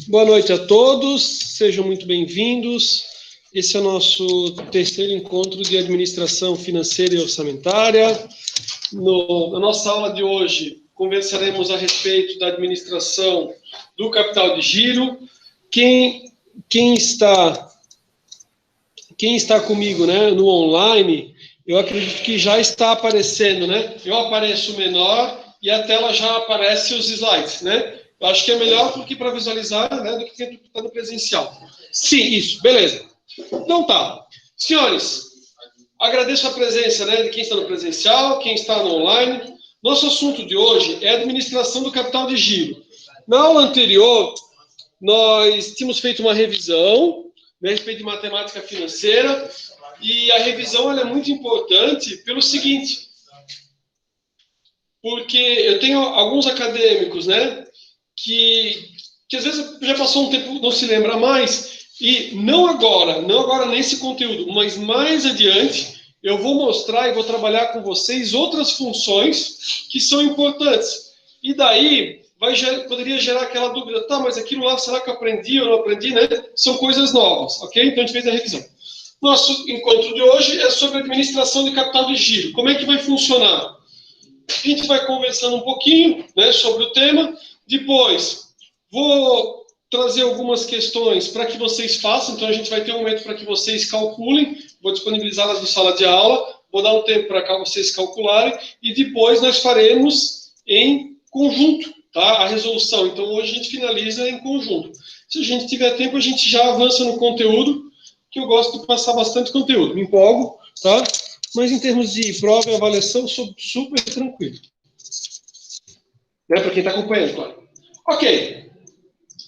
Boa noite a todos, sejam muito bem-vindos. Esse é o nosso terceiro encontro de administração financeira e orçamentária. Na nossa aula de hoje, conversaremos a respeito da administração do capital de giro. Quem está comigo, né, no online, eu acredito que já está aparecendo, né? Eu apareço menor e a tela já aparece os slides, né? Eu acho que é melhor porque para visualizar, né, do que está no presencial. Sim, isso, beleza. Então tá. Senhores, agradeço a presença, né, de quem está no presencial, quem está no online. Nosso assunto de hoje é a administração do capital de giro. Na aula anterior, nós tínhamos feito uma revisão, né, a respeito de matemática financeira, e a revisão ela é muito importante pelo seguinte, porque eu tenho alguns acadêmicos, né, que às vezes já passou um tempo, não se lembra mais, e não agora nesse conteúdo, mas mais adiante, eu vou mostrar e vou trabalhar com vocês outras funções que são importantes. E daí poderia gerar aquela dúvida, tá, mas aquilo lá, será que eu aprendi ou não aprendi, né? São coisas novas, ok? Então a gente fez a revisão. Nosso encontro de hoje é sobre administração de capital de giro. Como é que vai funcionar? A gente vai conversando um pouquinho, né, sobre o tema. Depois, vou trazer algumas questões para que vocês façam. Então, a gente vai ter um momento para que vocês calculem. Vou disponibilizá-las no sala de aula. Vou dar um tempo para cá vocês calcularem. E depois nós faremos em conjunto, tá, a resolução. Então, hoje a gente finaliza em conjunto. Se a gente tiver tempo, a gente já avança no conteúdo, que eu gosto de passar bastante conteúdo. Me empolgo, tá? Mas em termos de prova e avaliação, sou super tranquilo. Né? Para quem está acompanhando, claro. Ok.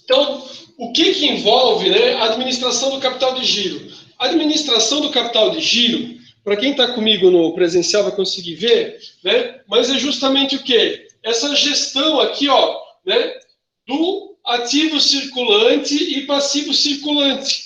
Então, o que envolve, né, a administração do capital de giro? A administração do capital de giro, para quem está comigo no presencial vai conseguir ver, né, mas é justamente o quê? Essa gestão aqui, ó, né, do ativo circulante e passivo circulante.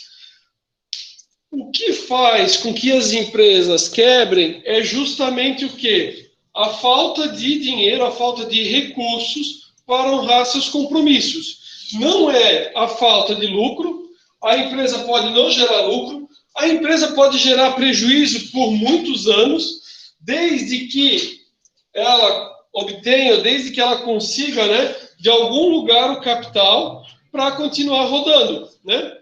O que faz com que as empresas quebrem é justamente o quê? A falta de dinheiro, a falta de recursos para honrar seus compromissos. Não é a falta de lucro, a empresa pode não gerar lucro, a empresa pode gerar prejuízo por muitos anos, desde que ela obtenha, desde que ela consiga, né, de algum lugar o capital para continuar rodando, né?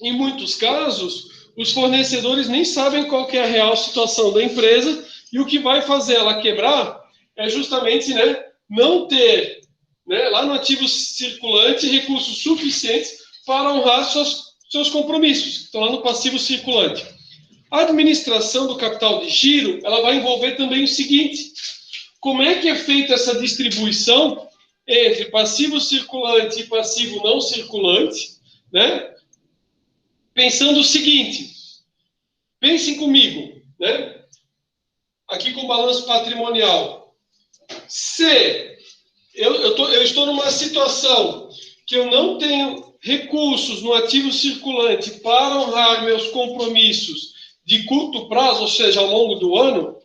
Em muitos casos, os fornecedores nem sabem qual que é a real situação da empresa e o que vai fazer ela quebrar é justamente, né, não ter, né, lá no ativo circulante recursos suficientes para honrar seus compromissos. Então, lá no passivo circulante. A administração do capital de giro, ela vai envolver também o seguinte: como é que é feita essa distribuição entre passivo circulante e passivo não circulante, né? Pensando o seguinte, pensem comigo, né? Aqui com o balanço patrimonial. Se eu estou numa situação que eu não tenho recursos no ativo circulante para honrar meus compromissos de curto prazo, ou seja, ao longo do ano,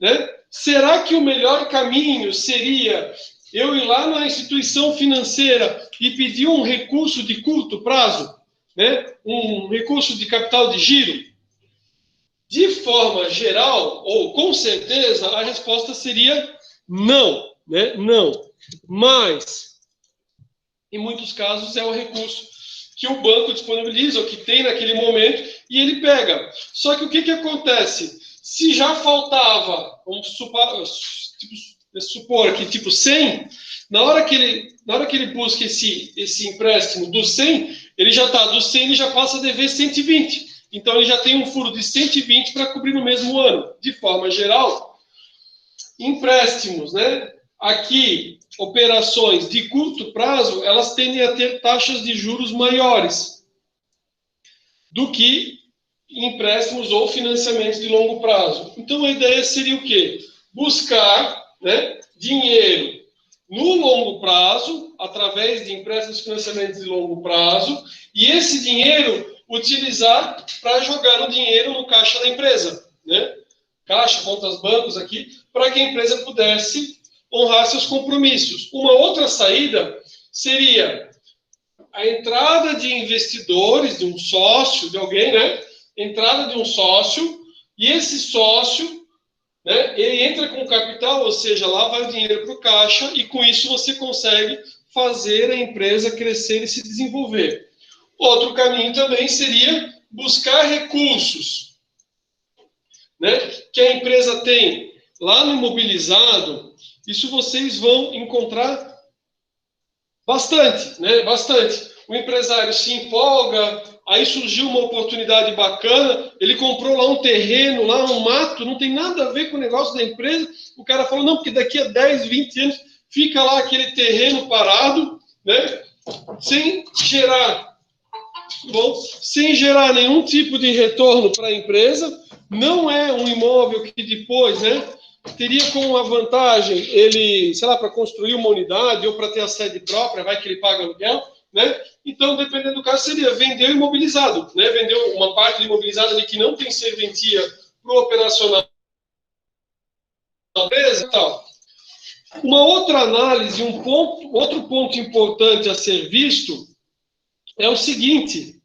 né? Será que o melhor caminho seria eu ir lá na instituição financeira e pedir um recurso de curto prazo? Né, um recurso de capital de giro? De forma geral, ou com certeza, a resposta seria não, né? Não. Mas, em muitos casos, é o recurso que o banco disponibiliza, ou que tem naquele momento, e ele pega. Só que o que acontece? Se já faltava, vamos supor que tipo 100, na hora que ele busca esse empréstimo do 100, ele já está do 100, ele já passa a dever 120. Então, ele já tem um furo de 120 para cobrir no mesmo ano. De forma geral, empréstimos, né? Aqui, operações de curto prazo, elas tendem a ter taxas de juros maiores do que empréstimos ou financiamentos de longo prazo. Então, a ideia seria o quê? Buscar, né, dinheiro no longo prazo, através de empréstimos e financiamentos de longo prazo, e esse dinheiro utilizar para jogar o dinheiro no caixa da empresa, né? Caixa, contas, bancos aqui, para que a empresa pudesse honrar seus compromissos. Uma outra saída seria a entrada de investidores, de um sócio, de alguém, né? Entrada de um sócio, e esse sócio, né, ele entra com capital, ou seja, lá vai o dinheiro para o caixa, e com isso você consegue fazer a empresa crescer e se desenvolver. Outro caminho também seria buscar recursos, né, que a empresa tem lá no imobilizado. Isso vocês vão encontrar bastante, né? Bastante. O empresário se empolga, aí surgiu uma oportunidade bacana, ele comprou lá um terreno, lá um mato, não tem nada a ver com o negócio da empresa. O cara falou, não, porque daqui a 10, 20 anos fica lá aquele terreno parado, né? Sem gerar, sem gerar nenhum tipo de retorno para a empresa. Não é um imóvel que depois, né, teria como uma vantagem ele, sei lá, para construir uma unidade ou para ter a sede própria, vai que ele paga aluguel, né? Então, dependendo do caso, seria vender o imobilizado, né? Vender uma parte do imobilizado ali que não tem serventia para o operacional da empresa e tal. Uma outra análise, outro ponto importante a ser visto é o seguinte: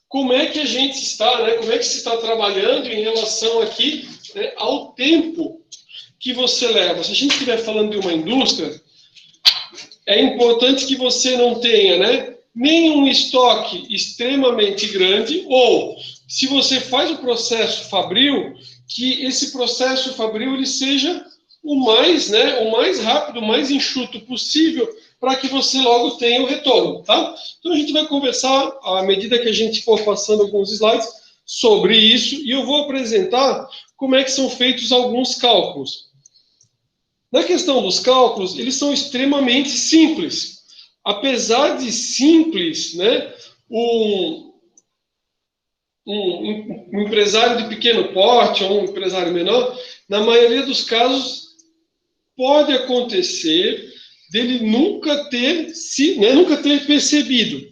como é que a gente está, né? Como é que se está trabalhando em relação aqui, né, ao tempo que você leva. Se a gente estiver falando de uma indústria, é importante que você não tenha, né, nenhum estoque extremamente grande, ou se você faz o processo fabril, que esse processo fabril ele seja o mais rápido, o mais enxuto possível, para que você logo tenha o retorno, tá? Então a gente vai conversar, à medida que a gente for passando alguns slides, sobre isso, e eu vou apresentar como é que são feitos alguns cálculos. Na questão dos cálculos, eles são extremamente simples. Apesar de simples, né, um empresário de pequeno porte ou um empresário menor, na maioria dos casos, pode acontecer dele nunca ter percebido.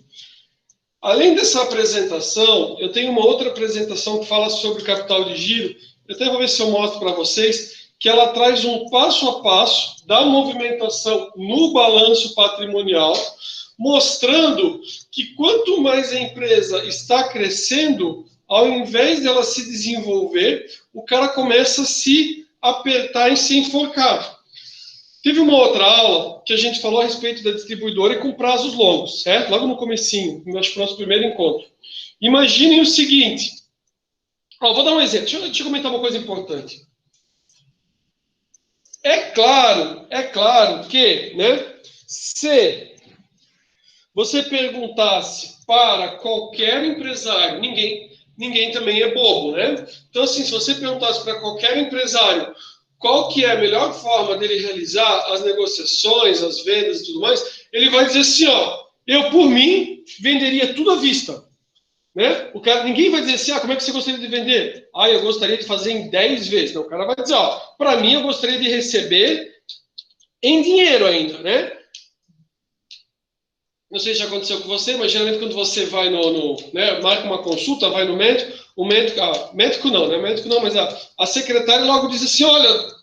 Além dessa apresentação, eu tenho uma outra apresentação que fala sobre capital de giro. Eu até vou ver se eu mostro para vocês, que ela traz um passo a passo da movimentação no balanço patrimonial, mostrando que quanto mais a empresa está crescendo, ao invés dela se desenvolver, o cara começa a se apertar e se enforcar. Teve uma outra aula que a gente falou a respeito da distribuidora e com prazos longos, certo? Logo no comecinho, acho que foi o nosso primeiro encontro. Imaginem o seguinte. Vou dar um exemplo. Deixa eu comentar uma coisa importante. É claro que, né, se você perguntasse para qualquer empresário, ninguém também é bobo, né? Então, assim, se você perguntasse para qualquer empresário qual que é a melhor forma dele realizar as negociações, as vendas e tudo mais, ele vai dizer assim, ó, eu, por mim, venderia tudo à vista. Né? Ninguém vai dizer assim, como é que você gostaria de vender? Eu gostaria de fazer em 10 vezes. Não, o cara vai dizer, para mim eu gostaria de receber em dinheiro ainda, né? Não sei se já aconteceu com você, mas geralmente quando você vai né, marca uma consulta, vai no médico, médico não, né? Médico não, mas a secretária logo diz assim, olha,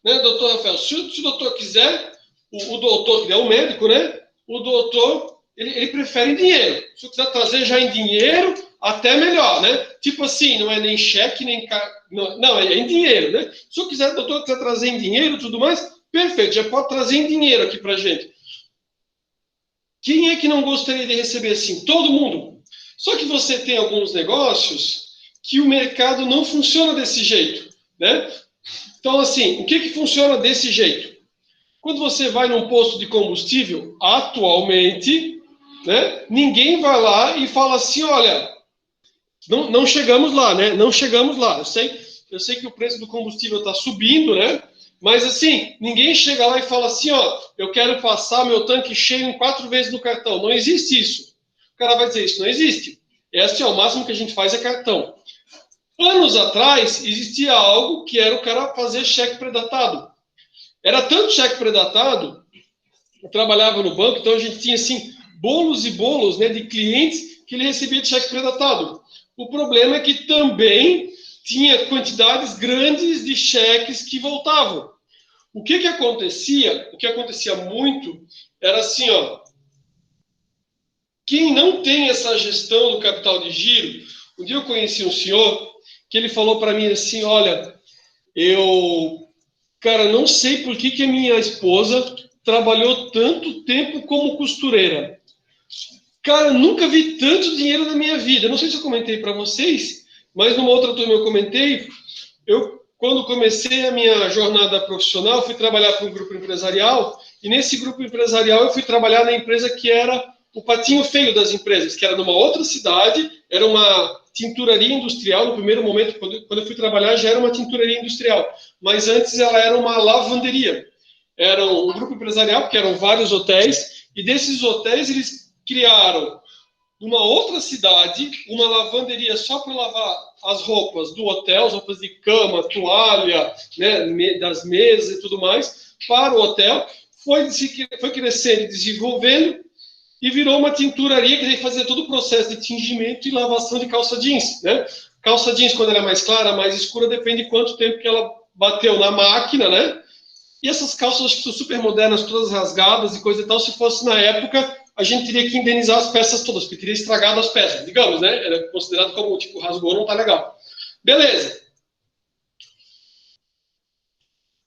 né, doutor Rafael, se o doutor quiser, o doutor, que é o médico, né? O doutor, ele prefere em dinheiro. Se eu quiser trazer já em dinheiro, até melhor, né? Tipo assim, não é nem cheque, nem... Não, é em dinheiro, né? Se o doutor quiser trazer em dinheiro e tudo mais, perfeito, já pode trazer em dinheiro aqui pra gente. Quem é que não gostaria de receber assim? Todo mundo. Só que você tem alguns negócios que o mercado não funciona desse jeito, né? Então, assim, o que funciona desse jeito? Quando você vai num posto de combustível, atualmente, né, ninguém vai lá e fala assim, olha, não chegamos lá, né? Não chegamos lá. Eu sei que o preço do combustível está subindo, né? Mas assim, ninguém chega lá e fala assim, eu quero passar meu tanque cheio em 4 vezes no cartão. Não existe isso. O cara vai dizer, isso não existe. Esse é o máximo que a gente faz é cartão. Anos atrás, existia algo que era o cara fazer cheque predatado. Era tanto cheque predatado, eu trabalhava no banco, então a gente tinha assim, bolos e bolos, né, de clientes que ele recebia de cheque predatado. O problema é que também tinha quantidades grandes de cheques que voltavam. O que acontecia? O que acontecia muito era assim, quem não tem essa gestão do capital de giro, um dia eu conheci um senhor que ele falou para mim assim, olha, cara, não sei por que a minha esposa trabalhou tanto tempo como costureira. Cara, nunca vi tanto dinheiro na minha vida. Não sei se eu comentei para vocês, mas numa outra turma eu comentei. Quando comecei a minha jornada profissional, fui trabalhar para um grupo empresarial, e nesse grupo empresarial eu fui trabalhar na empresa que era o patinho feio das empresas, que era numa outra cidade, era uma tinturaria industrial. No primeiro momento, quando eu fui trabalhar, já era uma tinturaria industrial, mas antes ela era uma lavanderia. Era um grupo empresarial, que eram vários hotéis, e desses hotéis eles criaram numa outra cidade uma lavanderia só para lavar as roupas do hotel, as roupas de cama, toalha, né, das mesas e tudo mais, para o hotel. Foi crescendo e desenvolvendo e virou uma tinturaria que fazia todo o processo de tingimento e lavação de calça jeans, né? Calça jeans, quando ela é mais clara, mais escura, depende de quanto tempo que ela bateu na máquina, né? E essas calças, acho que são super modernas, todas rasgadas e coisa e tal. Se fosse na época, a gente teria que indenizar as peças todas, porque teria estragado as peças, digamos, né? Era considerado como, tipo, rasgou, não tá legal. Beleza.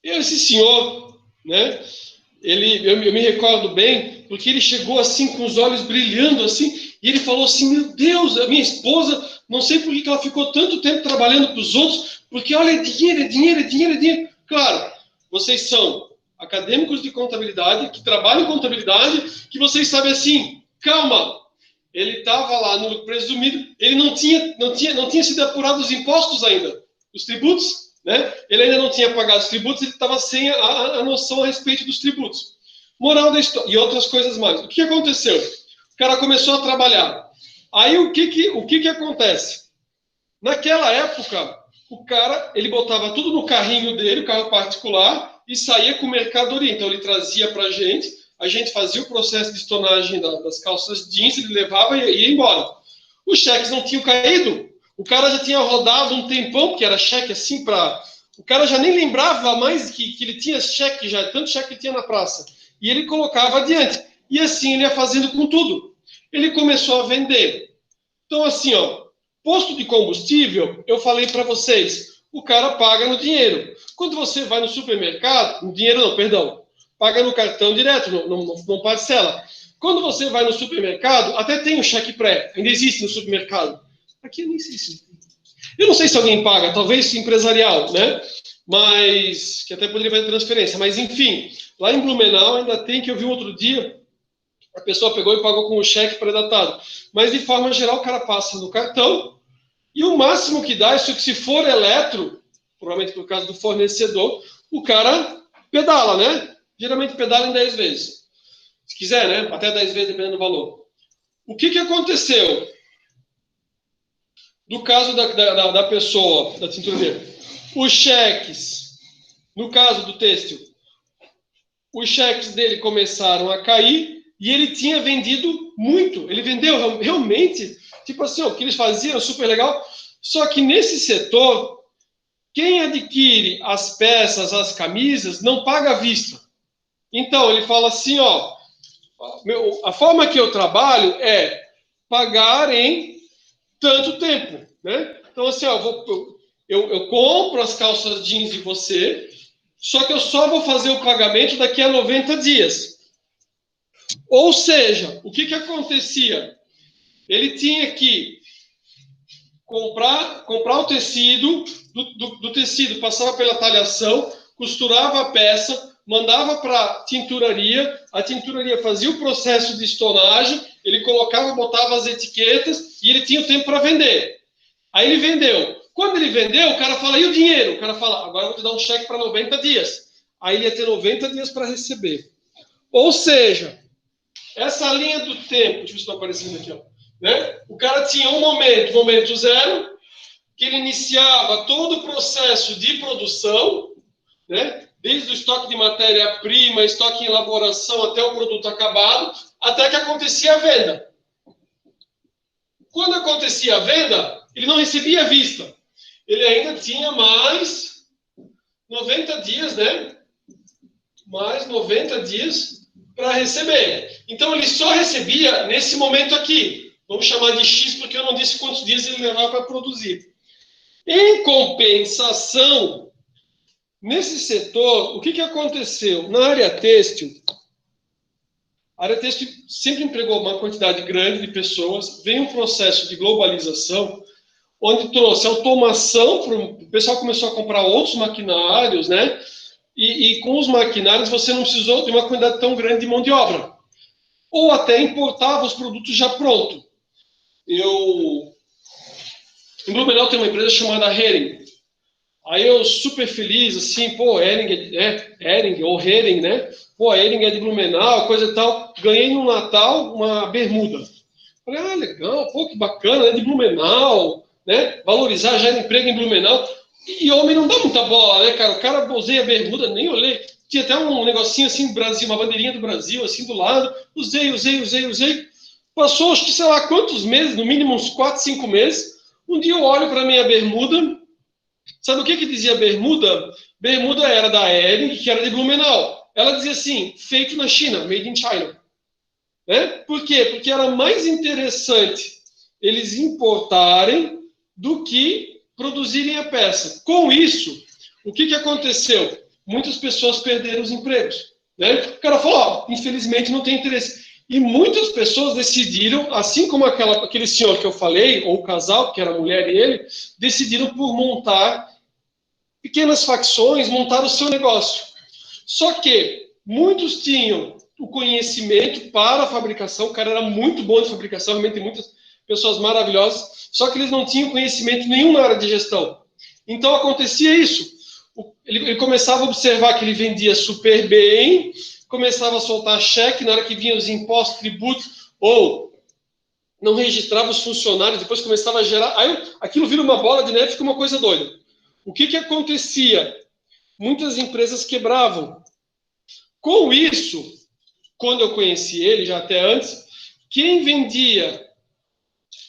E esse senhor, né? Eu me recordo bem, porque ele chegou assim, com os olhos brilhando assim, e ele falou assim, meu Deus, a minha esposa, não sei por que ela ficou tanto tempo trabalhando para os outros, porque olha, é dinheiro, é dinheiro, é dinheiro, é dinheiro. Claro, vocês são acadêmicos de contabilidade, que trabalham em contabilidade, que vocês sabem assim, calma, ele estava lá no presumido, ele não tinha sido apurado os impostos ainda, os tributos, né? Ele ainda não tinha pagado os tributos, ele estava sem a noção a respeito dos tributos. Moral da história, e outras coisas mais. O que aconteceu? O cara começou a trabalhar. Aí o que acontece? Naquela época, o cara, ele botava tudo no carrinho dele, o carro particular, e saía com mercadoria. Então ele trazia para a gente fazia o processo de estonagem das calças jeans, ele levava e ia embora. Os cheques não tinham caído, o cara já tinha rodado um tempão, que era cheque assim para... O cara já nem lembrava mais que ele tinha cheque já, tanto cheque que tinha na praça. E ele colocava adiante. E assim ele ia fazendo com tudo. Ele começou a vender. Então assim, ó, posto de combustível, eu falei para vocês, o cara paga no dinheiro. Quando você vai no supermercado, no dinheiro não, perdão, paga no cartão direto, não parcela. Quando você vai no supermercado, até tem um cheque pré, ainda existe no supermercado. Aqui eu nem sei se... Eu não sei se alguém paga, talvez empresarial, né? Mas, que até poderia fazer transferência. Mas, enfim, lá em Blumenau ainda tem, que eu vi um outro dia, a pessoa pegou e pagou com o cheque pré-datado. Mas, de forma geral, o cara passa no cartão e o máximo que dá, isso que se for eletro, provavelmente por causa do fornecedor, o cara pedala, né? Geralmente pedala em 10 vezes. Se quiser, né? Até 10 vezes, dependendo do valor. O que aconteceu? Do caso da pessoa, da tinturaria, os cheques, no caso do têxtil, os cheques dele começaram a cair e ele tinha vendido muito. Ele vendeu realmente, tipo assim, o que eles faziam, super legal. Só que nesse setor, quem adquire as peças, as camisas, não paga à vista. Então, ele fala assim, ó, a forma que eu trabalho é pagar em tanto tempo, né? Então, assim, ó, eu compro as calças jeans de você, só que eu só vou fazer o pagamento daqui a 90 dias. Ou seja, o que acontecia? Ele tinha que comprar o tecido, do tecido, passava pela talhação, costurava a peça, mandava para a tinturaria fazia o processo de estonagem, ele colocava, botava as etiquetas e ele tinha o tempo para vender. Aí ele vendeu. Quando ele vendeu, o cara fala, e o dinheiro? O cara fala, agora eu vou te dar um cheque para 90 dias. Aí ele ia ter 90 dias para receber. Ou seja, essa linha do tempo, deixa eu ver se está aparecendo aqui, ó, né? O cara tinha um momento zero, que ele iniciava todo o processo de produção, né? Desde o estoque de matéria-prima, estoque em elaboração, até o produto acabado, até que acontecia a venda. Quando acontecia a venda, ele não recebia à vista. Ele ainda tinha mais 90 dias, né? Mais 90 dias para receber. Então, ele só recebia nesse momento aqui. Vamos chamar de X, porque eu não disse quantos dias ele levava para produzir. Em compensação, nesse setor, o que aconteceu? Na área têxtil, a área têxtil sempre empregou uma quantidade grande de pessoas, veio um processo de globalização, onde trouxe automação, o pessoal começou a comprar outros maquinários, né? E com os maquinários você não precisou de uma quantidade tão grande de mão de obra. Ou até importava os produtos já prontos. Em Blumenau tem uma empresa chamada Hering. Aí eu super feliz, assim, pô, Hering, ou Hering, né? Pô, Hering é de Blumenau, coisa e tal. Ganhei no Natal uma bermuda. Falei, legal, pô, que bacana, né? De Blumenau, né? Valorizar já emprego em Blumenau. E homem não dá muita bola, né, cara? O cara usei a bermuda, nem olhei. Tinha até um negocinho assim do Brasil, uma bandeirinha do Brasil, assim do lado. Usei. Passou, acho que sei lá quantos meses, no mínimo uns 4, 5 meses. Um dia eu olho para minha bermuda. Sabe o que dizia bermuda? Bermuda era da Hering, que era de Blumenau. Ela dizia assim, feito na China, made in China. Né? Por quê? Porque era mais interessante eles importarem do que produzirem a peça. Com isso, o que aconteceu? Muitas pessoas perderam os empregos. Né? O cara falou, infelizmente não tem interesse. E muitas pessoas decidiram, assim como aquele senhor que eu falei, ou o casal, que era a mulher e ele, decidiram por montar pequenas facções, montar o seu negócio. Só que muitos tinham o conhecimento para a fabricação, o cara era muito bom de fabricação, realmente tem muitas pessoas maravilhosas, só que eles não tinham conhecimento nenhum na área de gestão. Então acontecia isso. Ele começava a observar que ele vendia super bem, começava a soltar cheque, na hora que vinham os impostos, tributos, ou não registrava os funcionários, depois começava a gerar. Aí aquilo vira uma bola de neve, fica uma coisa doida. O que acontecia? Muitas empresas quebravam. Com isso, quando eu conheci ele, já até antes, quem vendia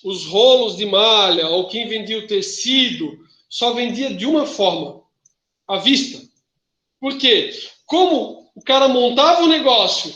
os rolos de malha ou quem vendia o tecido só vendia de uma forma, à vista. Por quê? Como o cara montava o negócio,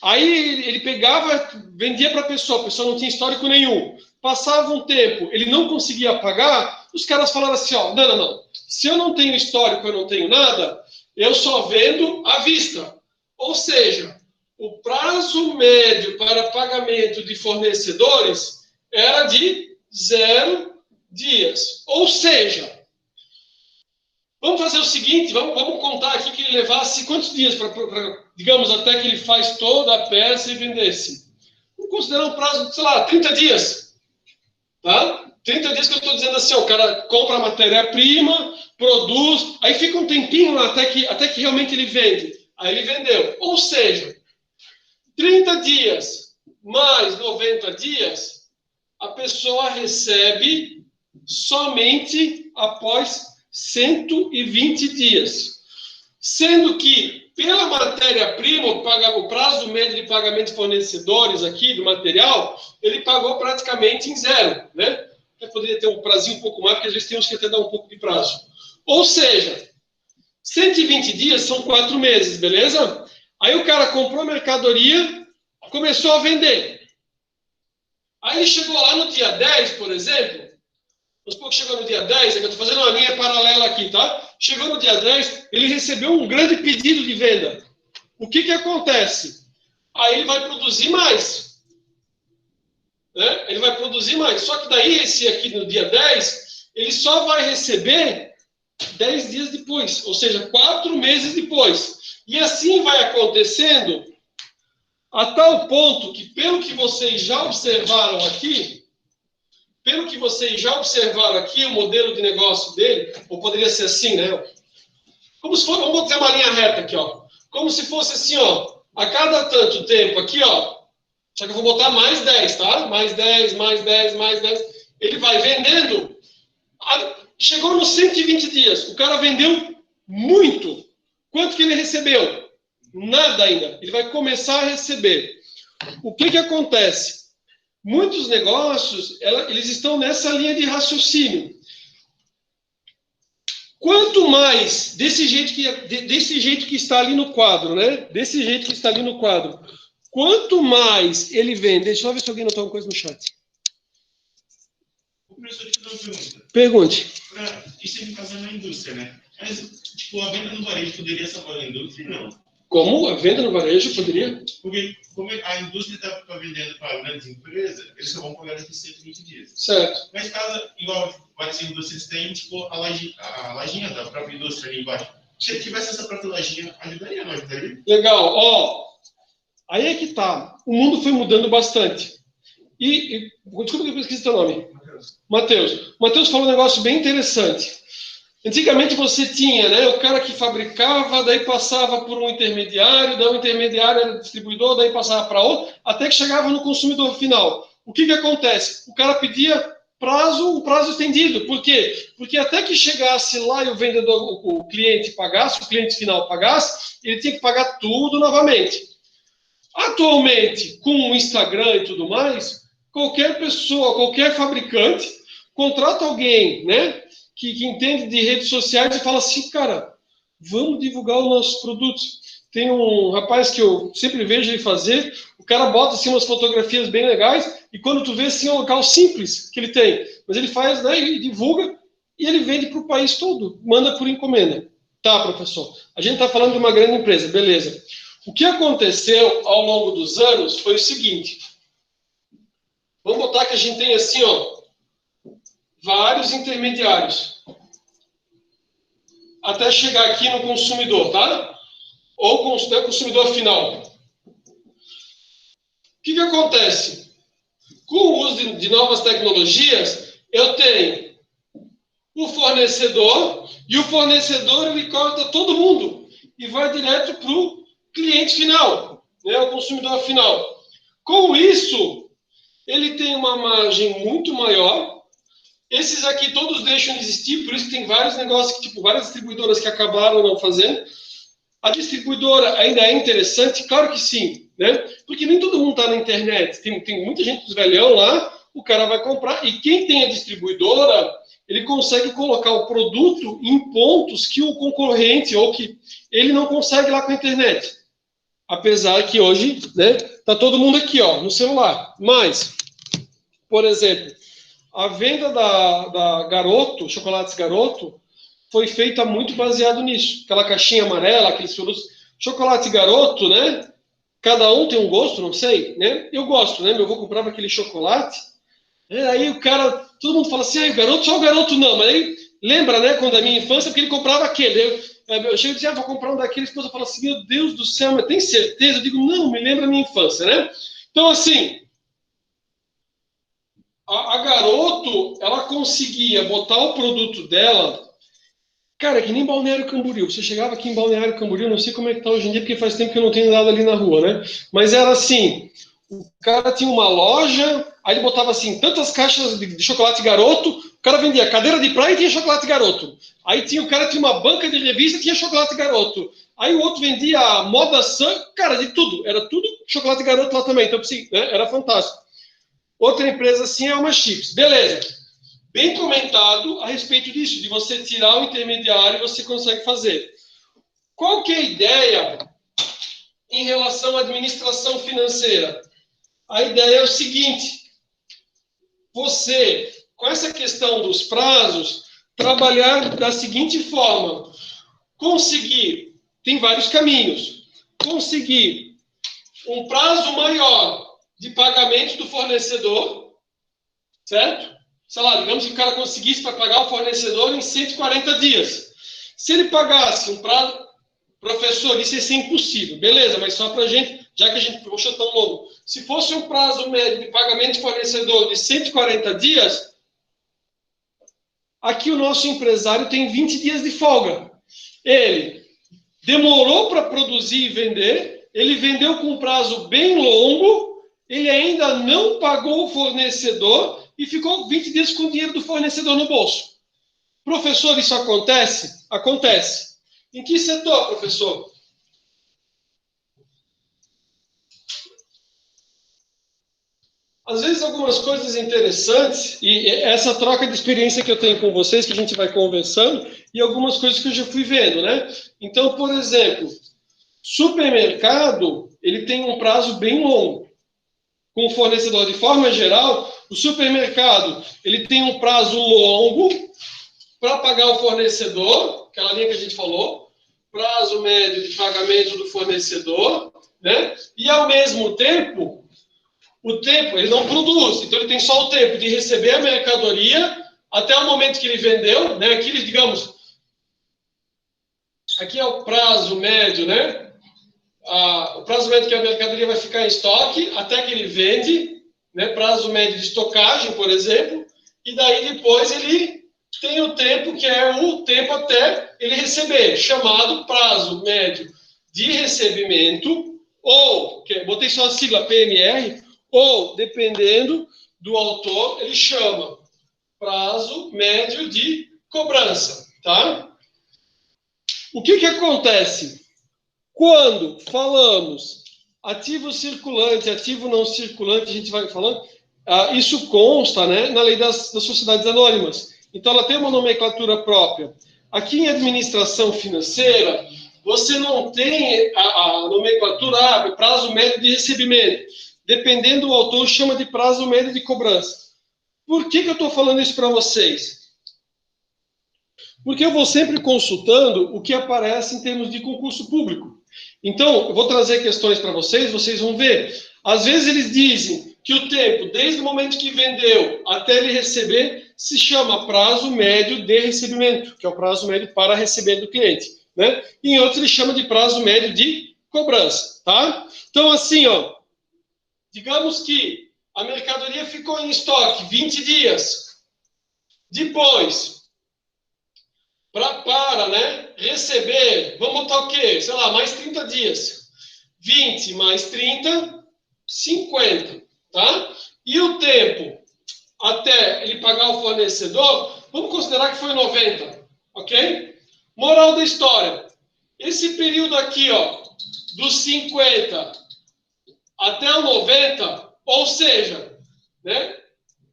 aí ele pegava, vendia para a pessoa não tinha histórico nenhum. Passava um tempo, ele não conseguia pagar, os caras falaram assim, não. Se eu não tenho histórico, eu não tenho nada, eu só vendo à vista. Ou seja, o prazo médio para pagamento de fornecedores era de 0 dias. Ou seja, vamos fazer o seguinte, vamos contar aqui que ele levasse quantos dias digamos, até que ele faz toda a peça e vendesse. Vamos considerar um prazo de, sei lá, 30 dias. Tá? 30 dias que eu estou dizendo assim, o cara compra a matéria-prima, produz, aí fica um tempinho lá até que realmente ele vende. Aí ele vendeu. Ou seja, 30 dias mais 90 dias, a pessoa recebe somente após 120 dias. Sendo que, pela matéria-prima, o prazo médio de pagamento de fornecedores aqui, do material, ele pagou praticamente em 0, né? Eu poderia ter um prazinho um pouco mais, porque às vezes tem uns que até dão um pouco de prazo. Ou seja, 120 dias são 4 meses, beleza? Aí o cara comprou a mercadoria, começou a vender. Aí ele chegou lá no dia 10, por exemplo, vamos supor que chegou no dia 10, eu estou fazendo uma linha paralela aqui, tá? Chegou no dia 10, ele recebeu um grande pedido de venda. O que acontece? Aí ele vai produzir mais. Né? Ele vai produzir mais. Só que daí, esse aqui no dia 10, ele só vai receber 10 dias depois, ou seja, 4 meses depois. E assim vai acontecendo a tal ponto que, pelo que vocês já observaram aqui, o modelo de negócio dele, ou poderia ser assim, né? Como se fosse, vamos ter uma linha reta aqui, ó. Como se fosse assim, ó. A cada tanto tempo aqui, ó. Só que eu vou botar mais 10, tá? Mais 10, mais 10, mais 10. Ele vai vendendo. Chegou nos 120 dias. O cara vendeu muito. Quanto que ele recebeu? Nada ainda. Ele vai começar a receber. O que acontece? Muitos negócios, eles estão nessa linha de raciocínio. Quanto mais, desse jeito que está ali no quadro, né? Desse jeito que está ali no quadro. Quanto mais ele vende... Deixa eu ver se alguém notou uma coisa no chat. O professor te dá uma pergunta. Pergunte. Isso é casar na indústria, né? Mas, tipo, a venda no varejo poderia salvar a indústria? Não. Como? A venda no varejo poderia? Porque como a indústria está vendendo para grandes empresas, eles só vão pagar daqui a 120 dias. Certo. Mas caso, igual várias indústrias têm, tipo, a lojinha da própria indústria ali embaixo. Se ele tivesse essa própria lojinha, ajudaria, não ajudaria? Legal. Ó, aí é que tá. O mundo foi mudando bastante. Desculpa que eu esqueci teu nome. Matheus. Matheus falou um negócio bem interessante. Antigamente você tinha, né, o cara que fabricava, daí passava por um intermediário, daí o intermediário era distribuidor, daí passava para outro, até que chegava no consumidor final. O que acontece? O cara pedia um prazo estendido. Por quê? Porque até que chegasse lá e o vendedor, o cliente pagasse, o cliente final pagasse, ele tinha que pagar tudo novamente. Atualmente, com o Instagram e tudo mais, qualquer pessoa, qualquer fabricante, contrata alguém, né, que entende de redes sociais e fala assim, cara, vamos divulgar os nossos produtos. Tem um rapaz que eu sempre vejo ele fazer, o cara bota assim umas fotografias bem legais e quando tu vê assim é um local simples que ele tem, mas ele faz, né, e divulga e ele vende para o país todo, manda por encomenda. Tá, professor, a gente está falando de uma grande empresa, beleza. O que aconteceu ao longo dos anos foi o seguinte, vamos botar que a gente tem assim, ó, vários intermediários até chegar aqui no consumidor, tá? Ou consumidor final. O que acontece? Com o uso de novas tecnologias, eu tenho o fornecedor, e o fornecedor ele corta todo mundo e vai direto para o cliente final, né, o consumidor final. Com isso, ele tem uma margem muito maior. Esses aqui todos deixam de existir, por isso que tem vários negócios, tipo, várias distribuidoras que acabaram não fazendo. A distribuidora ainda é interessante? Claro que sim, né? Porque nem todo mundo está na internet. Tem muita gente dos velhão lá, o cara vai comprar. E quem tem a distribuidora, ele consegue colocar o produto em pontos que o concorrente ou que ele não consegue lá com a internet. Apesar que hoje, né, tá todo mundo aqui, ó, no celular. Mas, por exemplo, a venda da Garoto, chocolates Garoto, foi feita muito baseado nisso. Aquela caixinha amarela, aqueles produtos. Chocolate Garoto, né? Cada um tem um gosto, não sei, né? Eu gosto, né? Meu avô comprava aquele chocolate. Aí o cara, todo mundo fala assim, ah, o garoto, só o garoto não. Mas aí, lembra, né, quando a minha infância, porque ele comprava aquele. Eu chego e dizia, vou comprar um daqueles. A esposa fala assim, meu Deus do céu, mas tem certeza? Eu digo, não, me lembra a minha infância, né? Então, assim, a Garoto, ela conseguia botar o produto dela. Cara, é que nem Balneário Camboriú. Você chegava aqui em Balneário Camboriú, não sei como é que tá hoje em dia, porque faz tempo que eu não tenho nada ali na rua, né? Mas era assim, o cara tinha uma loja, aí ele botava assim, tantas caixas de chocolate Garoto, o cara vendia cadeira de praia e tinha chocolate Garoto. Aí tinha o cara tinha uma banca de revista e tinha chocolate Garoto. Aí o outro vendia moda Sun, cara, de tudo. Era tudo chocolate Garoto lá também. Então, assim, né, era fantástico. Outra empresa assim é uma Chips. Beleza. Bem comentado a respeito disso, de você tirar o intermediário e você consegue fazer. Qual que é a ideia em relação à administração financeira? A ideia é o seguinte, você, com essa questão dos prazos, trabalhar da seguinte forma, conseguir, tem vários caminhos, conseguir um prazo maior de pagamento do fornecedor, certo? Sei lá, digamos que o cara conseguisse para pagar o fornecedor em 140 dias. Se ele pagasse um prazo, professor, isso ia ser impossível. Beleza, mas só para a gente, já que a gente puxa tão longo. Se fosse um prazo médio de pagamento de fornecedor de 140 dias, aqui o nosso empresário tem 20 dias de folga. Ele demorou para produzir e vender, ele vendeu com um prazo bem longo, ele ainda não pagou o fornecedor, e ficou 20 dias com o dinheiro do fornecedor no bolso. Professor, isso acontece? Acontece. Em que setor, professor? às vezes algumas coisas interessantes, e essa troca de experiência que eu tenho com vocês, que a gente vai conversando, e algumas coisas que eu já fui vendo, né? Então, por exemplo, supermercado, ele tem um prazo bem longo. Com o fornecedor, de forma geral, o supermercado, ele tem um prazo longo para pagar o fornecedor, aquela linha que a gente falou, prazo médio de pagamento do fornecedor, né? E, ao mesmo tempo, o tempo, ele não produz, então ele tem só o tempo de receber a mercadoria até o momento que ele vendeu, né? Aqui, digamos, aqui é o prazo médio, né? O prazo médio que a mercadoria vai ficar em estoque até que ele vende, né? Prazo médio de estocagem, por exemplo, e daí depois ele tem o tempo que é o tempo até ele receber, chamado prazo médio de recebimento, ou, botei só a sigla PMR, ou, dependendo do autor, ele chama prazo médio de cobrança, tá? O que acontece? Quando falamos ativo circulante, ativo não circulante, a gente vai falando, isso consta, né, na lei das sociedades anônimas. Então, ela tem uma nomenclatura própria. Aqui em administração financeira, você não tem a nomenclatura, prazo médio de recebimento. Dependendo do autor, chama de prazo médio de cobrança. Por que eu estou falando isso para vocês? Porque eu vou sempre consultando o que aparece em termos de concurso público. Então, eu vou trazer questões para vocês vão ver. Às vezes eles dizem que o tempo, desde o momento que vendeu até ele receber, se chama prazo médio de recebimento, que é o prazo médio para receber do cliente, né? E em outros ele chama de prazo médio de cobrança, tá? Então, assim, ó, digamos que a mercadoria ficou em estoque 20 dias. Depois, para né, receber, vamos botar o quê? Sei lá, mais 30 dias. 20 mais 30, 50, tá? E o tempo até ele pagar o fornecedor, vamos considerar que foi 90, ok? Moral da história. Esse período aqui, ó, dos 50 até o 90, ou seja, né?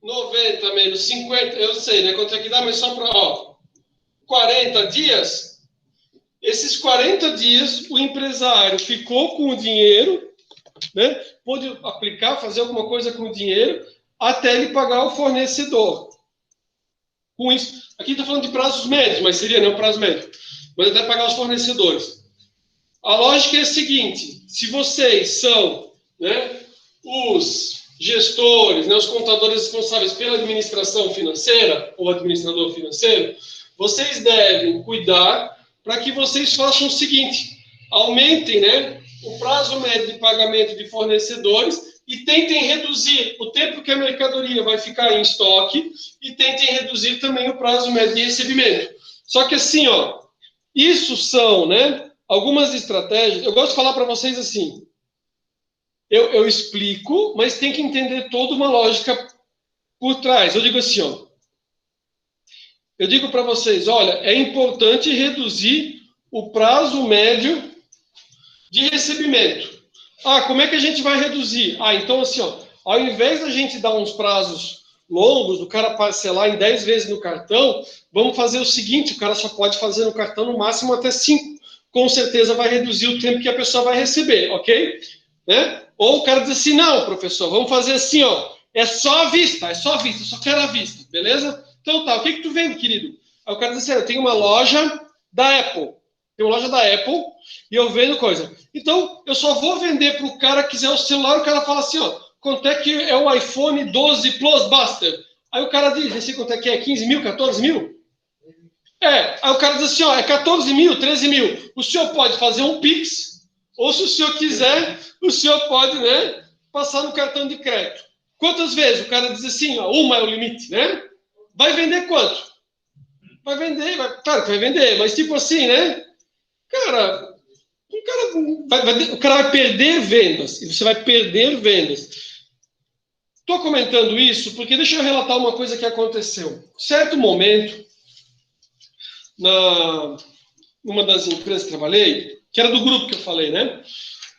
90 menos 50, eu sei, né? Quanto é que dá, mas só para, ó, 40 dias, esses 40 dias o empresário ficou com o dinheiro, né? Pôde aplicar, fazer alguma coisa com o dinheiro, até ele pagar o fornecedor. Com isso, aqui está falando de prazos médios, mas seria não prazo médio, mas até pagar os fornecedores. A lógica é a seguinte: se vocês são, né, os gestores, né, os contadores responsáveis pela administração financeira, ou administrador financeiro, vocês devem cuidar para que vocês façam o seguinte: aumentem, né, o prazo médio de pagamento de fornecedores e tentem reduzir o tempo que a mercadoria vai ficar em estoque e tentem reduzir também o prazo médio de recebimento. Só que assim, ó, isso são, né, algumas estratégias. Eu gosto de falar para vocês assim, eu explico, mas tem que entender toda uma lógica por trás. Eu digo assim, ó, eu digo para vocês, olha, é importante reduzir o prazo médio de recebimento. Como é que a gente vai reduzir? Então assim, ó, ao invés da gente dar uns prazos longos, do cara parcelar em 10 vezes no cartão, vamos fazer o seguinte: o cara só pode fazer no cartão no máximo até 5. Com certeza vai reduzir o tempo que a pessoa vai receber, ok? Né? Ou o cara diz assim: não, professor, vamos fazer assim, ó, é só à vista, só quero à vista, beleza? Então tá, o que tu vende, querido? Aí o cara diz assim: eu tenho uma loja da Apple. Tem uma loja da Apple e eu vendo coisa. Então, eu só vou vender para o cara que quiser o celular. O cara fala assim, ó, quanto é que é o iPhone 12 Plus Buster? Aí o cara diz, não sei quanto é que é, 15 mil, 14 mil? Aí o cara diz assim, ó, é 14 mil, 13 mil. O senhor pode fazer um Pix, ou se o senhor quiser, o senhor pode, né, passar no cartão de crédito. Quantas vezes? O cara diz assim, ó, uma é o limite, né? Vai vender quanto? Vai vender, claro que vai vender, mas tipo assim, né? Cara, o cara vai perder vendas, e você vai perder vendas. Estou comentando isso porque deixa eu relatar uma coisa que aconteceu. Certo momento, numa das empresas que trabalhei, que era do grupo que eu falei, né?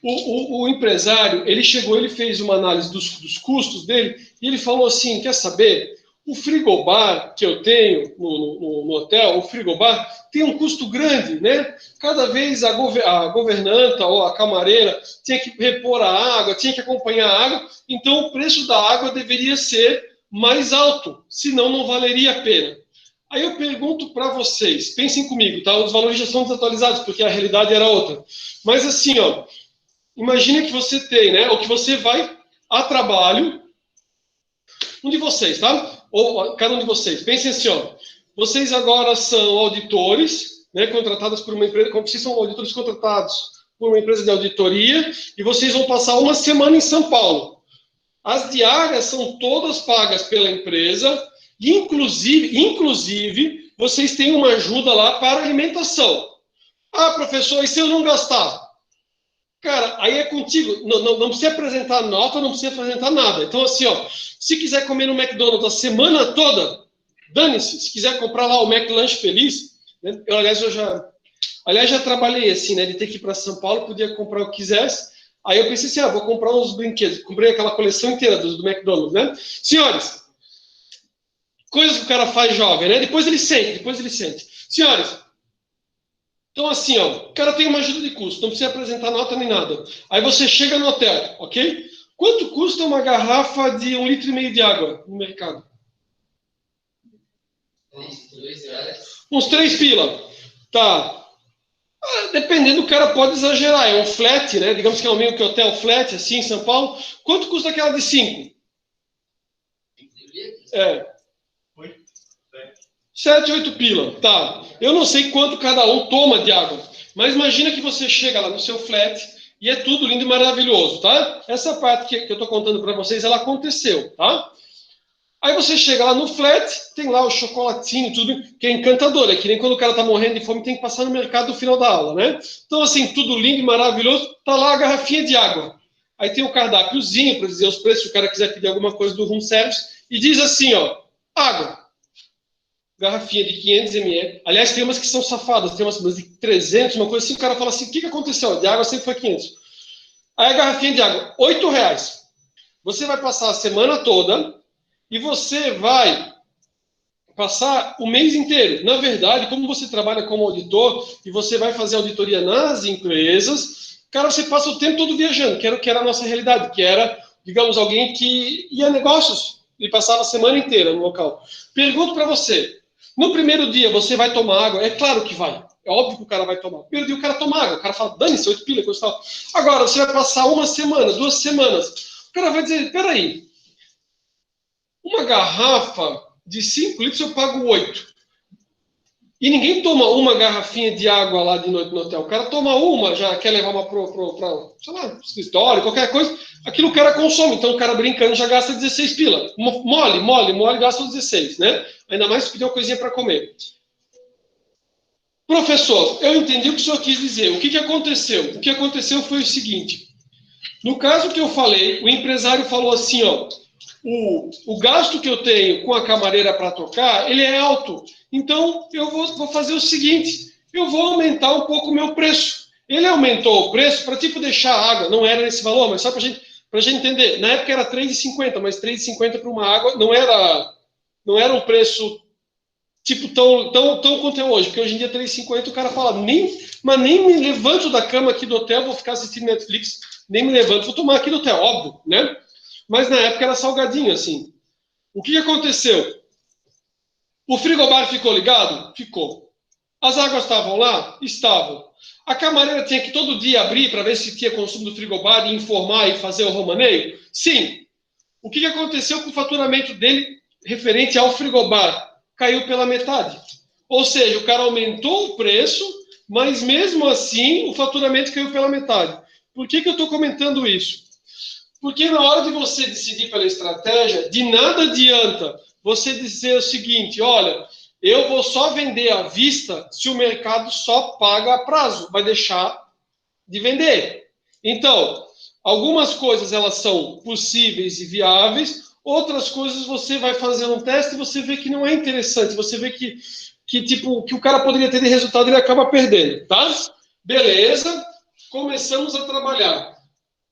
O empresário, ele chegou, ele fez uma análise dos custos dele, e ele falou assim, quer saber? O frigobar que eu tenho no hotel, o frigobar, tem um custo grande, né? Cada vez a governanta ou a camareira tinha que repor a água, tinha que acompanhar a água, então o preço da água deveria ser mais alto, senão não valeria a pena. Aí eu pergunto para vocês, pensem comigo, tá? Os valores já são desatualizados, porque a realidade era outra. Mas assim, ó, imagina que você tem, né? Ou que você vai a trabalho, um de vocês, tá? Ou cada um de vocês. Pensem assim, ó. Vocês agora são auditores, né? Contratados por uma empresa. Como vocês são auditores contratados por uma empresa de auditoria, e vocês vão passar uma semana em São Paulo. As diárias são todas pagas pela empresa, e inclusive, vocês têm uma ajuda lá para alimentação. Ah, professor, e se eu não gastar? Cara, aí é contigo. Não precisa apresentar nota, não precisa apresentar nada. Então, assim, ó, se quiser comer no McDonald's a semana toda, dane-se. Se quiser comprar lá o McLanche Feliz, né? Aliás, já trabalhei assim, né? De ter que ir para São Paulo, podia comprar o que quisesse. Aí eu pensei assim, vou comprar uns brinquedos. Comprei aquela coleção inteira do McDonald's, né? Senhores, coisas que o cara faz jovem, né? Depois ele sente. Senhores, então, assim, ó, o cara tem uma ajuda de custo, não precisa apresentar nota nem nada. Aí você chega no hotel, ok? Quanto custa uma garrafa de 1,5 litro de água no mercado? Uns 3 pila. Tá. Dependendo, o cara pode exagerar. É um flat, né? Digamos que é o meio que hotel flat, assim, em São Paulo. Quanto custa aquela de 5? 7, 8 pila, tá. Eu não sei quanto cada um toma de água, mas imagina que você chega lá no seu flat e é tudo lindo e maravilhoso, tá? Essa parte que eu tô contando para vocês, ela aconteceu, tá? Aí você chega lá no flat, tem lá o chocolatinho, tudo, que é encantador, é que nem quando o cara tá morrendo de fome, tem que passar no mercado no final da aula, né? Então, assim, tudo lindo e maravilhoso, tá lá a garrafinha de água. Aí tem o cardápiozinho para dizer os preços, se o cara quiser pedir alguma coisa do room service, e diz assim, ó, água. Garrafinha de 500 ml. Aliás, tem umas que são safadas, tem umas de 300, uma coisa assim, o cara fala assim, o que aconteceu? De água sempre foi 500. Aí a garrafinha de água, R$8. Você vai passar a semana toda e você vai passar o mês inteiro. Na verdade, como você trabalha como auditor e você vai fazer auditoria nas empresas, cara, você passa o tempo todo viajando, que era a nossa realidade, que era, digamos, alguém que ia a negócios e passava a semana inteira no local. Pergunto para você, no primeiro dia você vai tomar água? É claro que vai. É óbvio que o cara vai tomar. No primeiro dia o cara toma água. O cara fala, dane-se, 8 pila, coisa e tal. Agora, você vai passar uma semana, 2 semanas. O cara vai dizer, peraí, uma garrafa de 5 litros eu pago 8. E ninguém toma uma garrafinha de água lá de noite no hotel. O cara toma uma, já quer levar uma para, sei lá, escritório, qualquer coisa. Aquilo o cara consome. Então o cara brincando já gasta 16 pila. Mole, gasta 16, né? Ainda mais se pedir uma coisinha para comer. Professor, eu entendi o que o senhor quis dizer. O que aconteceu? O que aconteceu foi o seguinte. No caso que eu falei, o empresário falou assim, ó, o gasto que eu tenho com a camareira para tocar, ele é alto. Então, eu vou fazer o seguinte, eu vou aumentar um pouco o meu preço. Ele aumentou o preço para, tipo, deixar a água, não era nesse valor, mas só para a gente entender. Na época era R$3,50, mas R$3,50 para uma água não era um preço, tipo, tão quanto é hoje. Porque hoje em dia R$3,50 o cara fala, mas nem me levanto da cama aqui do hotel, vou ficar assistindo Netflix, nem me levanto, vou tomar aqui do hotel, óbvio, né? Mas na época era salgadinho, assim. O que aconteceu? O frigobar ficou ligado? Ficou. As águas estavam lá? Estavam. A camareira tinha que todo dia abrir para ver se tinha consumo do frigobar e informar e fazer o romaneio? Sim. O que aconteceu com o faturamento dele referente ao frigobar? Caiu pela metade. Ou seja, o cara aumentou o preço, mas mesmo assim o faturamento caiu pela metade. Por que eu estou comentando isso? Porque na hora de você decidir pela estratégia, de nada adianta você dizer o seguinte, olha, eu vou só vender à vista se o mercado só paga a prazo, vai deixar de vender. Então, algumas coisas elas são possíveis e viáveis, outras coisas você vai fazer um teste e você vê que não é interessante, você vê que o cara poderia ter de resultado e ele acaba perdendo, tá? Beleza. começamos a trabalhar.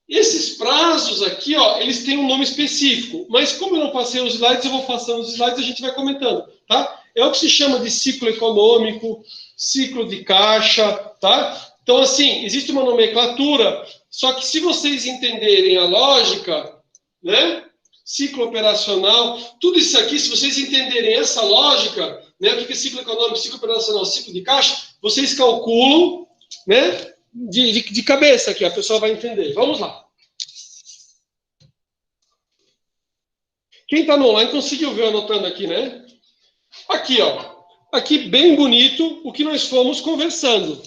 Esses prazos aqui, ó, eles têm um nome específico, mas como eu não passei os slides, eu vou passando os slides e a gente vai comentando, tá? É o que se chama de ciclo econômico, ciclo de caixa, tá? Então, assim, existe uma nomenclatura, só que se vocês entenderem a lógica, né? Ciclo operacional, tudo isso aqui, se vocês entenderem essa lógica, né? O que é ciclo econômico, ciclo operacional, ciclo de caixa, vocês calculam, né? De cabeça aqui, a pessoa vai entender. Vamos lá. Quem está no online conseguiu ver anotando aqui, né? Aqui, ó. Aqui, bem bonito, o que nós fomos conversando.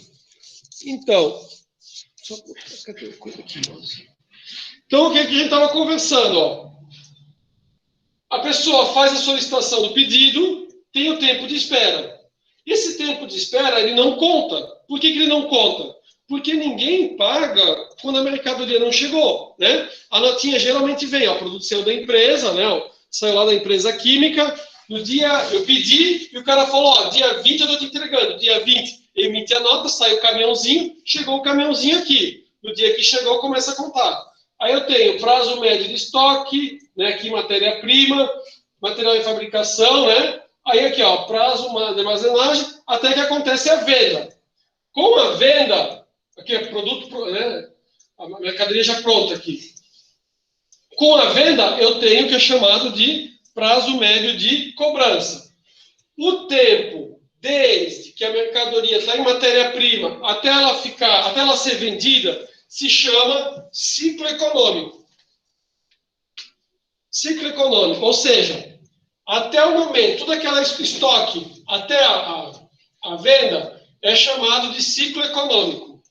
Então, cadê a coisa aqui? Então, o que a gente estava conversando, ó? A pessoa faz a solicitação do pedido, tem o tempo de espera. Esse tempo de espera, ele não conta. Por que ele não conta? Porque ninguém paga quando a mercadoria não chegou, né? A notinha geralmente vem, ó, o produto saiu da empresa, né? Ó, saiu lá da empresa química, no dia eu pedi e o cara falou, ó, dia 20 eu estou te entregando, dia 20 eu emiti a nota, saiu o caminhãozinho, chegou o caminhãozinho aqui. No dia que chegou, começa a contar. Aí eu tenho prazo médio de estoque, né? Aqui matéria-prima, material de fabricação, né? Aí aqui, ó, prazo de armazenagem, até que acontece a venda. Com a venda, aqui é produto, né? A mercadoria já pronta aqui. Com a venda, eu tenho o que é chamado de prazo médio de cobrança. O tempo desde que a mercadoria está em matéria-prima até ela ser vendida, se chama ciclo econômico. Ciclo econômico, ou seja, até o momento, todo aquele estoque até a venda é chamado de ciclo econômico.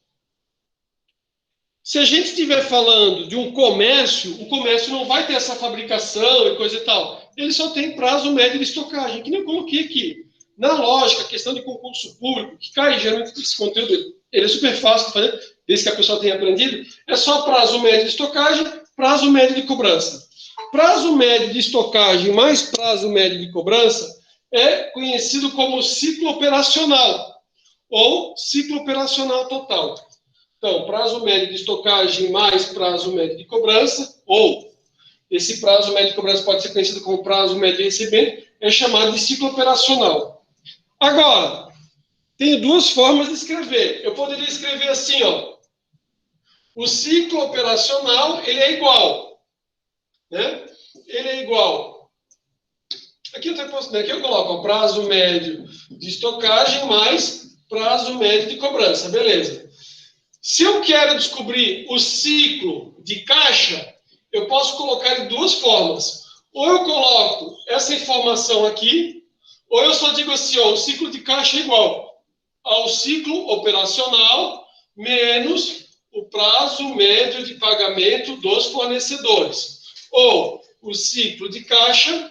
Se a gente estiver falando de um comércio, o comércio não vai ter essa fabricação e coisa e tal. Ele só tem prazo médio de estocagem, que nem eu coloquei aqui. Na lógica, a questão de concurso público, que cai geralmente esse conteúdo, ele é super fácil de fazer, desde que a pessoa tenha aprendido, é só prazo médio de estocagem, prazo médio de cobrança. Prazo médio de estocagem mais prazo médio de cobrança é conhecido como ciclo operacional ou ciclo operacional total. Então, prazo médio de estocagem mais prazo médio de cobrança, ou esse prazo médio de cobrança pode ser conhecido como prazo médio de recebimento, é chamado de ciclo operacional. Agora, tenho duas formas de escrever. Eu poderia escrever assim, ó. O ciclo operacional, ele é igual, né? Ele é igual. Aqui eu coloco ó, prazo médio de estocagem mais prazo médio de cobrança, beleza. Se eu quero descobrir o ciclo de caixa, eu posso colocar de duas formas. Ou eu coloco essa informação aqui, ou eu só digo assim, ó, o ciclo de caixa é igual ao ciclo operacional menos o prazo médio de pagamento dos fornecedores. Ou o ciclo de caixa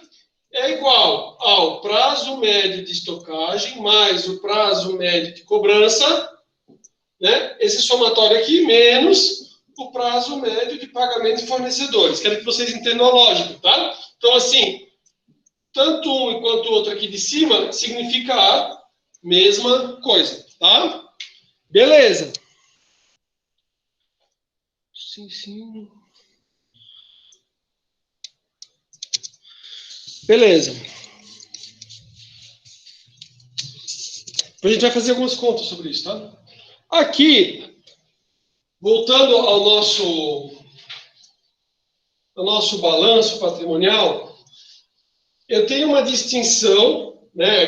é igual ao prazo médio de estocagem mais o prazo médio de cobrança, né? Esse somatório aqui, menos o prazo médio de pagamento de fornecedores. Quero que vocês entendam a lógica, tá? Então, assim, tanto um quanto o outro aqui de cima significa a mesma coisa, tá? Beleza. Sim. Beleza. A gente vai fazer algumas contas sobre isso, tá? Aqui, voltando ao nosso balanço patrimonial, eu tenho uma distinção, né?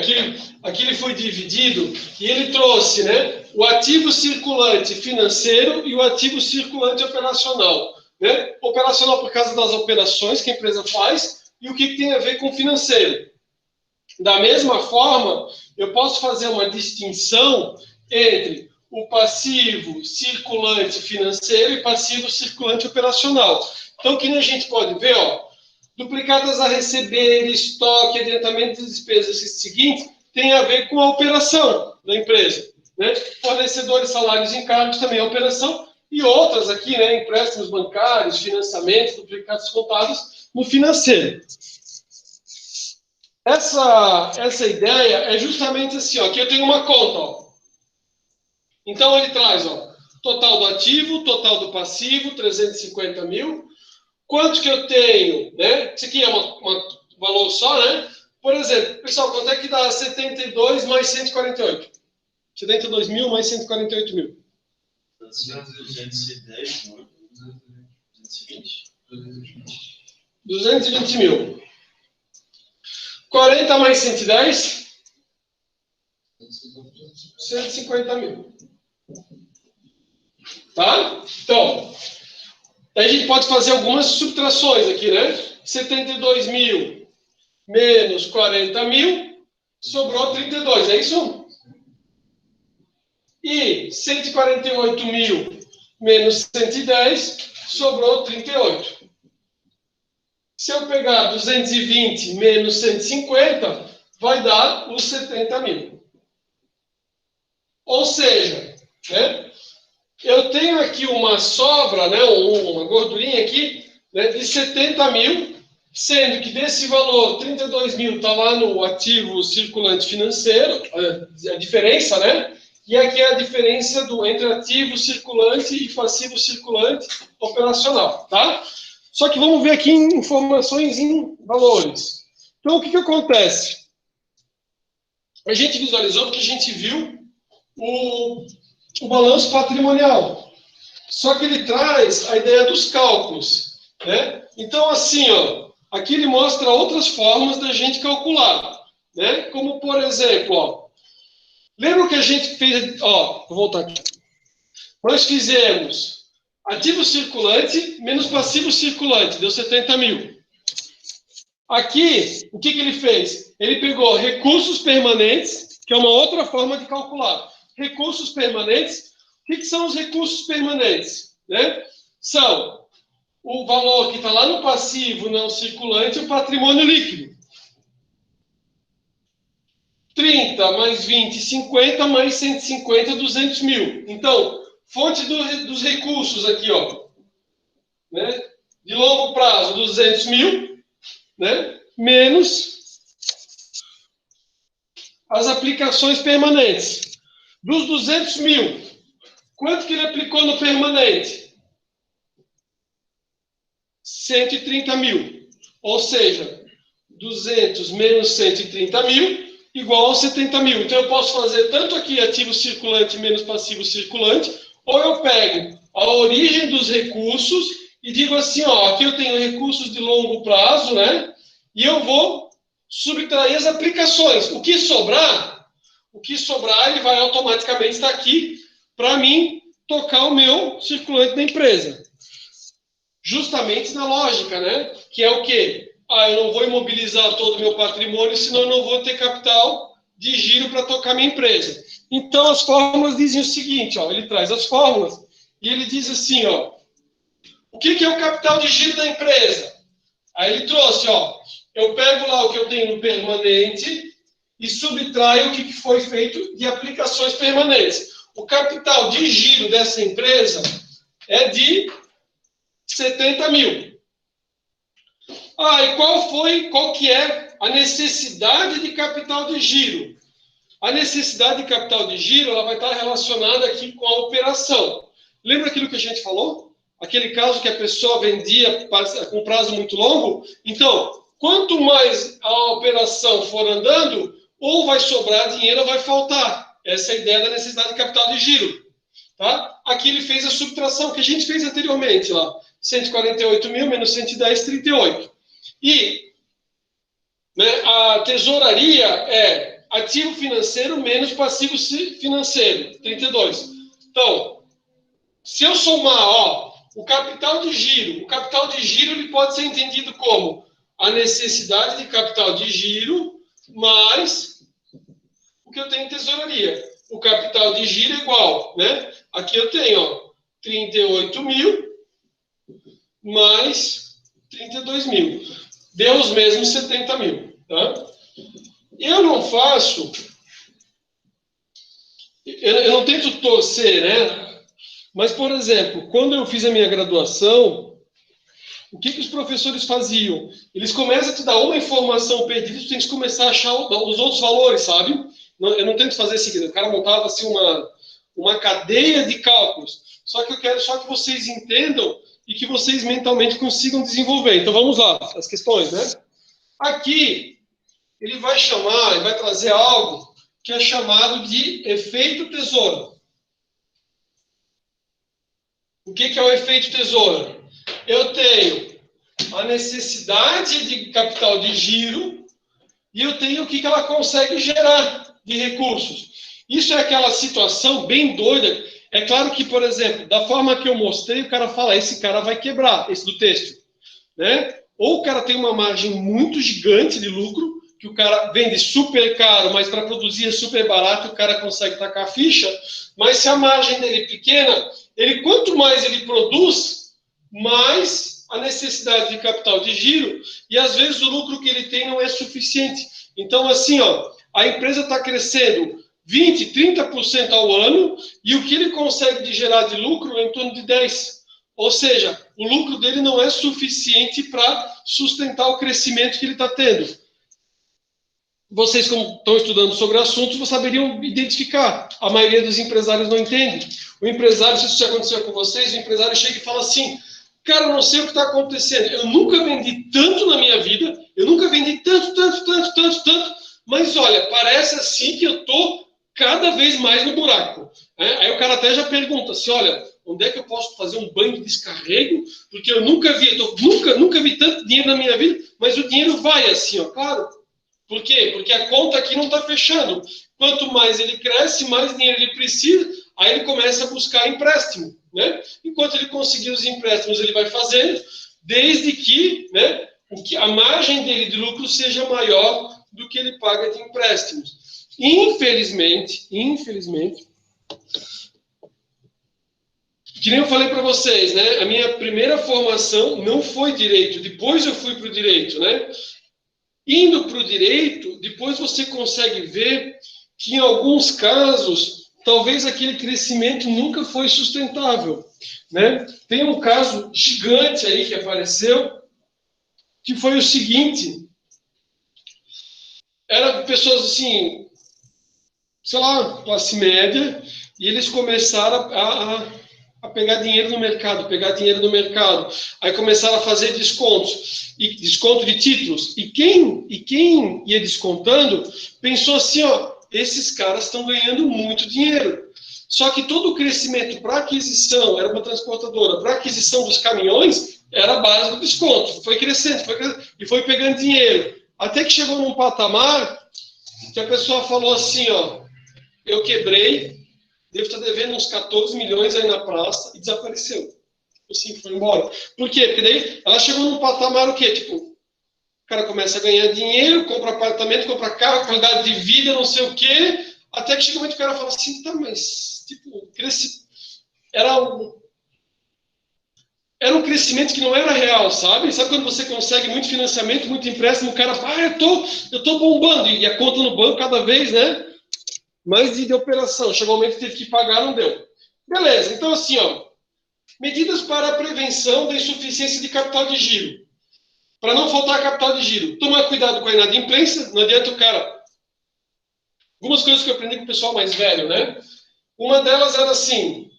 Aqui ele foi dividido e ele trouxe, né? O ativo circulante financeiro e o ativo circulante operacional, né? Operacional por causa das operações que a empresa faz e o que tem a ver com financeiro. Da mesma forma, eu posso fazer uma distinção entre o passivo circulante financeiro e passivo circulante operacional. Então, que nem a gente pode ver, ó, duplicadas a receber, estoque, adiantamento de despesas seguintes, tem a ver com a operação da empresa, né? Fornecedores, salários e encargos também é operação, e outras aqui, né? Empréstimos bancários, financiamentos, duplicados contados no financeiro. Essa ideia é justamente assim, ó, aqui eu tenho uma conta, ó. Então ele traz, ó, Total do ativo, total do passivo, 350 mil. Quanto que eu tenho, né? Isso aqui é um valor só, né? Por exemplo, pessoal, quanto é que dá 72 mais 148? 72 mil mais 148 mil. 210, 220 mil. 40 mais 110? 150 mil. Tá? Então, a gente pode fazer algumas subtrações aqui, né? 72 mil menos 40 mil, sobrou 32, é isso? E 148 mil menos 110, sobrou 38. Se eu pegar 220 menos 150, vai dar os 70 mil. Ou seja, né, eu tenho aqui uma sobra, né, uma gordurinha aqui, né, de 70 mil, sendo que desse valor, 32 mil está lá no ativo circulante financeiro, a diferença, né? E aqui é a diferença entre ativo circulante e passivo circulante operacional, tá? Só que vamos ver aqui em informações em valores. Então, o que acontece? A gente visualizou porque a gente viu o balanço patrimonial. Só que ele traz a ideia dos cálculos, né? Então, assim, ó, aqui ele mostra outras formas da gente calcular, né? Como, por exemplo, ó, lembra que a gente fez, ó, vou voltar aqui. Nós fizemos ativo circulante menos passivo circulante, deu 70 mil. Aqui, o que ele fez? Ele pegou recursos permanentes, que é uma outra forma de calcular. Recursos permanentes, o que são os recursos permanentes? Né? São o valor que está lá no passivo não circulante, o patrimônio líquido. 30 mais 20, 50 mais 150, 200 mil. Então, fonte dos recursos aqui, ó. Né? De longo prazo, 200 mil, né? Menos as aplicações permanentes. Dos 200 mil, quanto que ele aplicou no permanente? 130 mil. Ou seja, 200 menos 130 mil igual aos 70 mil. Então, eu posso fazer tanto aqui ativo circulante menos passivo circulante, ou eu pego a origem dos recursos e digo assim, ó, aqui eu tenho recursos de longo prazo, né? E eu vou subtrair as aplicações. O que sobrar, ele vai automaticamente estar aqui para mim tocar o meu circulante da empresa. Justamente na lógica, né? Que é o quê? Eu não vou imobilizar todo o meu patrimônio, senão eu não vou ter capital de giro para tocar minha empresa. Então, as fórmulas dizem o seguinte, ó, ele traz as fórmulas e ele diz assim, ó, o que é o capital de giro da empresa? Aí ele trouxe, ó, eu pego lá o que eu tenho no permanente e subtraio o que foi feito de aplicações permanentes. O capital de giro dessa empresa é de 70 mil. E qual que é a necessidade de capital de giro? A necessidade de capital de giro, ela vai estar relacionada aqui com a operação. Lembra aquilo que a gente falou? Aquele caso que a pessoa vendia com prazo muito longo? Então, quanto mais a operação for andando, ou vai sobrar dinheiro ou vai faltar. Essa é a ideia da necessidade de capital de giro. Tá? Aqui ele fez a subtração que a gente fez anteriormente lá. 148 mil menos 110, 38. E né, a tesouraria é ativo financeiro menos passivo financeiro, 32. Então, se eu somar, ó, o capital de giro ele pode ser entendido como a necessidade de capital de giro mais o que eu tenho em tesouraria. O capital de giro é igual, né? Aqui eu tenho, ó, 38 mil mais 32 mil. Deu os mesmos 70 mil. Tá? Eu não faço... Eu não tento torcer, né? Mas, por exemplo, quando eu fiz a minha graduação, o que os professores faziam? Eles começam a te dar uma informação perdida, tu tem que começar a achar os outros valores, sabe? Eu não tento fazer assim, o cara montava assim uma cadeia de cálculos. Só que eu quero só que vocês entendam e que vocês mentalmente consigam desenvolver. Então vamos lá, as questões, né? Aqui, ele vai chamar, ele vai trazer algo que é chamado de efeito tesoura. O que é o efeito tesoura? Eu tenho a necessidade de capital de giro e eu tenho o que ela consegue gerar de recursos. Isso é aquela situação bem doida. É claro que, por exemplo, da forma que eu mostrei, o cara fala, esse cara vai quebrar, esse do texto, né? Ou o cara tem uma margem muito gigante de lucro, que o cara vende super caro, mas para produzir é super barato, o cara consegue tacar a ficha, mas se a margem dele é pequena, quanto mais ele produz, mais a necessidade de capital de giro, e às vezes o lucro que ele tem não é suficiente. Então, assim, ó, a empresa está crescendo 20%, 30% ao ano, e o que ele consegue de gerar de lucro é em torno de 10%. Ou seja, o lucro dele não é suficiente para sustentar o crescimento que ele está tendo. Vocês, como estão estudando sobre o assunto, vocês saberiam identificar. A maioria dos empresários não entende. O empresário, se isso já aconteceu com vocês, o empresário chega e fala assim, cara, eu não sei o que está acontecendo. Eu nunca vendi tanto na minha vida, eu nunca vendi tanto, mas olha, parece assim que eu estou cada vez mais no buraco. Aí o cara até já pergunta assim, olha, onde é que eu posso fazer um banho de descarrego? Porque eu nunca vi, nunca vi tanto dinheiro na minha vida, mas o dinheiro vai assim, ó, claro. Por quê? Porque a conta aqui não está fechando. Quanto mais ele cresce, mais dinheiro ele precisa, aí ele começa a buscar empréstimo, né? Enquanto ele conseguir os empréstimos, ele vai fazendo, desde que, né, a margem dele de lucro seja maior do que ele paga de empréstimos. Infelizmente, que nem eu falei para vocês, né? A minha primeira formação não foi direito, depois eu fui para o direito, né? Indo para o direito, depois você consegue ver que em alguns casos, talvez aquele crescimento nunca foi sustentável, né? Tem um caso gigante aí que apareceu, que foi o seguinte, eram pessoas assim, sei lá, classe média, e eles começaram a pegar dinheiro no mercado, aí começaram a fazer descontos, e desconto de títulos, e quem ia descontando, pensou assim, ó, esses caras estão ganhando muito dinheiro, só que todo o crescimento para aquisição, era uma transportadora, para aquisição dos caminhões, era a base do desconto, foi crescendo, e foi pegando dinheiro, até que chegou num patamar, que a pessoa falou assim, ó, eu quebrei, devo estar devendo uns 14 milhões aí na praça e desapareceu. Assim, foi embora. Por quê? Porque daí ela chegou num patamar o quê? Tipo, o cara começa a ganhar dinheiro, compra apartamento, compra carro, qualidade de vida, não sei o quê, até que chega um momento que o cara fala assim, tá, mas, tipo, era um crescimento que não era real, sabe? Sabe quando você consegue muito financiamento, muito empréstimo, o cara fala, eu tô bombando, e a conta no banco cada vez, né? Mais de operação. Chegou o momento que teve que pagar, não deu. Beleza, então assim, ó, medidas para a prevenção da insuficiência de capital de giro. Para não faltar capital de giro. Tomar cuidado com a inadimplência, não adianta o cara... Algumas coisas que eu aprendi com o pessoal mais velho, né? Uma delas era assim,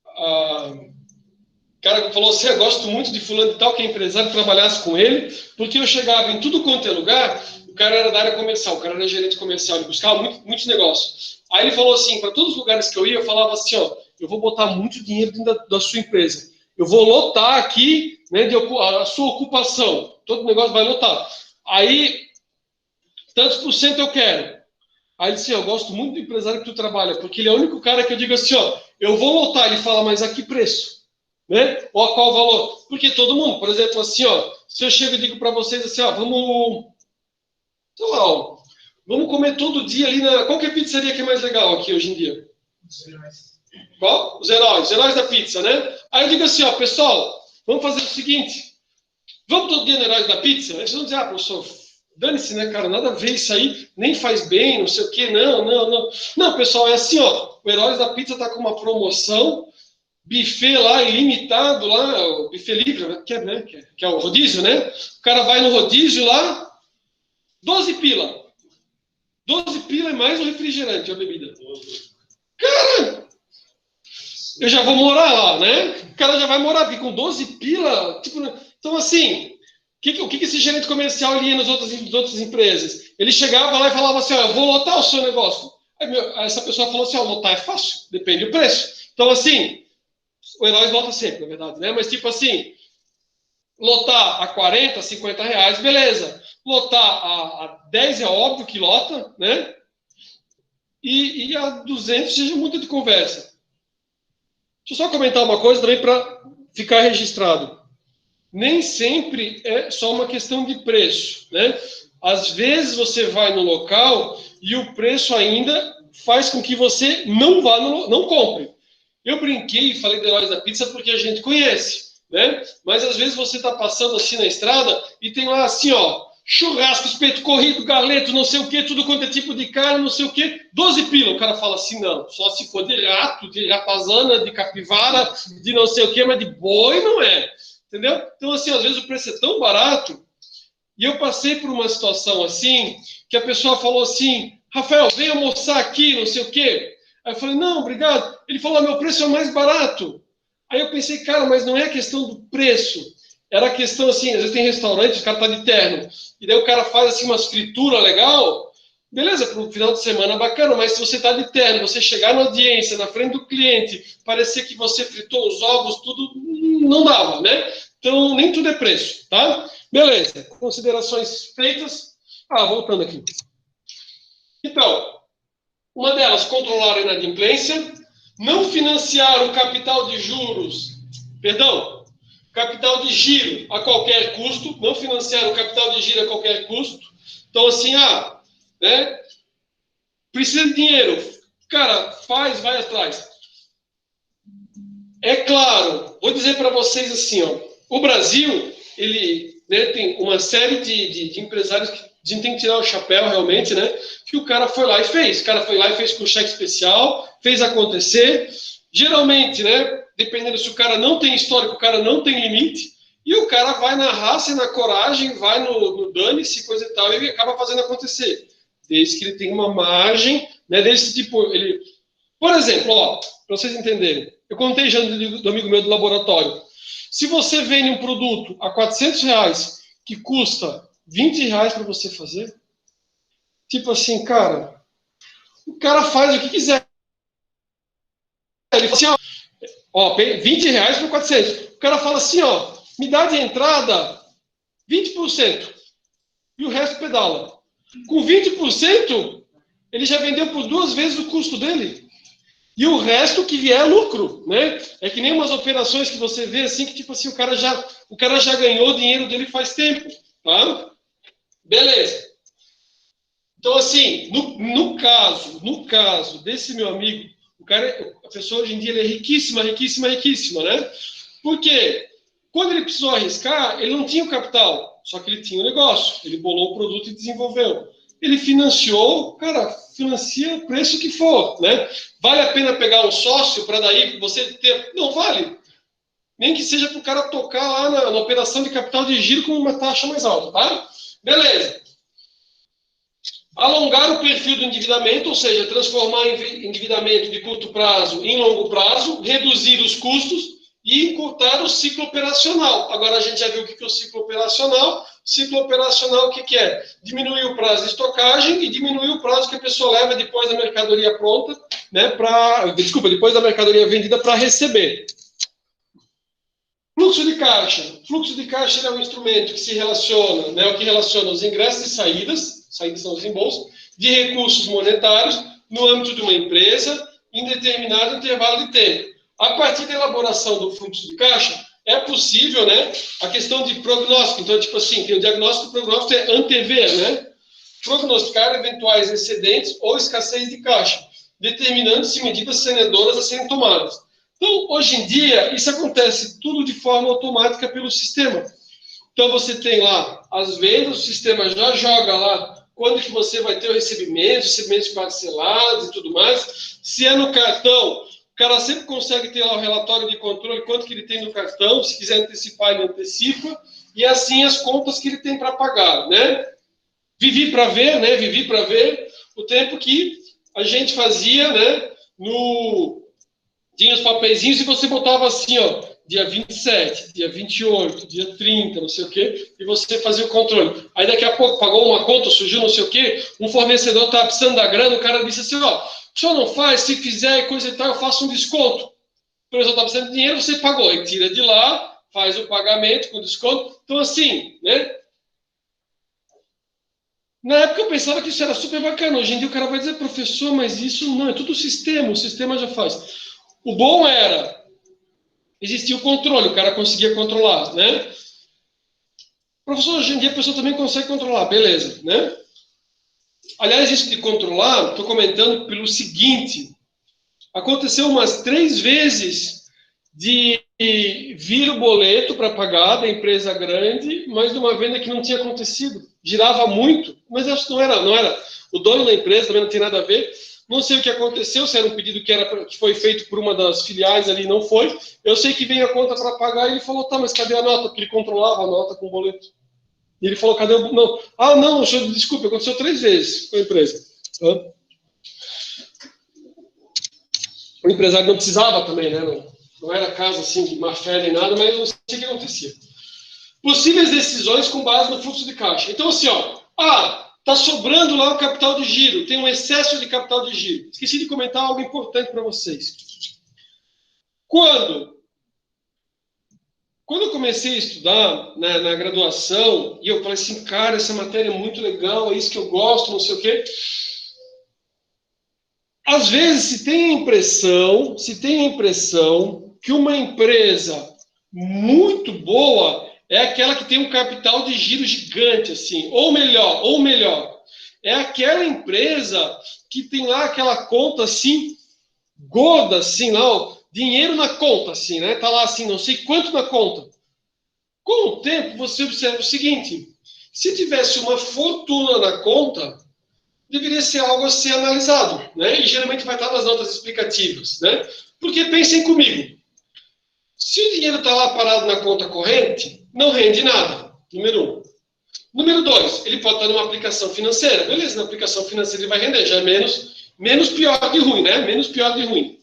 o cara falou assim, eu gosto muito de fulano e tal, que é empresário, trabalhasse com ele, porque eu chegava em tudo quanto é lugar, o cara era da área comercial, o cara era gerente comercial, ele buscava muitos negócios. Aí ele falou assim, para todos os lugares que eu ia, eu falava assim, ó, eu vou botar muito dinheiro dentro da sua empresa. Eu vou lotar aqui, né, a sua ocupação. Todo negócio vai lotar. Aí, tantos por cento eu quero. Aí ele disse, eu gosto muito do empresário que tu trabalha, porque ele é o único cara que eu digo assim, ó, eu vou lotar. Ele fala, mas a que preço? Né? Ou a qual valor? Porque todo mundo, por exemplo, assim, ó, se eu chego e digo para vocês assim, ó, sei lá, ó, vamos comer todo dia ali na... Qual que é a pizzaria que é mais legal aqui hoje em dia? Qual? Os heróis da pizza, né? Aí eu digo assim, ó, pessoal, vamos fazer o seguinte, vamos todo dia no Heróis da Pizza? Eles vão dizer, professor, dane-se, né, cara, nada a ver isso aí, nem faz bem, não sei o quê, não. Não, pessoal, é assim, ó, o Heróis da Pizza tá com uma promoção, buffet lá, ilimitado lá, o buffet livre, que é o rodízio, né? O cara vai no rodízio lá, 12 pila. 12 pila é mais um refrigerante, a bebida. Cara, eu já vou morar lá, né? O cara já vai morar, porque com 12 pila, tipo, então assim, o que esse gerente comercial lia nas outras empresas? Ele chegava lá e falava assim, ó, eu vou lotar o seu negócio. Aí, essa pessoa falou assim, ó, lotar é fácil, depende do preço. Então assim, o Heróis lota sempre, na verdade, né? Mas tipo assim, lotar a 40, 50 reais, beleza. Lotar a 10 é óbvio que lota, né? E a 200 seja muito de conversa. Deixa eu só comentar uma coisa também para ficar registrado. Nem sempre é só uma questão de preço, né? Às vezes você vai no local e o preço ainda faz com que você não vá, não compre. Eu brinquei e falei de Heróis da Pizza porque a gente conhece, né? Mas às vezes você está passando assim na estrada e tem lá assim, ó, churrasco, espeto corrido, galeto, não sei o que, tudo quanto é tipo de carne, não sei o que, 12 pila. O cara fala assim, não, só se for de rato, de ratazana, de capivara, de não sei o que, mas de boi não é. Entendeu? Então, assim, às vezes o preço é tão barato, e eu passei por uma situação assim, que a pessoa falou assim, Rafael, vem almoçar aqui, não sei o quê. Aí eu falei, não, obrigado. Ele falou, meu preço é o mais barato. Aí eu pensei, cara, mas não é a questão do preço. Era a questão assim, às vezes tem restaurante, o cara tá de terno, e daí o cara faz assim uma fritura legal, beleza, para um final de semana bacana, mas se você tá de terno, você chegar na audiência, na frente do cliente, parecer que você fritou os ovos, tudo, não dava, né? Então, nem tudo é preço, tá? Beleza, considerações feitas. Voltando aqui. Então, uma delas, controlar a inadimplência, não financiar o capital de juros, capital de giro a qualquer custo, não financiar o capital de giro a qualquer custo. Então, assim, né? Precisa de dinheiro, cara, vai atrás. É claro, vou dizer para vocês assim, ó, o Brasil, ele, né, tem uma série de empresários que a gente tem que tirar o chapéu realmente, né? Que o cara foi lá e fez. O cara foi lá e fez com cheque especial, fez acontecer. Geralmente, né? Dependendo se o cara não tem histórico, o cara não tem limite. E o cara vai na raça e na coragem, vai no dane-se, coisa e tal, e ele acaba fazendo acontecer. Desde que ele tem uma margem, né? Desse tipo, ele. Por exemplo, ó, para vocês entenderem, eu contei já do amigo meu do laboratório. Se você vende um produto a R$ 400 que custa R$ 20 para você fazer, tipo assim, cara, o cara faz o que quiser. Ele fala assim, ó, R$ 20 por 400. O cara fala assim, ó, me dá de entrada 20% e o resto pedala. Com 20%, ele já vendeu por 2 vezes o custo dele. E o resto que vier é lucro, né? É que nem umas operações que você vê assim, que tipo assim, o cara já ganhou o dinheiro dele faz tempo, tá? Beleza. Então, assim, no caso desse meu amigo, a pessoa hoje em dia ele é riquíssima, né? Por quê? Quando ele precisou arriscar, ele não tinha o capital, só que ele tinha o negócio. Ele bolou o produto e desenvolveu. Ele financiou, cara, financia o preço que for, né? Vale a pena pegar um sócio para daí você ter... Não vale. Nem que seja para o cara tocar lá na operação de capital de giro com uma taxa mais alta, tá? Beleza. Alongar o perfil do endividamento, ou seja, transformar endividamento de curto prazo em longo prazo, reduzir os custos e encurtar o ciclo operacional. Agora a gente já viu o que é o ciclo operacional. O ciclo operacional, o que é? Diminuir o prazo de estocagem e diminuir o prazo que a pessoa leva depois da mercadoria pronta, né, depois da mercadoria vendida para receber. Fluxo de caixa. Fluxo de caixa é um instrumento que se relaciona, né, o que relaciona os ingressos e saídas são os reembolsos, de recursos monetários no âmbito de uma empresa em determinado intervalo de tempo. A partir da elaboração do fluxo de caixa, é possível, né, a questão de prognóstico. Então, tipo assim, tem o diagnóstico, o prognóstico é antever, né? Prognosticar eventuais excedentes ou escassez de caixa, determinando-se medidas saneadoras a serem tomadas. Então, hoje em dia, isso acontece tudo de forma automática pelo sistema. Então, você tem lá as vendas, o sistema já joga lá quando que você vai ter o recebimentos parcelados e tudo mais. Se é no cartão, o cara sempre consegue ter lá o relatório de controle, quanto que ele tem no cartão, se quiser antecipar, ele antecipa, e assim as contas que ele tem para pagar, né? Vivi para ver o tempo que a gente fazia, né, no tinha os papeizinhos e você botava assim, ó, dia 27, dia 28, dia 30, não sei o quê, e você fazia o controle. Aí daqui a pouco pagou uma conta, surgiu não sei o quê, um fornecedor estava precisando da grana, o cara disse assim, ó, o senhor não faz, se fizer e coisa e tal, eu faço um desconto. O professor está precisando de dinheiro, você pagou, aí tira de lá, faz o pagamento com desconto. Então, assim, né? Na época eu pensava que isso era super bacana. Hoje em dia o cara vai dizer, professor, mas isso não, é tudo o sistema já faz. O bom era, existia o controle, o cara conseguia controlar, né? Professor, hoje em dia a pessoa também consegue controlar, beleza, né? Aliás, isso de controlar, estou comentando pelo seguinte, aconteceu umas 3 vezes de vir o boleto para pagar da empresa grande, mas de uma venda que não tinha acontecido. Girava muito, mas acho que não era. O dono da empresa também não tinha nada a ver. Não sei o que aconteceu, se era um pedido que foi feito por uma das filiais ali, não foi. Eu sei que veio a conta para pagar e ele falou, tá, mas cadê a nota? Porque ele controlava a nota com o boleto. E ele falou, cadê o... Não. Ah, não, senhor, desculpe, aconteceu 3 vezes com a empresa. O empresário não precisava também, né? Não era caso assim de má fé nem nada, mas eu não sei o que acontecia. Possíveis decisões com base no fluxo de caixa. Então, assim, ó, tá sobrando lá o capital de giro, tem um excesso de capital de giro. Esqueci de comentar algo importante para vocês. Quando eu comecei a estudar na graduação, e eu falei assim, cara, essa matéria é muito legal, é isso que eu gosto, não sei o quê. Às vezes se tem a impressão que uma empresa muito boa é aquela que tem um capital de giro gigante, assim, ou melhor, é aquela empresa que tem lá aquela conta assim, gorda, assim, lá, ó, dinheiro na conta, assim, né? Tá lá assim, não sei quanto na conta. Com o tempo, você observa o seguinte: se tivesse uma fortuna na conta, deveria ser algo a ser analisado, né? E geralmente vai estar nas notas explicativas, né? Porque pensem comigo, se o dinheiro está lá parado na conta corrente, não rende nada, número 1. Número 2, ele pode estar numa aplicação financeira, beleza, na aplicação financeira ele vai render, já é menos pior de ruim, né? Menos pior de ruim.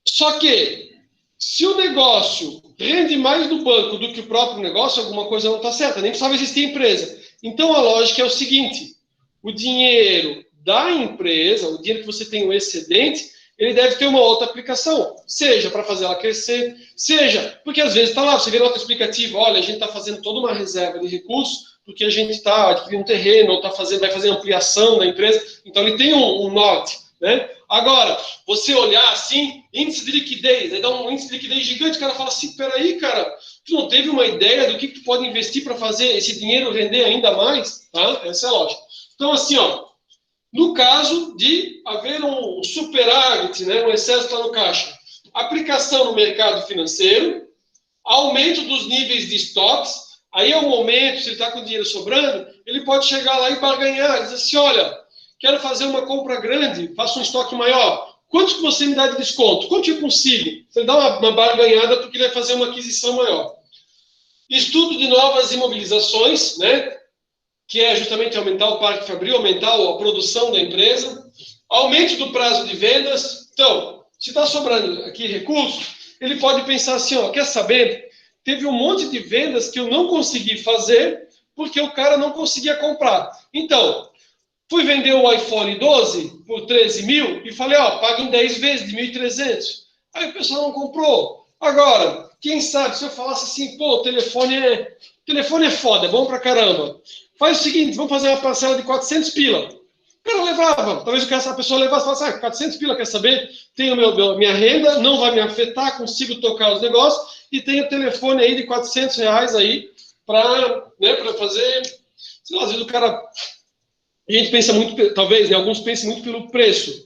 Só que, se o negócio rende mais no banco do que o próprio negócio, alguma coisa não está certa, nem precisava existir empresa. Então a lógica é o seguinte: o dinheiro da empresa, o dinheiro que você tem o excedente, ele deve ter uma outra aplicação, seja para fazer ela crescer, seja, porque às vezes está lá, você vê nota explicativa, olha, a gente está fazendo toda uma reserva de recursos, porque a gente está adquirindo um terreno, ou vai fazer ampliação da empresa, então ele tem um norte, né? Agora, você olhar assim, índice de liquidez, aí dá um índice de liquidez gigante, o cara fala assim, peraí, cara, tu não teve uma ideia do que tu pode investir para fazer esse dinheiro render ainda mais? Tá? Essa é a lógica. Então, assim, ó, no caso de haver um superávit, né, um excesso lá no caixa, aplicação no mercado financeiro, aumento dos níveis de estoques, aí é o momento, se ele está com dinheiro sobrando, ele pode chegar lá e barganhar, dizer assim, olha, quero fazer uma compra grande, faço um estoque maior, quanto que você me dá de desconto? Quanto eu consigo? Você dá uma barganhada porque ele vai fazer uma aquisição maior. Estudo de novas imobilizações, né? Que é justamente aumentar o parque fabril, aumentar a produção da empresa, aumento do prazo de vendas. Então, se está sobrando aqui recurso, ele pode pensar assim, ó, quer saber? Teve um monte de vendas que eu não consegui fazer porque o cara não conseguia comprar. Então, fui vender o iPhone 12 por 13 mil e falei, ó, paga em 10 vezes de 1.300. Aí o pessoal não comprou. Agora, quem sabe, se eu falasse assim, pô, o telefone é foda, é bom pra caramba. Faz o seguinte, vamos fazer uma parcela de 400 pila. O cara levava, talvez a pessoa levasse e falasse, 400 pila, quer saber? Tenho minha renda, não vai me afetar, consigo tocar os negócios e tenho o telefone aí de 400 reais aí para, né, fazer, sei lá, às vezes o cara... A gente pensa muito, talvez, né, alguns pensam muito pelo preço.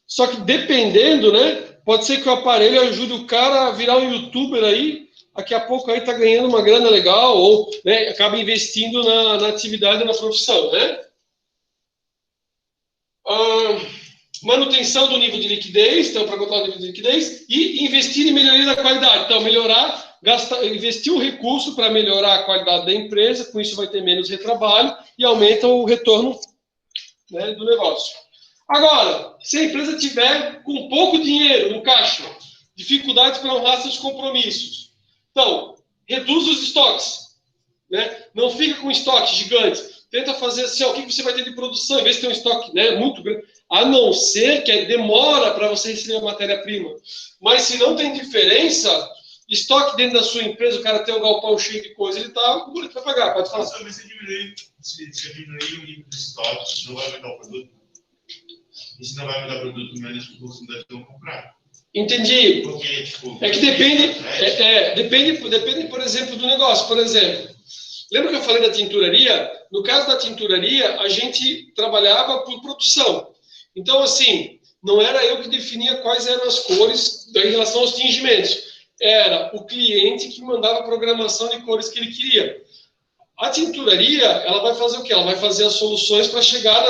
Só que dependendo, né, pode ser que o aparelho ajude o cara a virar um youtuber aí, daqui a pouco aí tá ganhando uma grana legal, ou, né, acaba investindo na atividade, na profissão, né? Manutenção do nível de liquidez, então, para controlar o nível de liquidez, e investir em melhoria da qualidade. Então, investir o recurso para melhorar a qualidade da empresa, com isso vai ter menos retrabalho e aumenta o retorno, né, do negócio. Agora, se a empresa tiver com pouco dinheiro no caixa, dificuldades para honrar seus compromissos, então, reduz os estoques, né? Não fica com estoques gigantes. Tenta fazer assim, ó, o que você vai ter de produção, em vez de ter um estoque, né, muito grande, a não ser que demora para você receber a matéria-prima. Mas se não tem diferença, estoque dentro da sua empresa, o cara tem um galpão cheio de coisa, ele tá bonito para pagar, pode falar. Mas se diminuir o nível de estoque, não vai aumentar o produto. E se não vai aumentar o produto, menos o consumidor não comprar. Entendi. Porque, tipo, é que depende, por exemplo, do negócio. Por exemplo, lembra que eu falei da tinturaria? No caso da tinturaria, a gente trabalhava por produção. Então, assim, não era eu que definia quais eram as cores em relação aos tingimentos. Era o cliente que mandava a programação de cores que ele queria. A tinturaria, ela vai fazer o quê? Ela vai fazer as soluções para chegar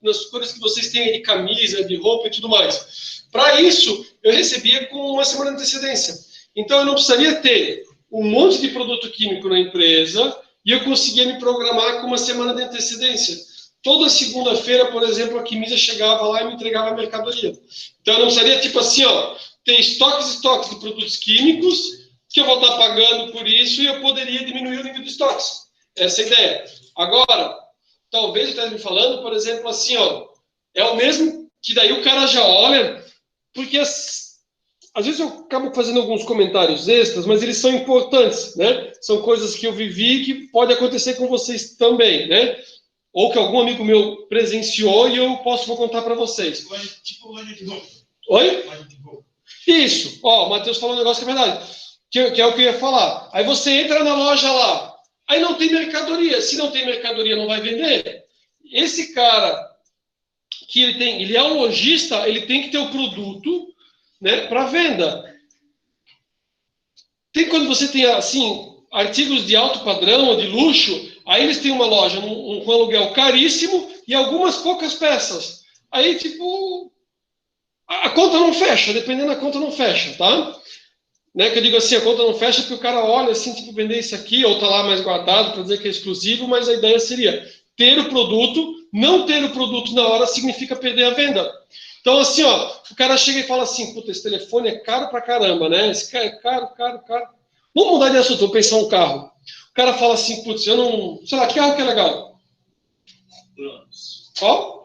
nas cores que vocês têm de camisa, de roupa e tudo mais. Para isso, eu recebia com uma semana de antecedência. Então, eu não precisaria ter um monte de produto químico na empresa e eu conseguia me programar com uma semana de antecedência. Toda segunda-feira, por exemplo, a Quimisa chegava lá e me entregava a mercadoria. Então, eu não precisaria, tipo assim, ó, ter estoques de produtos químicos que eu vou estar pagando por isso e eu poderia diminuir o nível de estoques. Essa é a ideia. Agora, talvez eu esteja me falando, por exemplo, assim, ó, é o mesmo que daí o cara já olha, porque às vezes eu acabo fazendo alguns comentários extras, mas eles são importantes, né? São coisas que eu vivi que pode acontecer com vocês também, né? Ou que algum amigo meu presenciou e eu vou contar para vocês. Tipo loja de roupa. Oi? Isso. Ó, o Matheus falou um negócio que é verdade, que é o que eu ia falar. Aí você entra na loja lá, aí não tem mercadoria. Se não tem mercadoria, não vai vender. Esse cara que ele é um lojista, ele tem que ter o produto, né, para venda. Tem quando você tem assim artigos de alto padrão ou de luxo, aí eles têm uma loja com aluguel caríssimo e algumas poucas peças. Aí tipo a conta não fecha, dependendo da conta não fecha, tá? Né, que eu digo assim, a conta não fecha porque o cara olha assim, tipo, vender isso aqui, ou tá lá mais guardado para dizer que é exclusivo, mas a ideia seria ter o produto, não ter o produto na hora significa perder a venda. Então, assim, ó, o cara chega e fala assim, puta, esse telefone é caro pra caramba, né? Esse cara é caro. Vamos mudar de assunto, vou pensar um carro. O cara fala assim, putz, eu não... Sei lá, que carro que é legal? Cronos. Ó?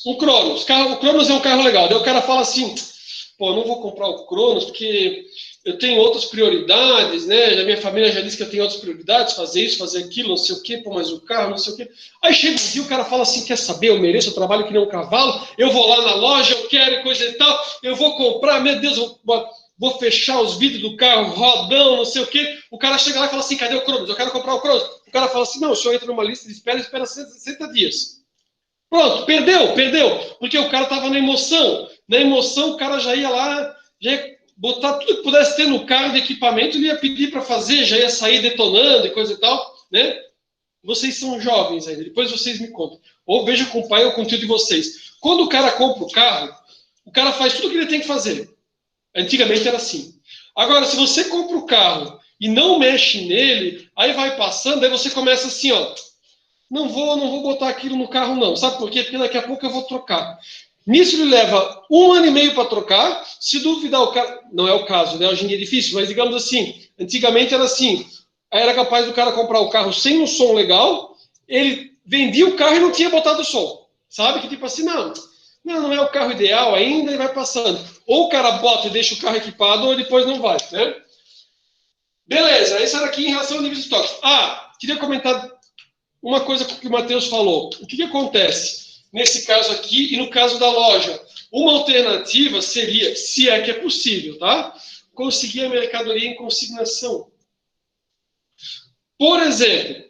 Um Cronos. O Cronos é um carro legal. Daí o cara fala assim, pô, eu não vou comprar o Cronos porque eu tenho outras prioridades, né? A minha família já disse que eu tenho outras prioridades, fazer isso, fazer aquilo, não sei o quê, pô, mas o carro, não sei o quê. Aí chega um dia, o cara fala assim, quer saber, eu mereço, eu trabalho que nem um cavalo, eu vou lá na loja, eu quero coisa e tal, eu vou comprar, meu Deus, vou fechar os vidros do carro, rodão, não sei o quê. O cara chega lá e fala assim, cadê o Cronos? Eu quero comprar o Cronos. O cara fala assim, não, o senhor entra numa lista de espera 60 dias. Pronto, perdeu, porque o cara estava na emoção. Na emoção, o cara já ia lá, já ia botar tudo que pudesse ter no carro de equipamento, ele ia pedir para fazer, já ia sair detonando e coisa e tal, né? Vocês são jovens ainda, depois vocês me contam. Ou veja com o pai ou com o tio de vocês. Quando o cara compra o carro, o cara faz tudo o que ele tem que fazer. Antigamente era assim. Agora, se você compra o carro e não mexe nele, aí vai passando, aí você começa assim, ó. Não vou botar aquilo no carro, não. Sabe por quê? Porque daqui a pouco eu vou trocar. Nisso ele leva 1 ano e meio para trocar. Se duvidar o cara... Não é o caso, né? Hoje em dia é difícil, mas digamos assim, antigamente era assim. Era capaz do cara comprar o carro sem um som legal, ele vendia o carro e não tinha botado o som. Sabe? Que tipo assim, não é o carro ideal ainda e vai passando. Ou o cara bota e deixa o carro equipado, ou depois não vai, né? Beleza, isso era aqui em relação ao nível de estoque. Queria comentar uma coisa que o Matheus falou. O que acontece nesse caso aqui e no caso da loja? Uma alternativa seria, se é que é possível, tá? Conseguir a mercadoria em consignação. Por exemplo,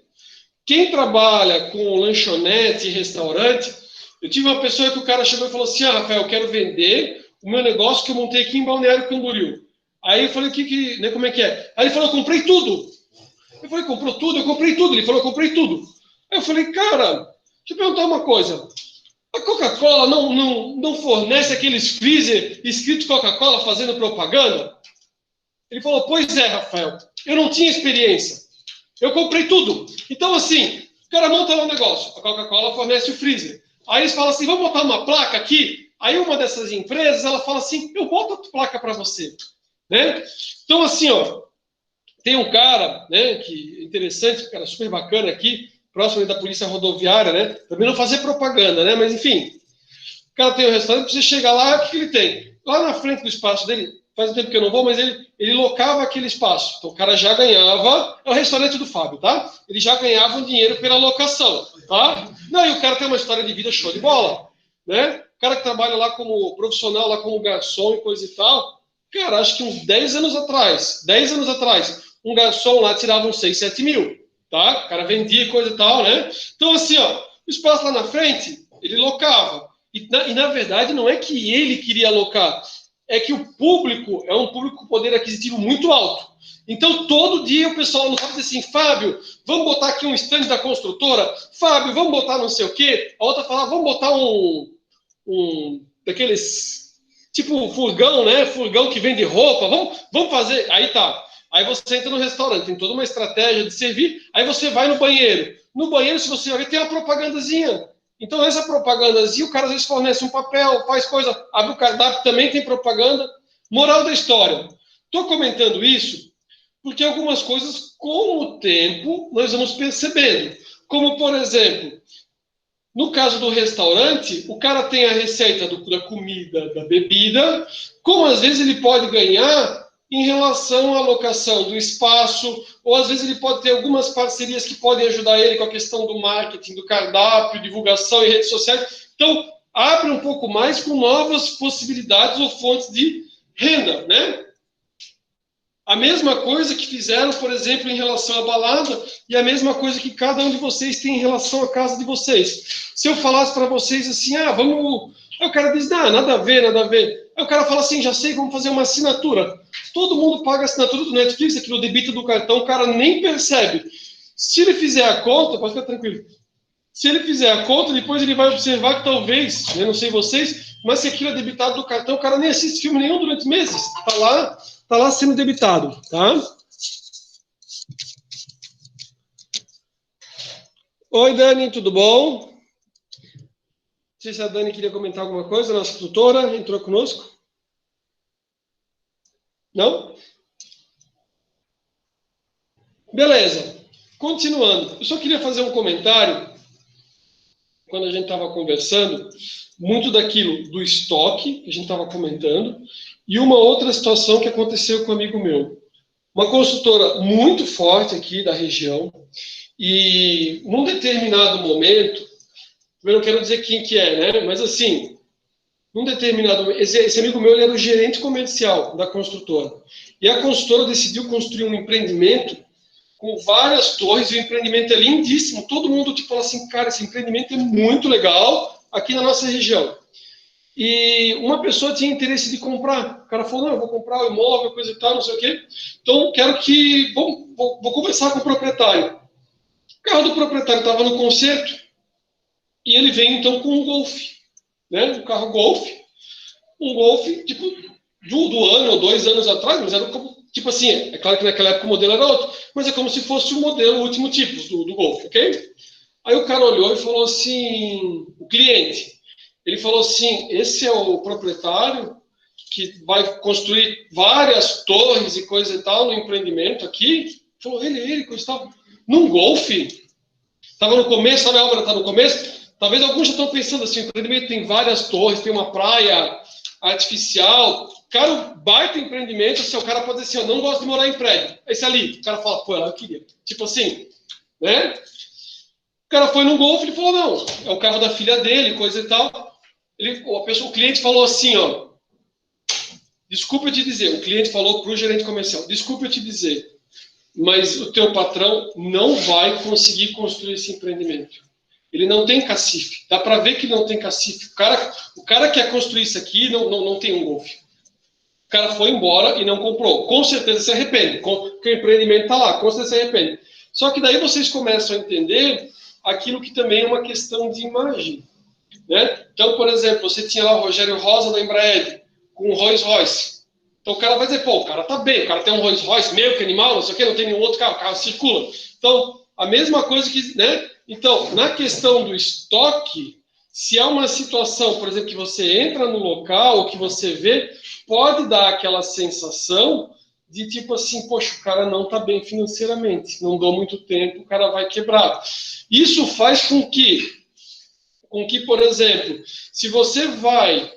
quem trabalha com lanchonete e restaurante, eu tive uma pessoa que o cara chegou e falou assim, Rafael, eu quero vender o meu negócio que eu montei aqui em Balneário Camboriú. Aí eu falei, né, como é que é? Aí ele falou, eu comprei tudo. Eu falei, comprou tudo? Eu comprei tudo. Ele falou, eu comprei tudo. Aí eu falei, cara, deixa eu perguntar uma coisa. A Coca-Cola não fornece aqueles freezer escrito Coca-Cola fazendo propaganda? Ele falou, pois é, Rafael, eu não tinha experiência. Eu comprei tudo. Então, assim, o cara monta um negócio. A Coca-Cola fornece o freezer. Aí eles falam assim, vamos botar uma placa aqui? Aí uma dessas empresas, ela fala assim, eu boto a placa para você. Né? Então, assim, ó, tem um cara, né, que é interessante, um cara super bacana aqui, próximo da polícia rodoviária, né? Também não fazer propaganda, né? Mas, enfim, o cara tem um restaurante, você chega lá, o que ele tem? Lá na frente do espaço dele, faz um tempo que eu não vou, mas ele locava aquele espaço. Então o cara já ganhava, é o restaurante do Fábio, tá? Ele já ganhava um dinheiro pela locação, tá? Não, e o cara tem uma história de vida show de bola, né? O cara que trabalha lá como profissional, lá como garçom e coisa e tal, cara, acho que uns 10 anos atrás, um garçom lá tirava uns 6, 7 mil, tá? O cara vendia coisa e tal, né? Então assim, ó, o espaço lá na frente, ele locava. Na verdade, não é que ele queria alocar, é que o público é um público com poder aquisitivo muito alto. Então, todo dia o pessoal não sabe dizer assim, Fábio, vamos botar aqui um stand da construtora? Fábio, vamos botar não sei o quê? A outra fala, vamos botar um daqueles, tipo furgão, né? Furgão que vende roupa, vamos fazer. Aí tá. Aí você entra no restaurante, tem toda uma estratégia de servir, aí você vai no banheiro. No banheiro, se você olhar, tem uma propagandazinha. Então, essa propagandazinha, o cara às vezes fornece um papel, faz coisa, abre o cardápio, também tem propaganda. Moral da história. Estou comentando isso porque algumas coisas, com o tempo, nós vamos percebendo. Como, por exemplo, no caso do restaurante, o cara tem a receita da comida, da bebida, como às vezes ele pode ganhar em relação à locação do espaço, ou às vezes ele pode ter algumas parcerias que podem ajudar ele com a questão do marketing, do cardápio, divulgação em redes sociais. Então, abre um pouco mais com novas possibilidades ou fontes de renda, né? A mesma coisa que fizeram, por exemplo, em relação à balada, e a mesma coisa que cada um de vocês tem em relação à casa de vocês. Se eu falasse para vocês assim, vamos... Aí o cara diz, nada a ver, nada a ver. Aí o cara fala assim, já sei, vamos fazer uma assinatura. Todo mundo paga a assinatura do Netflix, aquilo debita do cartão, o cara nem percebe. Se ele fizer a conta, pode ficar tranquilo. Se ele fizer a conta, depois ele vai observar que talvez, eu não sei vocês, mas se aquilo é debitado do cartão, o cara nem assiste filme nenhum durante meses. Tá lá sendo debitado, tá? Oi, Dani, tudo bom? Não sei se a Dani queria comentar alguma coisa, nossa tutora entrou conosco. Não? Beleza. Continuando. Eu só queria fazer um comentário, quando a gente estava conversando, muito daquilo do estoque, que a gente estava comentando, e uma outra situação que aconteceu com um amigo meu. Uma consultora muito forte aqui da região, e num determinado momento, eu não quero dizer quem que é, né? Mas assim, num determinado momento, esse amigo meu ele era o gerente comercial da construtora. E a construtora decidiu construir um empreendimento com várias torres, e o empreendimento é lindíssimo. Todo mundo tipo, fala assim, cara, esse empreendimento é muito legal aqui na nossa região. E uma pessoa tinha interesse de comprar. O cara falou, não, eu vou comprar o imóvel, coisa e tal, não sei o quê. Então, quero que... Vou conversar com o proprietário. O carro do proprietário estava no concerto e ele veio, então, com um Golf. Né? Um carro Golf. Um Golf, tipo, do ano ou 2 anos atrás, mas era como... Tipo assim, é claro que naquela época o modelo era outro, mas é como se fosse o modelo, o último tipo do Golf, ok? Aí o cara olhou e falou assim, o cliente, ele falou assim, esse é o proprietário que vai construir várias torres e coisa e tal no empreendimento aqui? Falou, ele, coisa e tal. Num Golf? Estava no começo, sabe a obra está no começo? Talvez alguns já estão pensando assim, o empreendimento tem várias torres, tem uma praia artificial. Cara, o baita empreendimento, assim, o cara pode dizer assim, eu não gosto de morar em prédio. Esse ali, o cara fala, pô, eu queria. Tipo assim, né? O cara foi num Golf, ele falou, não, é o carro da filha dele, coisa e tal. O cliente falou assim, ó, desculpa eu te dizer, o cliente falou para o gerente comercial, desculpa eu te dizer, mas o teu patrão não vai conseguir construir esse empreendimento. Ele não tem cacife. Dá para ver que não tem cacife. O cara que quer construir isso aqui não tem um Golf. O cara foi embora e não comprou. Com certeza se arrepende. Porque o empreendimento está lá, com certeza se arrepende. Só que daí vocês começam a entender aquilo que também é uma questão de imagem. Né? Então, por exemplo, você tinha lá o Rogério Rosa da Embraer, com o Rolls Royce. Então o cara vai dizer, pô, o cara tá bem, o cara tem um Rolls Royce, meio que animal, não sei o quê, não tem nenhum outro carro, o carro circula. Então, a mesma coisa que, né? Então, na questão do estoque, Se é uma situação, por exemplo, que você entra no local, que você vê, pode dar aquela sensação de tipo assim, poxa, o cara não está bem financeiramente, não dou muito tempo, o cara vai quebrar. Isso faz com que, por exemplo, se você vai,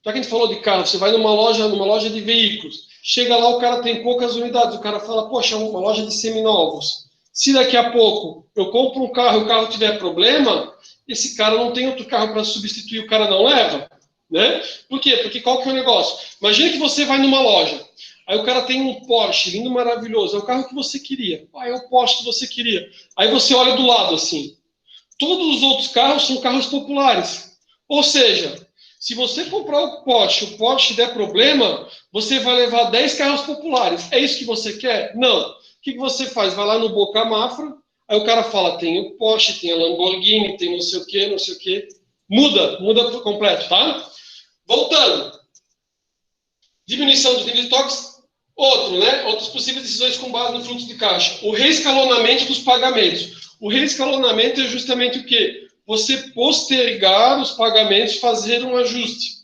já que a gente falou de carro, você vai numa loja de veículos, chega lá, o cara tem poucas unidades, o cara fala, poxa, uma loja de seminovos. Se daqui a pouco eu compro um carro e o carro tiver problema, esse cara não tem outro carro para substituir, o cara não leva, né? Por quê? Porque qual que é o negócio? Imagina que você vai numa loja, aí o cara tem um Porsche lindo, maravilhoso, é o carro que você queria, é o Porsche que você queria. Aí você olha do lado assim, todos os outros carros são carros populares. Ou seja, se você comprar o Porsche der problema, você vai levar 10 carros populares. É isso que você quer? Não. O que você faz? Vai lá no Boca Mafra, aí o cara fala, tem o Porsche, tem a Lamborghini, tem não sei o quê, não sei o quê. Muda por completo, tá? Voltando. Diminuição do nível de estoques. Outro, né? Outras possíveis decisões com base no fluxo de caixa. O reescalonamento dos pagamentos. O reescalonamento é justamente o quê? Você postergar os pagamentos, fazer um ajuste.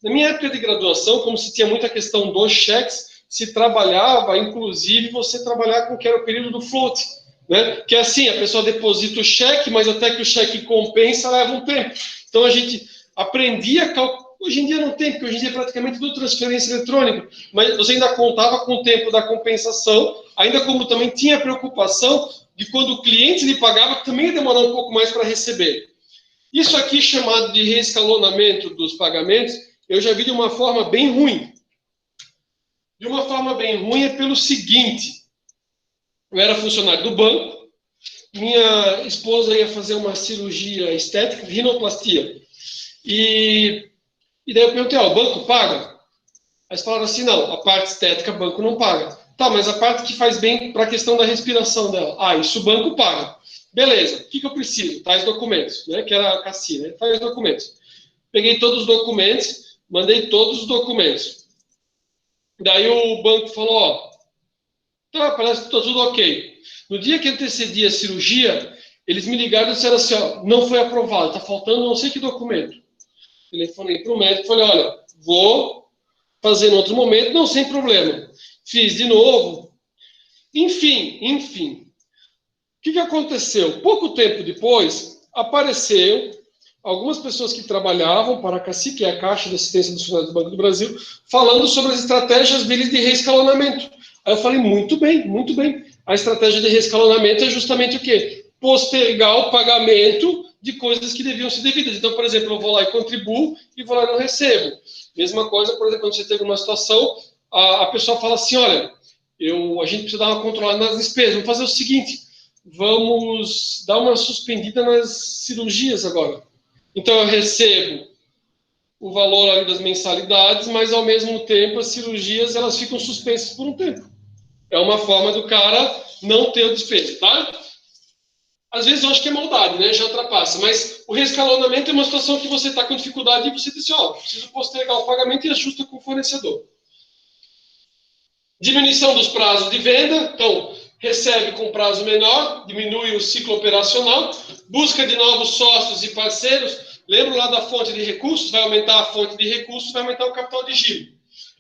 Na minha época de graduação, como se tinha muita questão dos cheques, se trabalhava, inclusive, você trabalhar com o que era o período do float, né? Que é assim, a pessoa deposita o cheque, mas até que o cheque compensa, leva um tempo. Então, a gente aprendia a calcular. Hoje em dia não tem, porque hoje em dia é praticamente tudo transferência eletrônica, mas você ainda contava com o tempo da compensação, ainda como também tinha preocupação de quando o cliente lhe pagava, também ia demorar um pouco mais para receber. Isso aqui, chamado de reescalonamento dos pagamentos, eu já vi de uma forma bem ruim. De uma forma bem ruim é pelo seguinte: eu era funcionário do banco, minha esposa ia fazer uma cirurgia estética, rinoplastia, e daí eu perguntei, o banco paga? Aí eles falaram assim, não, a parte estética o banco não paga. Tá, mas a parte que faz bem para a questão da respiração dela. Isso o banco paga. Beleza, o que eu preciso? Tais documentos, né? Que era a Cassi, né? Tais documentos. Peguei todos os documentos, mandei todos os documentos. Daí o banco falou, tá, parece que está tudo ok. No dia que antecedia a cirurgia, eles me ligaram e disseram assim, não foi aprovado, está faltando não sei que documento. Telefonei para o médico e falei, olha, vou fazer em outro momento, não, sem problema. Fiz de novo. Enfim. O que aconteceu? Pouco tempo depois, apareceu algumas pessoas que trabalhavam para a CACI, que é a Caixa de Assistência dos Funcionários do Banco do Brasil, falando sobre as estratégias deles de reescalonamento. Aí eu falei, muito bem. A estratégia de reescalonamento é justamente o quê? Postergar o pagamento de coisas que deviam ser devidas. Então, por exemplo, eu vou lá e contribuo e vou lá e não recebo. Mesma coisa, por exemplo, quando você teve uma situação, a pessoa fala assim, olha, a gente precisa dar uma controlada nas despesas, vamos fazer o seguinte, vamos dar uma suspendida nas cirurgias agora. Então, eu recebo o valor ali das mensalidades, mas, ao mesmo tempo, as cirurgias elas ficam suspensas por um tempo. É uma forma do cara não ter o despesa, tá? Às vezes eu acho que é maldade, né? Já ultrapassa. Mas o reescalonamento é uma situação que você está com dificuldade e você diz assim, preciso postergar o pagamento e ajusta com o fornecedor. Diminuição dos prazos de venda. Então, recebe com prazo menor, diminui o ciclo operacional. Busca de novos sócios e parceiros. Lembra lá da fonte de recursos? Vai aumentar a fonte de recursos, vai aumentar o capital de giro.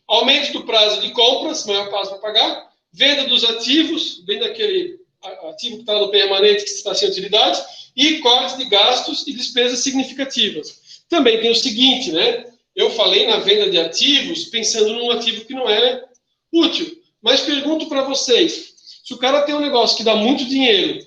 Aumento do prazo de compras, maior prazo para pagar. Venda dos ativos, venda daquele ativo que está no permanente, que está sem utilidade, e corte de gastos e despesas significativas. Também tem o seguinte, né? Eu falei na venda de ativos, pensando num ativo que não é útil. Mas pergunto para vocês, se o cara tem um negócio que dá muito dinheiro,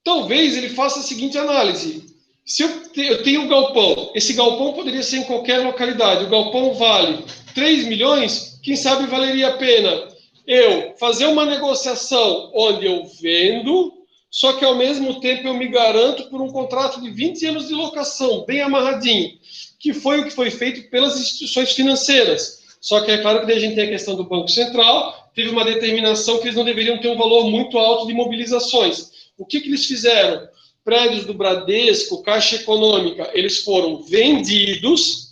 talvez ele faça a seguinte análise. Se eu tenho um galpão, esse galpão poderia ser em qualquer localidade, o galpão vale 3 milhões, quem sabe valeria a pena eu fazer uma negociação onde eu vendo, só que ao mesmo tempo eu me garanto por um contrato de 20 anos de locação, bem amarradinho, que foi o que foi feito pelas instituições financeiras. Só que é claro que daí a gente tem a questão do Banco Central, teve uma determinação que eles não deveriam ter um valor muito alto de mobilizações. O que eles fizeram? Prédios do Bradesco, Caixa Econômica, eles foram vendidos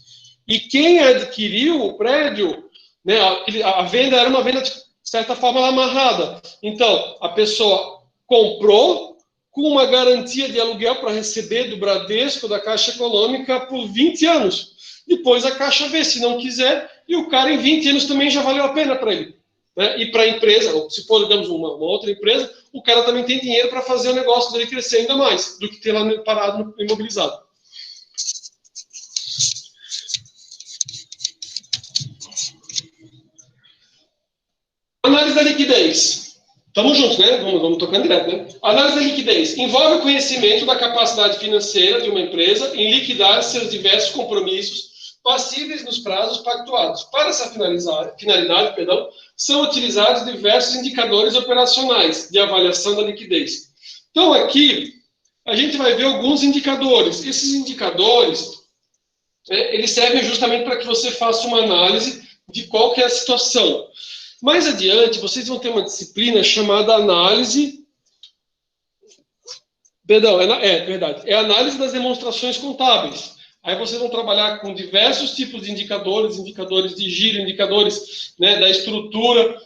e quem adquiriu o prédio, né, a venda era uma venda de certa forma amarrada. Então, a pessoa comprou com uma garantia de aluguel para receber do Bradesco, da Caixa Econômica, por 20 anos. Depois a Caixa vê, se não quiser, e o cara em 20 anos também já valeu a pena para ele. Né? E para a empresa, ou se for, digamos, uma outra empresa, o cara também tem dinheiro para fazer o negócio dele crescer ainda mais, do que ter lá parado imobilizado. Análise da liquidez. Estamos juntos, né? Vamos tocando direto, né? Análise da liquidez. Envolve o conhecimento da capacidade financeira de uma empresa em liquidar seus diversos compromissos passíveis nos prazos pactuados. Para essa finalidade, são utilizados diversos indicadores operacionais de avaliação da liquidez. Então, aqui, a gente vai ver alguns indicadores. Esses indicadores, eles servem justamente para que você faça uma análise de qual que é a situação. Mais adiante, vocês vão ter uma disciplina chamada análise... Perdão, verdade. É a análise das demonstrações contábeis. Aí vocês vão trabalhar com diversos tipos de indicadores, indicadores de giro, indicadores, né, da estrutura.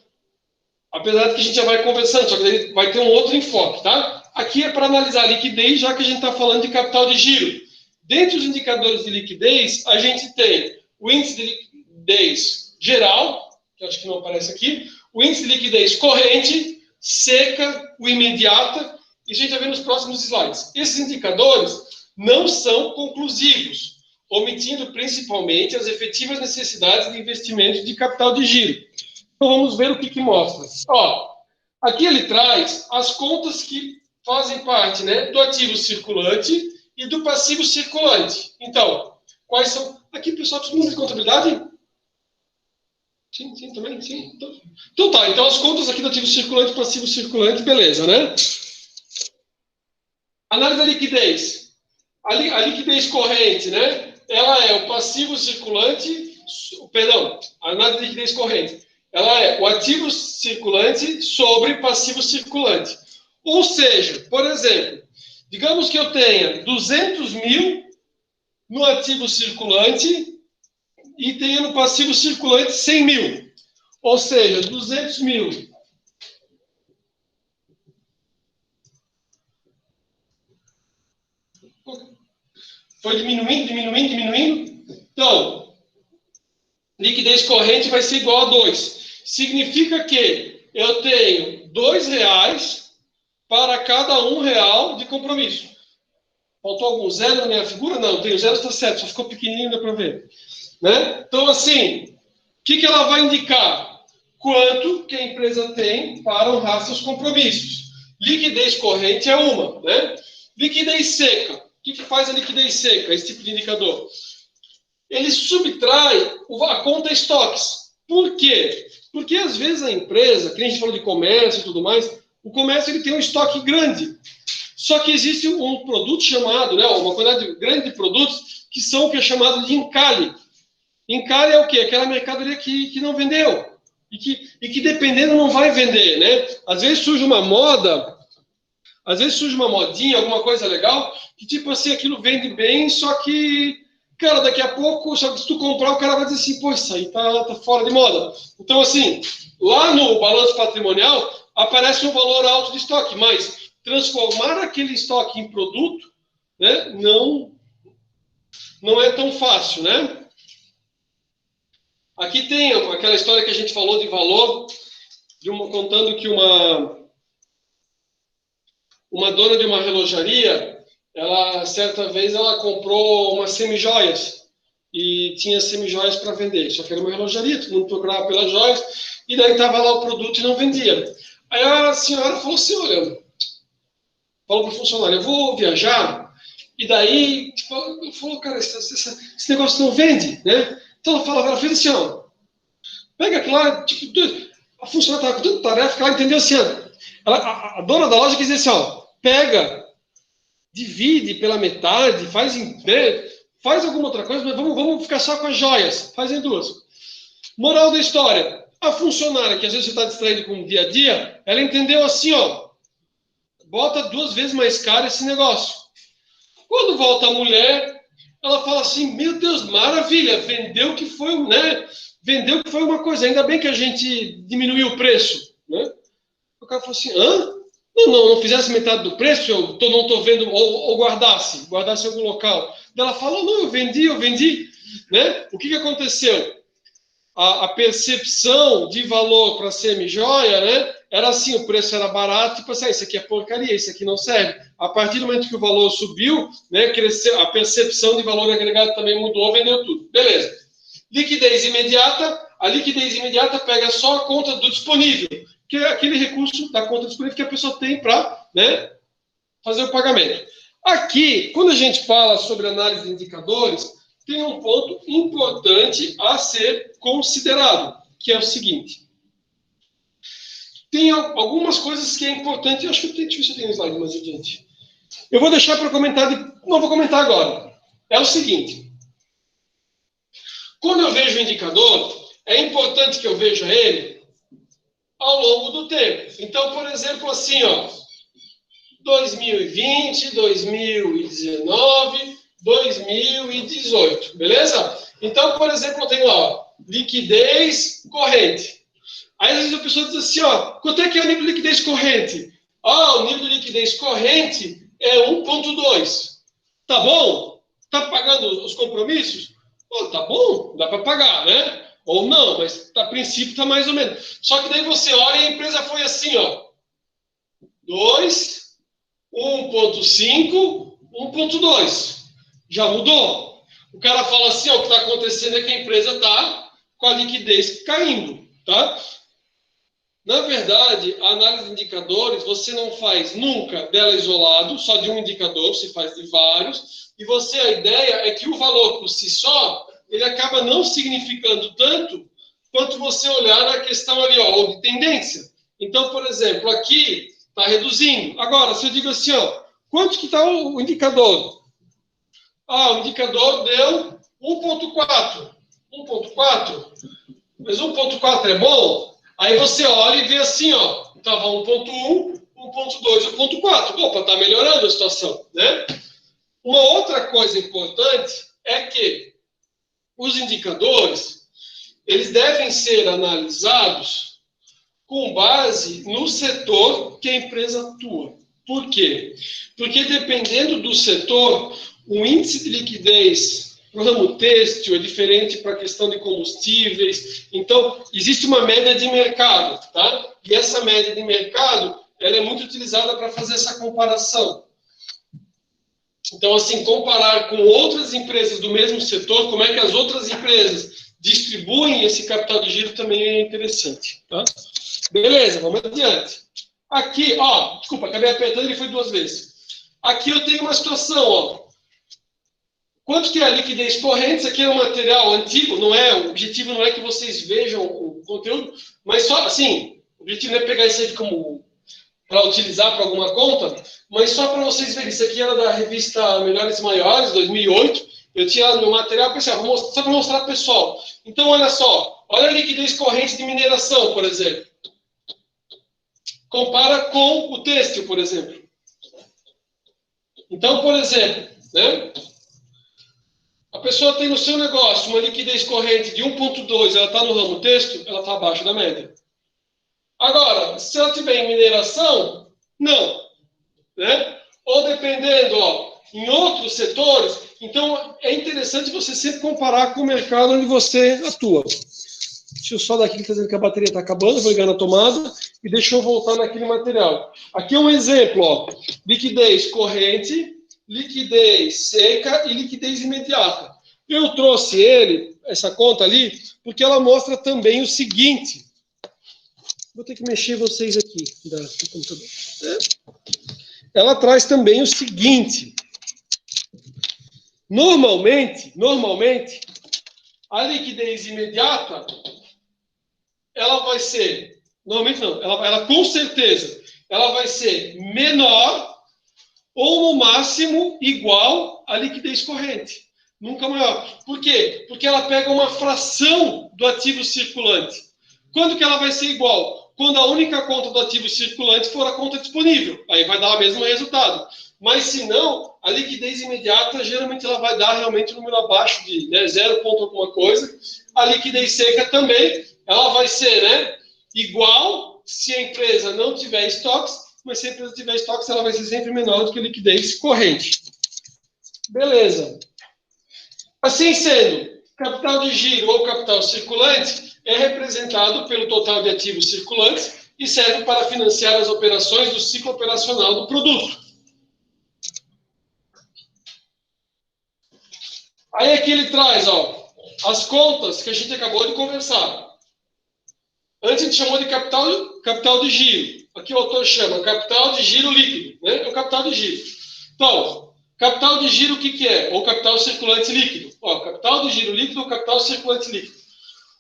Apesar de que a gente já vai conversando, só que vai ter um outro enfoque, tá? Aqui é para analisar a liquidez, já que a gente está falando de capital de giro. Dentre os indicadores de liquidez, a gente tem o índice de liquidez geral, que acho que não aparece aqui, o índice de liquidez corrente, seca, o imediata, e a gente vai ver nos próximos slides. Esses indicadores não são conclusivos, omitindo principalmente as efetivas necessidades de investimento de capital de giro. Então vamos ver o que mostra. Ó, aqui ele traz as contas que fazem parte, né, do ativo circulante e do passivo circulante. Então, quais são... Aqui, pessoal, todo mundo de contabilidade? Sim, também, sim. Então tá, então as contas aqui do ativo circulante e passivo circulante, beleza, né? Análise da liquidez. A liquidez corrente, né? Ela é o passivo circulante, perdão, a análise da liquidez corrente. Ela é o ativo circulante sobre passivo circulante. Ou seja, por exemplo, digamos que eu tenha 200 mil no ativo circulante e tenha no passivo circulante 100 mil. Ou seja, 200 mil foi diminuindo. Então, liquidez corrente vai ser igual a 2. Significa que eu tenho R$2 para cada R$1 de compromisso. Faltou algum zero na minha figura? Não, tem o zero, está certo, só ficou pequenininho, dá para ver. Né? Então, assim, o que ela vai indicar? Quanto que a empresa tem para honrar seus compromissos. Liquidez corrente é uma. Né? Liquidez seca. O que faz a liquidez seca, esse tipo de indicador? Ele subtrai a conta estoques. Por quê? Porque, às vezes, a empresa, que a gente falou de comércio e tudo mais, o comércio ele tem um estoque grande. Só que existe um produto chamado, né, uma quantidade grande de produtos que são o que é chamado de encalhe. Encalhe é o quê? Aquela mercadoria que não vendeu. E que dependendo não vai vender, né? Às vezes surge uma moda, às vezes surge uma modinha, alguma coisa legal, que tipo assim, aquilo vende bem, só que, cara, daqui a pouco, só que se tu comprar, o cara vai dizer assim, pô, isso aí tá fora de moda. Então, assim, lá no balanço patrimonial, aparece um valor alto de estoque, mas transformar aquele estoque em produto, né, não é tão fácil, né? Aqui tem aquela história que a gente falou de valor, contando que uma dona de uma relojaria, certa vez ela comprou umas semijoias e tinha semijoias para vender. Só que era uma relojaria, todo mundo procurava pelas joias e daí estava lá o produto e não vendia. Aí a senhora falou assim, olha, falou para o funcionário, eu vou viajar e daí falou, cara, esse negócio não vende, né? Então ela fez assim, ó, pega aquilo lá, tipo, a funcionária estava com tanta tarefa que ela entendeu assim, a dona da loja quis dizer assim, ó, pega, divide pela metade, faz alguma outra coisa, mas vamos ficar só com as joias, faz em duas. Moral da história, a funcionária, que às vezes você está distraído com o dia a dia, ela entendeu assim, ó, bota 2 vezes mais caro esse negócio. Quando volta a mulher, ela fala assim, meu Deus, maravilha, vendeu que foi, né? Vendeu que foi uma coisa, ainda bem que a gente diminuiu o preço, né? O cara falou assim, hã? não fizesse metade do preço, eu não estou vendo, ou guardasse em algum local. Ela fala, não, eu vendi. Né? O que aconteceu? A percepção de valor para a semi-joia, né, era assim, o preço era barato, tipo assim, isso aqui é porcaria, isso aqui não serve. A partir do momento que o valor subiu, né, cresceu, a percepção de valor agregado também mudou, vendeu tudo. Beleza. Liquidez imediata, a liquidez imediata pega só a conta do disponível, que é aquele recurso da conta disponível que a pessoa tem para, né, fazer o pagamento. Aqui, quando a gente fala sobre análise de indicadores, tem um ponto importante a ser considerado, que é o seguinte. Tem algumas coisas que é importante, eu acho que deixa eu ver se eu tenho um slide mais adiante. Eu vou deixar para comentar, não vou comentar agora. É o seguinte. Quando eu vejo o indicador, é importante que eu veja ele ao longo do tempo. Então, por exemplo, assim, ó, 2020, 2019, 2018, beleza? Então, por exemplo, eu tenho lá, ó, liquidez corrente. Aí, às vezes, a pessoa diz assim, ó, quanto é que é o nível de liquidez corrente? Ah, o nível de liquidez corrente é 1,2. Tá bom? Tá pagando os compromissos? Oh, tá bom, dá para pagar, né? Ou não, mas a princípio tá mais ou menos. Só que daí você olha e a empresa foi assim, ó, 2, 1,5, 1,2. Já mudou. O cara fala assim, ó, o que está acontecendo é que a empresa está com a liquidez caindo, tá? Na verdade, a análise de indicadores, você não faz nunca dela isolado, só de um indicador, você faz de vários, e a ideia é que o valor por si só, ele acaba não significando tanto quanto você olhar na questão ali, ó, de tendência. Então, por exemplo, aqui está reduzindo. Agora, se eu digo assim, ó, quanto que está o indicador? Ah, o indicador deu 1,4. 1,4? Mas 1,4 é bom? Aí você olha e vê assim, ó, estava 1,1, 1,2, 1,4. Opa, está melhorando a situação, né? Uma outra coisa importante é que os indicadores, eles devem ser analisados com base no setor que a empresa atua. Por quê? Porque dependendo do setor, o índice de liquidez para o ramo têxtil é diferente para a questão de combustíveis. Então, existe uma média de mercado, tá? E essa média de mercado, ela é muito utilizada para fazer essa comparação. Então, assim, comparar com outras empresas do mesmo setor, como é que as outras empresas distribuem esse capital de giro também é interessante, tá? Beleza, vamos adiante. Aqui, ó, desculpa, acabei apertando e foi 2 vezes. Aqui eu tenho uma situação, ó. Quanto que é a liquidez corrente? Isso aqui é um material antigo, não é? O objetivo não é que vocês vejam o conteúdo, mas só, assim, o objetivo não é pegar isso aí como para utilizar para alguma conta, mas só para vocês verem. Isso aqui era da revista Melhores e Maiores, 2008. Eu tinha no material, pensei, só para mostrar para o pessoal. Então, olha só, olha a liquidez corrente de mineração, por exemplo. Compara com o têxtil, por exemplo. Então, por exemplo, né? A pessoa tem no seu negócio uma liquidez corrente de 1,2, ela está no ramo têxtil, ela está abaixo da média. Agora, se ela tiver em mineração, não. Né? Ou dependendo, ó, em outros setores, então é interessante você sempre comparar com o mercado onde você atua. Deixa eu só dar aqui, que está dizendo que a bateria está acabando, vou ligar na tomada e deixa eu voltar naquele material. Aqui é um exemplo, ó, liquidez corrente, liquidez seca e liquidez imediata. Eu trouxe essa conta ali, porque ela mostra também o seguinte. Vou ter que mexer vocês aqui do computador. Ela traz também o seguinte. Normalmente, a liquidez imediata, ela vai ser, normalmente não, ela com certeza, ela vai ser menor ou no máximo igual à liquidez corrente. Nunca maior. Por quê? Porque ela pega uma fração do ativo circulante. Quando que ela vai ser igual? Quando a única conta do ativo circulante for a conta disponível. Aí vai dar o mesmo resultado. Mas se não, a liquidez imediata, geralmente ela vai dar realmente um número abaixo de 0 ponto alguma coisa. A liquidez seca também, ela vai ser, né, igual se a empresa não tiver estoques mas se a empresa tiver estoques, ela vai ser sempre menor do que a liquidez corrente. Beleza. Assim sendo, capital de giro ou capital circulante é representado pelo total de ativos circulantes e serve para financiar as operações do ciclo operacional do produto. Aí aqui ele traz, ó, as contas que a gente acabou de conversar. Antes a gente chamou de capital de giro. Aqui o autor chama capital de giro líquido, né? É o capital de giro. Então, capital de giro o que é? Ou capital circulante líquido. Ó, capital de giro líquido ou capital circulante líquido.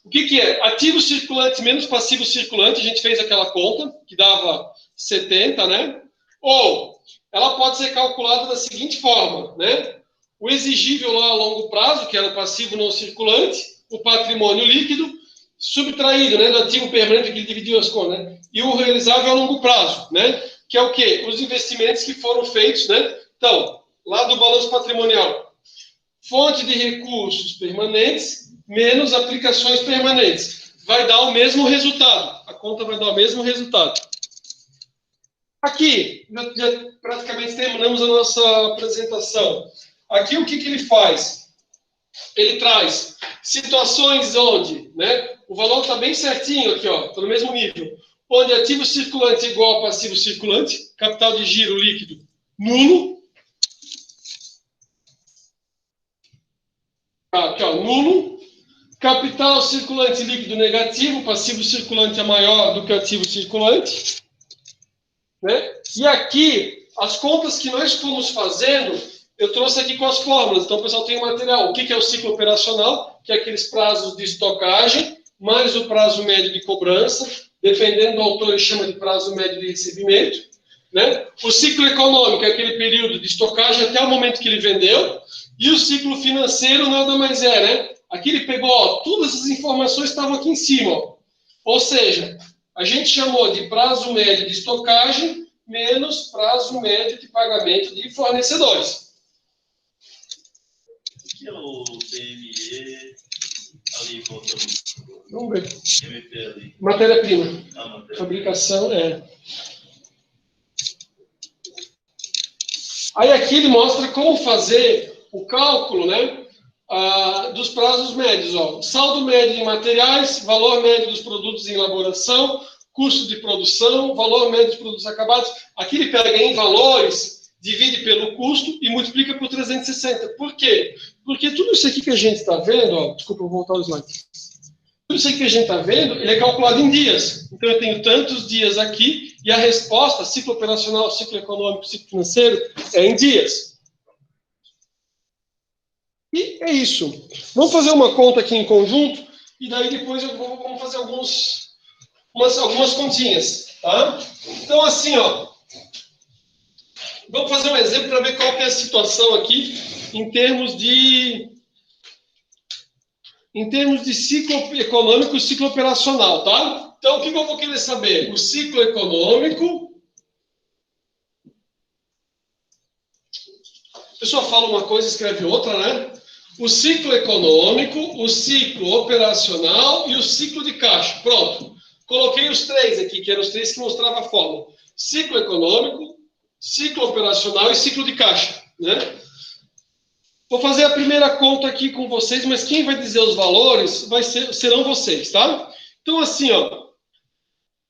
O que é? Ativo circulante menos passivo circulante, a gente fez aquela conta, que dava 70, né? Ou, ela pode ser calculada da seguinte forma, né? O exigível lá a longo prazo, que era o passivo não circulante, o patrimônio líquido, subtraído, né, do ativo permanente, que ele dividiu as contas, né? E o realizável a longo prazo, né? Que é o quê? Os investimentos que foram feitos, né? Então, lá do balanço patrimonial, fonte de recursos permanentes menos aplicações permanentes. Vai dar o mesmo resultado. A conta vai dar o mesmo resultado. Aqui, já praticamente terminamos a nossa apresentação. Aqui, o que ele faz? Ele traz situações onde, né, o valor está bem certinho aqui, ó, está no mesmo nível. Onde ativo circulante é igual a passivo circulante, capital de giro líquido nulo. Aqui, ó, nulo. Capital circulante líquido negativo, passivo circulante é maior do que ativo circulante. Né? E aqui, as contas que nós fomos fazendo, eu trouxe aqui com as fórmulas. Então, o pessoal tem o material. O que é o ciclo operacional? Que é aqueles prazos de estocagem, mais o prazo médio de cobrança. Dependendo do autor, ele chama de prazo médio de recebimento. Né? O ciclo econômico é aquele período de estocagem até o momento que ele vendeu. E o ciclo financeiro nada mais é, né? Aqui ele pegou, ó, todas as informações estavam aqui em cima. Ó. Ou seja, a gente chamou de prazo médio de estocagem menos prazo médio de pagamento de fornecedores. O que é o PME ali, voltando? Vamos ver. MP ali. Matéria-prima. Matéria-prima. Fabricação, é. Aí aqui ele mostra como fazer o cálculo, né? Dos prazos médios, ó. Saldo médio de materiais, valor médio dos produtos em elaboração, custo de produção, valor médio dos produtos acabados. Aqui ele pega em valores, divide pelo custo e multiplica por 360. Por quê? Porque tudo isso aqui que a gente está vendo, ó, desculpa, eu vou voltar o slide. Tudo isso aqui que a gente está vendo, ele é calculado em dias. Então eu tenho tantos dias aqui e a resposta, ciclo operacional, ciclo econômico, ciclo financeiro, é em dias. E é isso. Vamos fazer uma conta aqui em conjunto e daí depois vamos fazer algumas continhas, tá? Então, assim, ó, vamos fazer um exemplo para ver qual que é a situação aqui em termos de ciclo econômico e ciclo operacional, tá? Então, o que eu vou querer saber? O ciclo econômico. A pessoa fala uma coisa e escreve outra, né? O ciclo econômico, o ciclo operacional e o ciclo de caixa. Pronto. Coloquei os três aqui, que eram os três que mostravam a fórmula. Ciclo econômico, ciclo operacional e ciclo de caixa, né? Vou fazer a primeira conta aqui com vocês, mas quem vai dizer os valores serão vocês, tá? Então, assim, ó.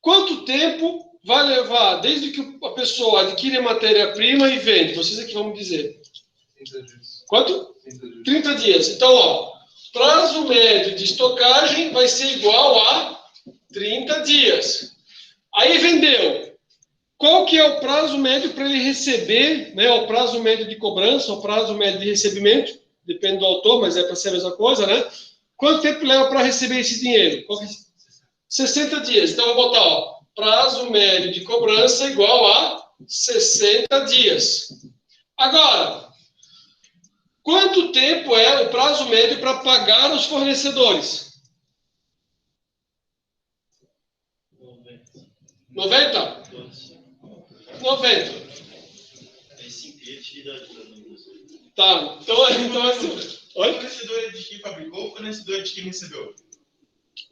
Quanto tempo vai levar desde que a pessoa adquire a matéria-prima e vende? Vocês aqui vão me dizer. 30 dias. Quanto? 30 dias. Então, ó, prazo médio de estocagem vai ser igual a 30 dias. Aí vendeu. Qual que é o prazo médio para ele receber, né? O prazo médio de cobrança, o prazo médio de recebimento, depende do autor, mas é para ser a mesma coisa, né? Quanto tempo leva para receber esse dinheiro? 60 dias. Então, eu vou botar, ó, prazo médio de cobrança igual a 60 dias. Agora, quanto tempo é o prazo médio para pagar os fornecedores? 90? 90. Tá, então assim. Oi? O fornecedor é de quem fabricou, o fornecedor é de quem recebeu.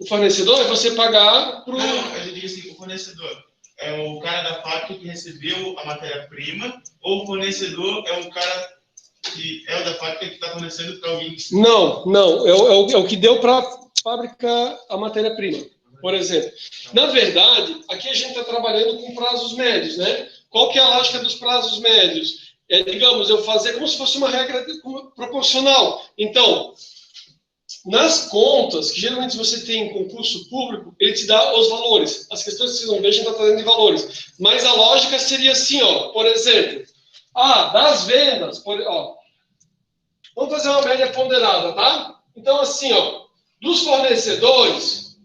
O fornecedor é você pagar para o... Não, eu diria assim, o fornecedor. é o cara da fábrica que recebeu a matéria-prima, ou o fornecedor é um cara que é o da fábrica que está fornecendo para alguém? Não, não. É o que deu para a fábrica a matéria-prima, por exemplo. Na verdade, aqui a gente está trabalhando com prazos médios, né? Qual que é a lógica dos prazos médios? Digamos, eu fazer como se fosse uma regra proporcional. Então, nas contas, que geralmente você tem em concurso público, ele te dá os valores. As questões que vocês vão ver, a gente está trazendo de valores. Mas a lógica seria assim, ó, por exemplo, das vendas, vamos fazer uma média ponderada, tá? Então, assim, ó, dos fornecedores,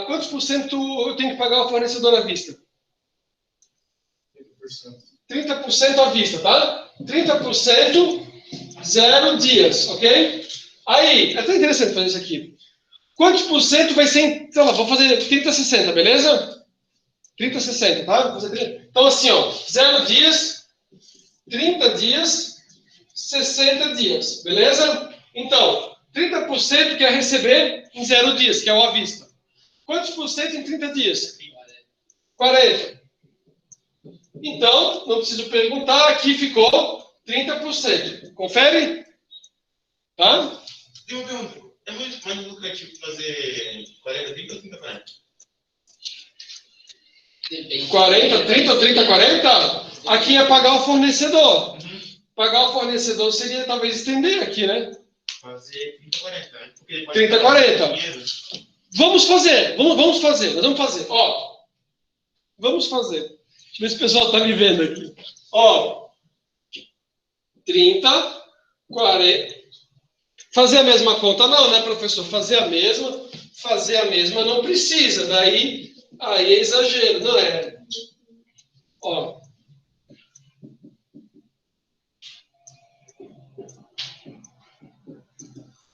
quantos por cento eu tenho que pagar ao fornecedor à vista? 30% à vista, tá? 30%, 0 dias, ok? Aí, é até interessante fazer isso aqui. Quantos por cento vai ser, sei lá, vou fazer 30, 60, beleza? 30, 60, tá? Então, assim, ó, 0 dias, 30 dias, 60 dias, beleza? Então, 30% quer receber em 0 dias, que é o à vista. Quantos por cento em 30 dias? 40. Então, não preciso perguntar, aqui ficou 30%. Confere? Tá? É muito mais lucrativo fazer 40, 30 ou 30, 40? 40, 30 ou 30, 40? Aqui é pagar o fornecedor. Pagar o fornecedor seria talvez estender aqui, né? Fazer 30, 40. Né? 30, 40. Vamos fazer. Vamos fazer. Nós vamos fazer. Ó. Vamos fazer. Deixa eu ver se o pessoal está me vendo aqui. Ó. 30, 40. Fazer a mesma conta não, né, professor? Fazer a mesma não precisa. Daí, aí é exagero, não é? Ó.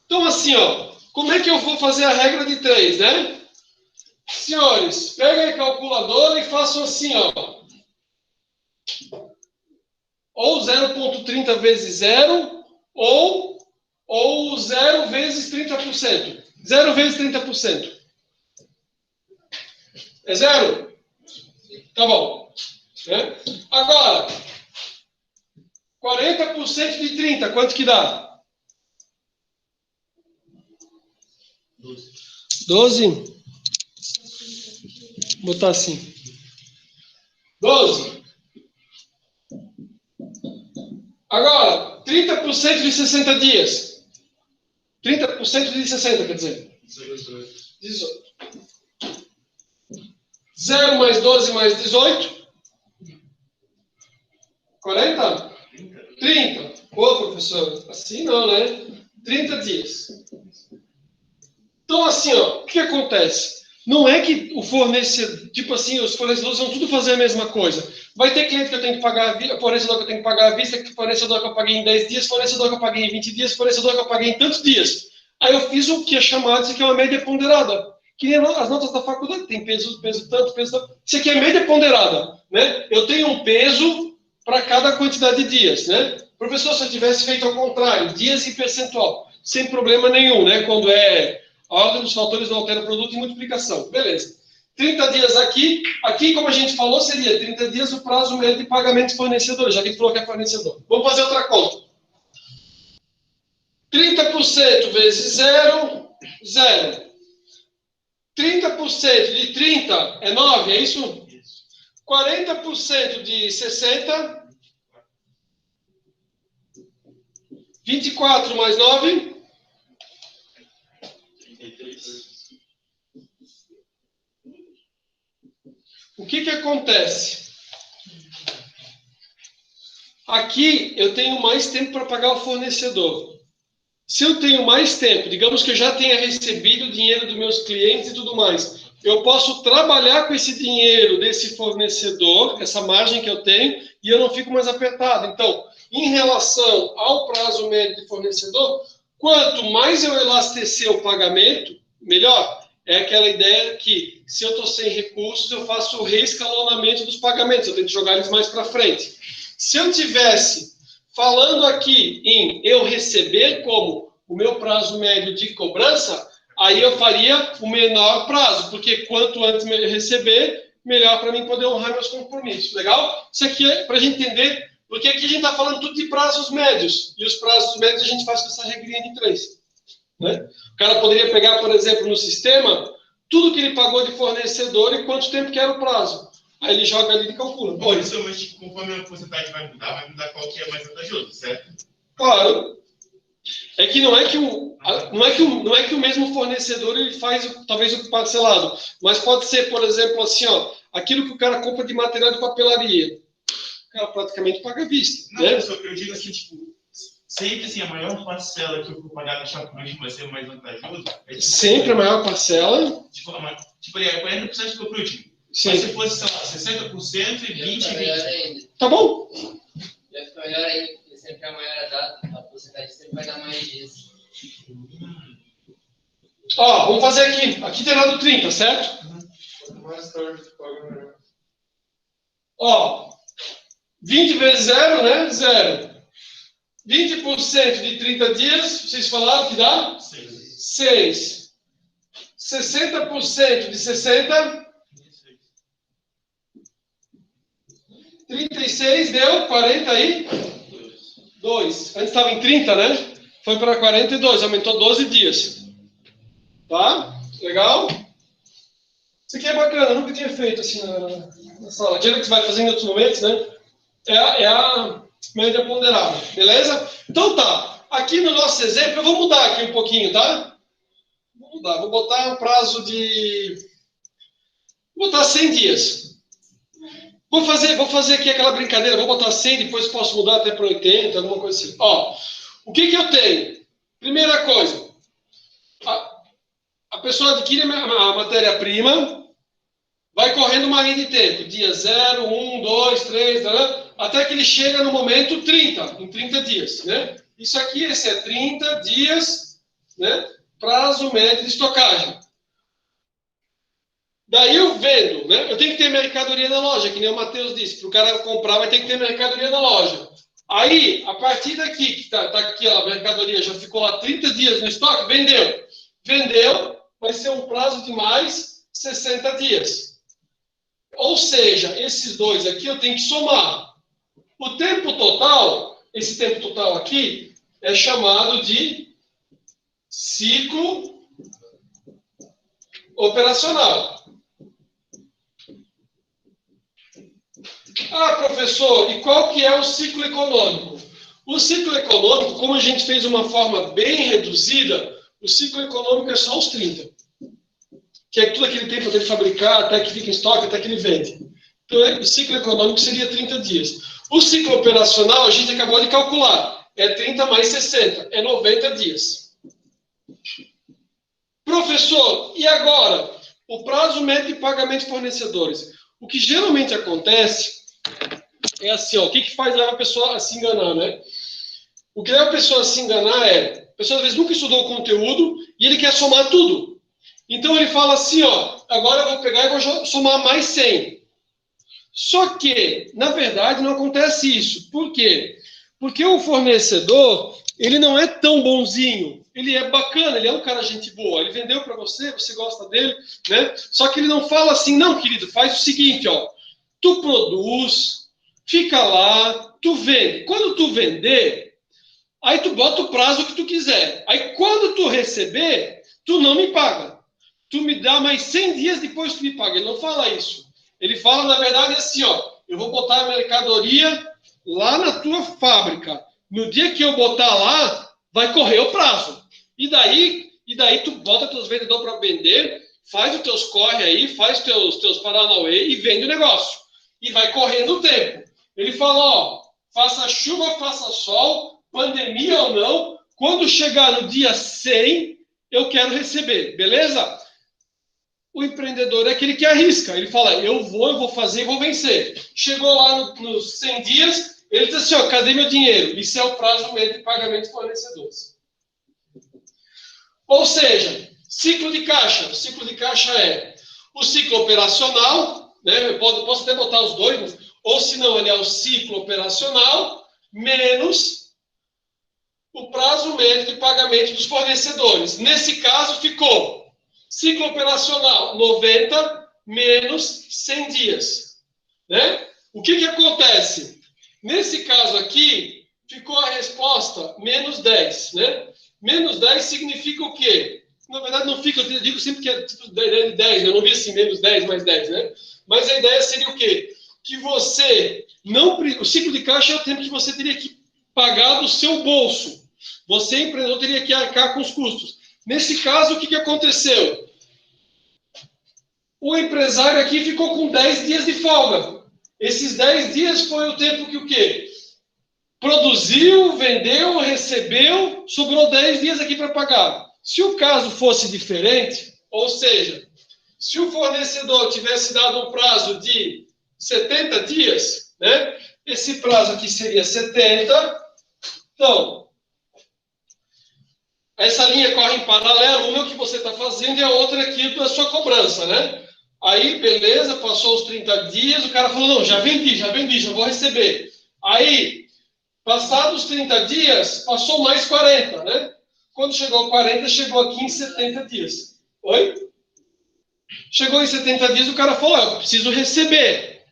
Então, assim, ó, como é que eu vou fazer a regra de 3, né? Senhores, peguem a calculadora e façam assim, ó. Ou 0,30 vezes 0, ou 0 vezes 30%. 0 vezes 30%. É 0? Tá bom. Né? Agora, 40% de 30, quanto que dá? 12? Vou botar assim. 12. Agora, 30% de 60 dias. 30% de 60, quer dizer? 18. 0 mais 12 mais 18? 40? 30. Pô, professor, assim não, né? 30 dias. Então, assim, ó, o que acontece? Não é que o fornecedor, tipo assim, os fornecedores vão tudo fazer a mesma coisa. Vai ter cliente que eu tenho que pagar, fornecedor que eu tenho que pagar à vista, fornecedor que eu paguei em 10 dias, fornecedor que eu paguei em 20 dias, fornecedor que eu paguei em tantos dias. Aí eu fiz o que é chamado, isso aqui é uma média ponderada. Que nem as notas da faculdade, tem peso tanto. Isso aqui é média ponderada, né? Eu tenho um peso para cada quantidade de dias, né? Professor, se eu tivesse feito ao contrário, dias e percentual, sem problema nenhum, né? Quando é a ordem dos fatores não altera o produto e multiplicação. Beleza. 30 dias aqui, como a gente falou, seria 30 dias o prazo médio de pagamento de fornecedor, já que ele falou que é fornecedor. Vamos fazer outra conta. 30% vezes 0, 0. 30% de 30 é 9, é isso? 40% de 60, 24 mais 9, 33. o que acontece? Aqui eu tenho mais tempo para pagar o fornecedor. Se eu tenho mais tempo, digamos que eu já tenha recebido o dinheiro dos meus clientes e tudo mais, eu posso trabalhar com esse dinheiro desse fornecedor, essa margem que eu tenho, e eu não fico mais apertado. Então, em relação ao prazo médio de fornecedor, quanto mais eu elastecer o pagamento, melhor. É aquela ideia que, se eu estou sem recursos, eu faço o reescalonamento dos pagamentos, eu tento jogar eles mais para frente. Se eu tivesse falando aqui em eu receber como o meu prazo médio de cobrança, aí eu faria o menor prazo, porque quanto antes eu receber, melhor para mim poder honrar meus compromissos. Legal? Isso aqui é para a gente entender, porque aqui a gente está falando tudo de prazos médios. E os prazos médios a gente faz com essa regrinha de 3. Né? O cara poderia pegar, por exemplo, no sistema, tudo que ele pagou de fornecedor e quanto tempo que era o prazo. Aí ele joga ali e calcula. Bom, inicialmente, conforme a porcentagem vai mudar qual que é mais vantajoso, certo? Claro. É que não é que o mesmo fornecedor ele faz talvez o parcelado, mas pode ser, por exemplo, assim, ó, aquilo que o cara compra de material de papelaria. O cara praticamente paga à vista. Não, né? só que eu digo assim, tipo, sempre assim, a maior parcela que eu for pagar no shopping hoje vai ser mais vantajoso. É, tipo, sempre a maior parcela. Tipo, 40% do produtivo. Sim. Mas se fosse, sei lá, 60% e 20%. Tá bom? Vai ficar melhor ainda, porque sempre a maior a data, a porcentagem sempre vai dar mais dias. Ó, vamos fazer aqui. Aqui tem lado 30, certo? Mais tarde tu paga melhor. Ó, 20 vezes 0, né? 0. 20% de 30 dias, vocês falaram que dá? 6. 60% de 60. 36 deu 42. Antes estava em 30, né? Foi para 42, aumentou 12 dias. Tá? Legal? Isso aqui é bacana, eu nunca tinha feito assim na sala. Direito que você vai fazer em outros momentos, né? É a média ponderada, beleza? Então tá. Aqui no nosso exemplo, eu vou mudar aqui um pouquinho, tá? Vou mudar, vou botar um prazo de... Vou botar 100 dias. Vou fazer aqui aquela brincadeira, vou botar 100, depois posso mudar até para 80, alguma coisa assim. Ó, o que eu tenho? Primeira coisa, a pessoa adquire a matéria-prima, vai correndo uma linha de tempo, dia 0, 1, 2, 3, até que ele chega no momento 30, em 30 dias, né? Isso aqui, esse é 30 dias, né? Prazo médio de estocagem. Daí eu vendo, né? Eu tenho que ter mercadoria na loja, que nem o Matheus disse. Para o cara comprar, vai ter que ter mercadoria na loja. Aí, a partir daqui, que tá aqui a mercadoria, já ficou lá 30 dias no estoque, vendeu. Vendeu, vai ser um prazo de mais 60 dias. Ou seja, esses dois aqui eu tenho que somar. O tempo total, esse tempo total aqui, é chamado de ciclo operacional. Ah, professor, e qual que é o ciclo econômico? O ciclo econômico, como a gente fez uma forma bem reduzida, o ciclo econômico é só os 30. Que é tudo aquele tempo até ele fabricar, até que fica em estoque, até que ele vende. Então, o ciclo econômico seria 30 dias. O ciclo operacional, a gente acabou de calcular. É 30 mais 60, é 90 dias. Professor, e agora? O prazo médio de pagamento de fornecedores. O que geralmente acontece é assim, ó, o que faz leva a pessoa a se enganar, né? O que leva a pessoa a se enganar é, a pessoa às vezes nunca estudou o conteúdo e ele quer somar tudo. Então ele fala assim, ó, agora eu vou pegar e vou somar mais 100. Só que, na verdade, não acontece isso. Por quê? Porque o fornecedor, ele não é tão bonzinho. Ele é bacana, ele é um cara gente boa. Ele vendeu para você, você gosta dele, né? Só que ele não fala assim, não, querido, faz o seguinte, ó. Tu produz, fica lá, tu vende. Quando tu vender, aí tu bota o prazo que tu quiser. Aí quando tu receber, tu não me paga. Tu me dá mais 100 dias depois tu me paga. Ele não fala isso. Ele fala, na verdade, assim, ó. Eu vou botar a mercadoria lá na tua fábrica. No dia que eu botar lá, vai correr o prazo. E daí tu bota teus vendedores para vender, faz os teus corre aí, faz os teus paranauê e vende o negócio. E vai correndo o tempo. Ele fala, ó, faça chuva, faça sol, pandemia ou não, quando chegar no dia 100, eu quero receber, beleza? O empreendedor é aquele que arrisca. Ele fala, eu vou fazer e vou vencer. Chegou lá nos 100 dias, ele diz assim, ó, cadê meu dinheiro? Isso é o prazo médio de pagamento de fornecedores. Ou seja, ciclo de caixa. O ciclo de caixa é o ciclo operacional, né? Eu posso até botar os dois, mas, ou se não, ele é o ciclo operacional menos o prazo médio de pagamento dos fornecedores. Nesse caso, ficou ciclo operacional 90 menos 100 dias. Né? O que acontece? Nesse caso aqui, ficou a resposta menos 10. Né? Menos 10 significa o quê? Na verdade, não fica, eu digo sempre que é tipo 10, né? Eu não vi assim, menos 10 mais 10. Né? Mas a ideia seria o quê? Que você não... O ciclo de caixa é o tempo que você teria que pagar do seu bolso. Você, empreendedor, teria que arcar com os custos. Nesse caso, o que aconteceu? O empresário aqui ficou com 10 dias de folga. Esses 10 dias foi o tempo que o quê? Produziu, vendeu, recebeu, sobrou 10 dias aqui para pagar. Se o caso fosse diferente, ou seja, se o fornecedor tivesse dado um prazo de 70 dias, né? Esse prazo aqui seria 70. Então, essa linha corre em paralelo, uma é o que você está fazendo e a outra aqui é a sua cobrança, né? Aí, beleza, passou os 30 dias, o cara falou, não, já vendi, já vou receber. Aí, passados os 30 dias, passou mais 40, né? Quando chegou a 40, chegou aqui em 70 dias. Oi? Chegou em 70 dias, o cara falou, eu preciso receber.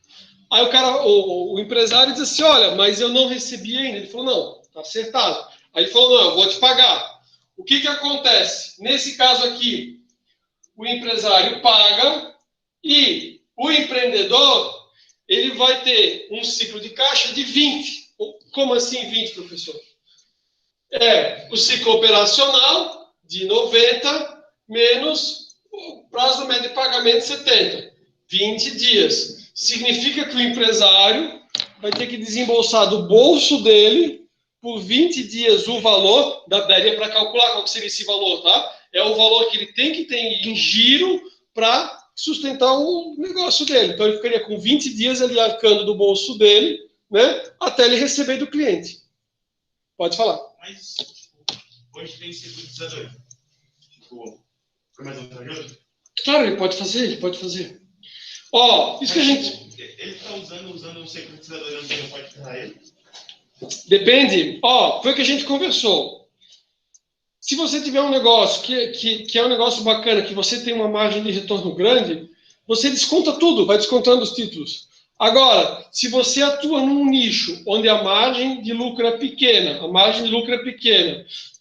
Aí o empresário diz assim, olha, mas eu não recebi ainda. Ele falou, não, tá acertado. Aí ele falou, não, eu vou te pagar. O que acontece? Nesse caso aqui, o empresário paga e o empreendedor, ele vai ter um ciclo de caixa de 20. Como assim 20, professor? É o ciclo operacional de 90 menos o prazo médio de pagamento de 70. 20 dias. Significa que o empresário vai ter que desembolsar do bolso dele por 20 dias o valor, daria para calcular qual que seria esse valor, tá? É o valor que ele tem que ter em giro para sustentar o negócio dele. Então, ele ficaria com 20 dias ali arcando do bolso dele, né? Até ele receber do cliente. Pode falar. Mas hoje tem securitizador. Tipo, foi mais vantajoso? Claro, ele pode fazer. Ó, isso que a gente... Ele está usando um securitizador, não pode ferrar ele? Depende. Ó, foi o que a gente conversou. Se você tiver um negócio que é um negócio bacana, que você tem uma margem de retorno grande, você desconta tudo, vai descontando os títulos. Agora, se você atua num nicho onde a margem de lucro é pequena,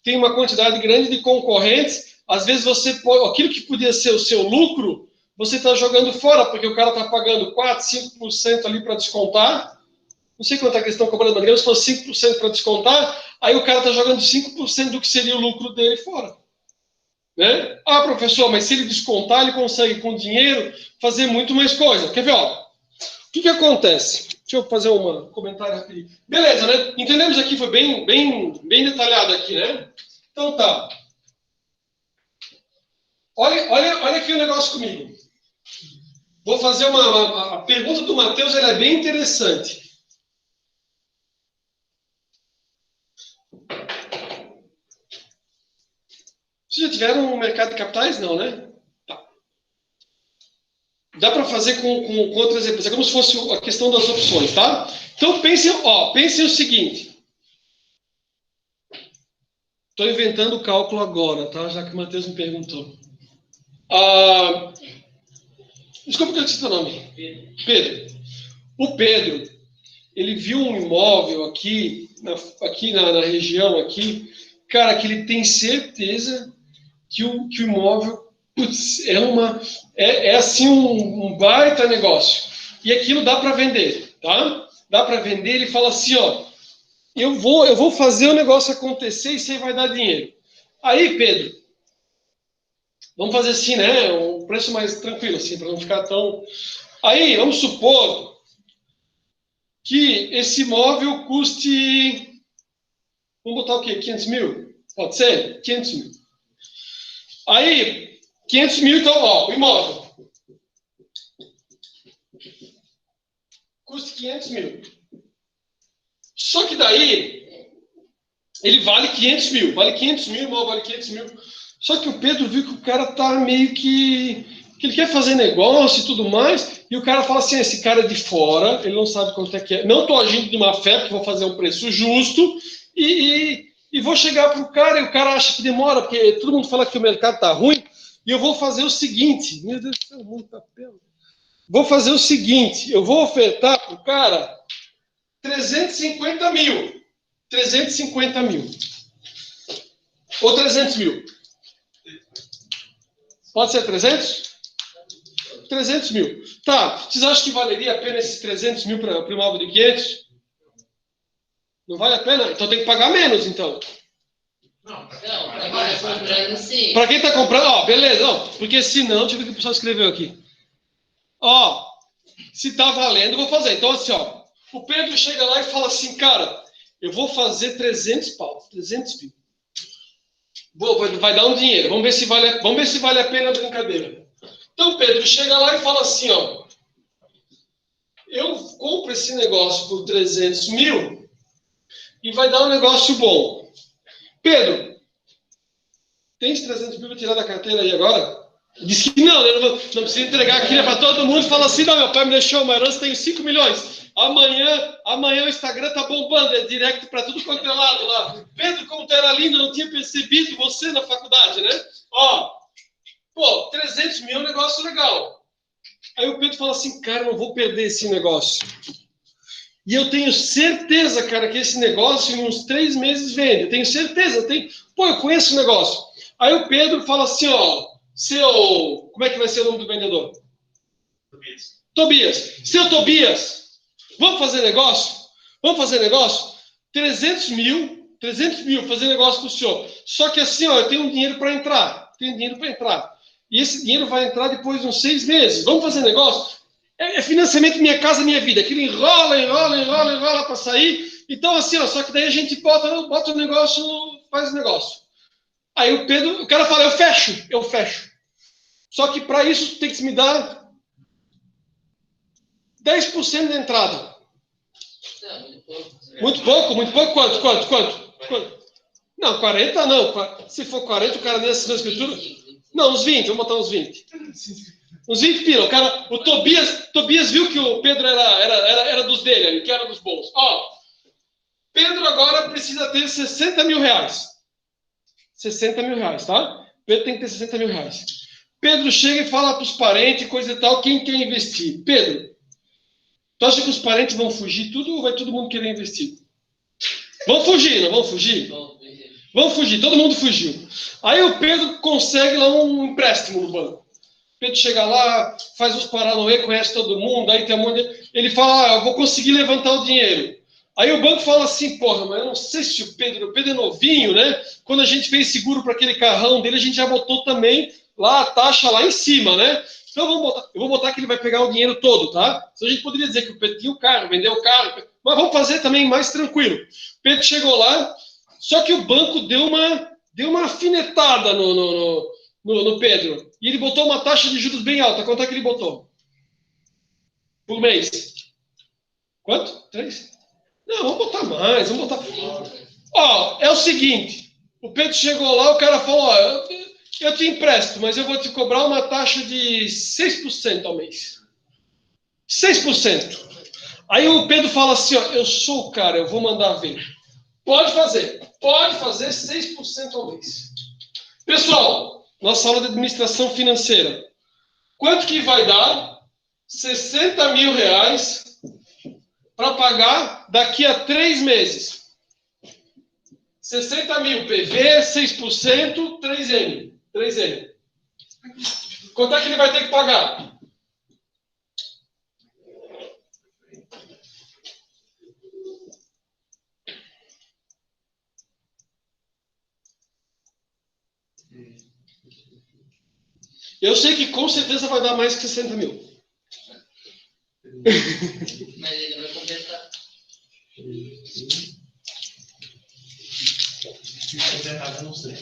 tem uma quantidade grande de concorrentes, às vezes você pode, aquilo que podia ser o seu lucro, você está jogando fora, porque o cara está pagando 4, 5% ali para descontar. Não sei quanto é que eles estão cobrando, mas se for 5% para descontar, aí o cara está jogando 5% do que seria o lucro dele fora. Né? Ah, professor, mas se ele descontar, ele consegue com dinheiro fazer muito mais coisa. Quer ver? Ó, o que acontece? Deixa eu fazer um comentário rapidinho. Beleza, né? Entendemos aqui, foi bem detalhado aqui, né? Então tá. Olha aqui o negócio comigo. Vou fazer a pergunta do Matheus, ela é bem interessante. Vocês já tiveram no mercado de capitais? Não, né? Tá. Dá para fazer com outras empresas. É como se fosse a questão das opções, tá? Então, pensem o seguinte. Estou inventando o cálculo agora, tá? Já que o Matheus me perguntou. Desculpa que eu disse o nome. Pedro. O Pedro, ele viu um imóvel aqui na região aqui, cara, que ele tem certeza que o imóvel, putz, é assim um baita negócio. E aquilo dá para vender, tá? Dá para vender, ele fala assim, ó, eu vou fazer o negócio acontecer e isso aí vai dar dinheiro. Aí, Pedro, vamos fazer assim, né? Um preço mais tranquilo, assim, para não ficar tão... Aí, vamos supor que esse imóvel custe... Vamos botar o quê? 500 mil? Pode ser? 500 mil. Aí, 500 mil, então, ó, o imóvel. Custa 500 mil. Só que daí, ele vale 500 mil. Vale 500 mil, o imóvel vale 500 mil. Só que o Pedro viu que o cara tá meio que ele quer fazer negócio e tudo mais, e o cara fala assim, esse cara é de fora, ele não sabe quanto é que é. Não tô agindo de má fé, porque vou fazer um preço justo, e vou chegar pro cara, e o cara acha que demora, porque todo mundo fala que o mercado tá ruim, e eu vou fazer o seguinte, meu Deus do céu, muito papel. vou fazer o seguinte, eu vou ofertar para o cara 350 mil. 350 mil. Ou 300 mil. Pode ser 300? 300 mil. Tá, vocês acham que valeria a pena esses 300 mil para o imóvel de 500? Não vale a pena? Então tem que pagar menos, então. Não, para quem está comprando, sim. Para quem está comprando, ó, beleza. Ó, porque senão, deixa eu ver o que o pessoal escreveu aqui. Ó, se está valendo, eu vou fazer. Então, assim, ó, o Pedro chega lá e fala assim, cara, eu vou fazer 300 pau, 300 mil. Vai dar um dinheiro. Vamos ver se vale a pena a brincadeira. Então, Pedro chega lá e fala assim, ó, eu compro esse negócio por 300 mil e vai dar um negócio bom. Pedro, tem 300 mil para tirar da carteira aí agora? Diz que não, eu não precisa entregar aqui para todo mundo. Fala assim, não, meu pai me deixou uma herança, tenho 5 milhões. Amanhã o Instagram tá bombando, é direct para tudo quanto é lado lá. Pedro, como tu era lindo, não tinha percebido você na faculdade, né? Ó, pô, 300 mil é um negócio legal. Aí o Pedro fala assim, cara, não vou perder esse negócio. E eu tenho certeza, cara, que esse negócio em uns 3 meses vende. Eu tenho certeza, eu conheço o negócio. Aí o Pedro fala assim, ó, como é que vai ser o nome do vendedor? Tobias. Seu Tobias, vamos fazer negócio? Vamos fazer negócio? 300 mil, fazer negócio com o senhor. Só que assim, ó, eu tenho um dinheiro para entrar. E esse dinheiro vai entrar depois de uns 6 meses. Vamos fazer negócio? É financiamento Minha Casa Minha Vida. Aquilo enrola para sair. Então, assim, ó, só que daí a gente bota o negócio, faz o negócio. Aí o cara fala, eu fecho. Só que para isso tem que me dar 10% da entrada. Muito pouco. Quanto? Não, 40 não. Se for 40, o cara nem assinou a escritura. Não, uns 20, vamos botar uns 20. Uns 20 pila. O Tobias viu que o Pedro era dos dele ali, que era dos bons. Ó, Pedro agora precisa ter 60 mil reais. 60 mil reais, tá? Pedro tem que ter 60 mil reais. Pedro chega e fala para os parentes, coisa e tal, quem quer investir? Pedro, tu acha que os parentes vão fugir tudo ou vai todo mundo querer investir? Vão fugir, não vão fugir? Vão fugir, todo mundo fugiu. Aí o Pedro consegue lá um empréstimo no banco. Pedro chega lá, faz os paranauê, conhece todo mundo, aí tem um monte de... Ele fala, eu vou conseguir levantar o dinheiro. Aí o banco fala assim, porra, mas eu não sei se o Pedro é novinho, né? Quando a gente fez seguro para aquele carrão dele, a gente já botou também lá a taxa lá em cima, né? Então eu vou botar que ele vai pegar o dinheiro todo, tá? Então a gente poderia dizer que o Pedro tinha o carro, vendeu o carro, mas vamos fazer também mais tranquilo. Pedro chegou lá, só que o banco deu uma afinetada no Pedro. E ele botou uma taxa de juros bem alta. Quanto é que ele botou? Por mês. Quanto? 3? Não, vamos botar mais, vamos botar... Ó, é o seguinte, o Pedro chegou lá, o cara falou, ó, eu te empresto, mas eu vou te cobrar uma taxa de 6% ao mês. 6%. Aí o Pedro fala assim, ó, eu sou o cara, eu vou mandar ver. Pode fazer 6% ao mês. Pessoal, nossa aula de administração financeira. Quanto que vai dar? 60 mil reais para pagar daqui a 3 meses. 60 mil PV, 6%, 3N. Quanto é que ele vai ter que pagar? Eu sei que com certeza vai dar mais que 60 mil. Mas ele vai completar.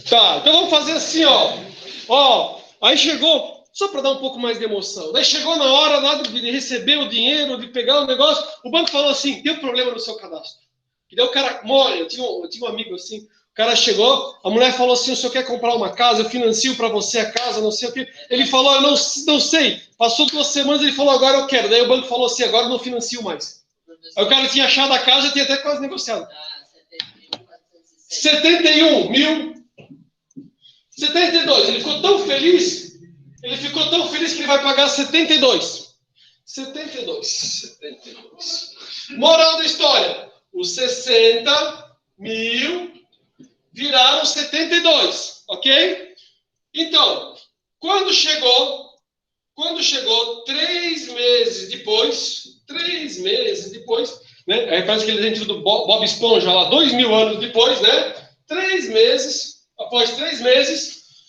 Tá, então vamos fazer assim, ó. Aí chegou, só para dar um pouco mais de emoção. Daí chegou na hora lá de receber o dinheiro, de pegar o negócio. O banco falou assim, tem um problema no seu cadastro. E daí o cara, eu tinha um amigo assim, o cara chegou, a mulher falou assim, o senhor quer comprar uma casa, eu financio para você a casa, não sei o quê. Ele falou, eu não sei. Passou 2 semanas, ele falou, agora eu quero. Daí o banco falou assim, agora eu não financio mais. Aí o cara tinha achado a casa, tinha até quase negociado. 71 mil. 72. Ele ficou tão feliz que ele vai pagar 72. 72. Moral da história. Os 60 mil viraram 72, ok? Então, quando chegou 3 meses depois, né? Aí parece aquele dentro do Bob Esponja lá, 2000 anos depois, né? Após 3 meses,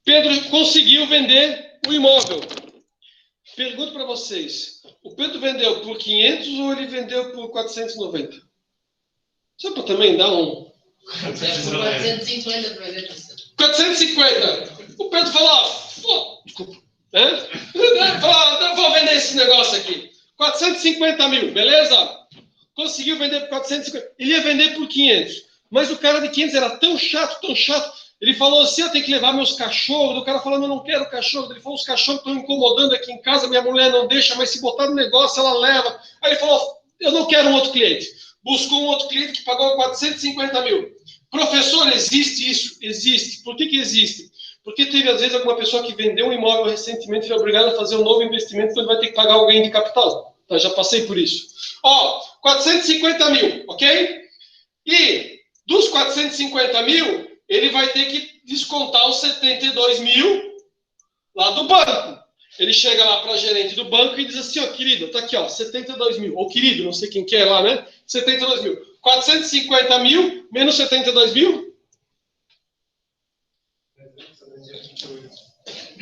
Pedro conseguiu vender o imóvel. Pergunto para vocês, o Pedro vendeu por 500 ou ele vendeu por 490? Só para também dar um... 450, por exemplo. 450. O Pedro falou, desculpa, né? Falou, vou vender esse negócio aqui. 450 mil, beleza? Conseguiu vender por 450. Ele ia vender por 500. Mas o cara de 500 era tão chato. Ele falou assim, eu tenho que levar meus cachorros. O cara falou, eu não quero cachorro. Ele falou, os cachorros estão incomodando aqui em casa, minha mulher não deixa, mas se botar no negócio, ela leva. Aí ele falou, eu não quero um outro cliente. Buscou um outro cliente que pagou 450 mil. Professor, existe isso? Existe. Por que existe? Porque teve, às vezes, alguma pessoa que vendeu um imóvel recentemente e foi obrigada a fazer um novo investimento, então ele vai ter que pagar alguém de capital. Tá, já passei por isso. 450 mil, ok? E dos 450 mil, ele vai ter que descontar os 72 mil lá do banco. Ele chega lá para a gerente do banco e diz assim, querido, tá aqui, 72 mil. Ou querido, não sei quem que é lá, né? 72 mil. 450 mil menos 72 mil?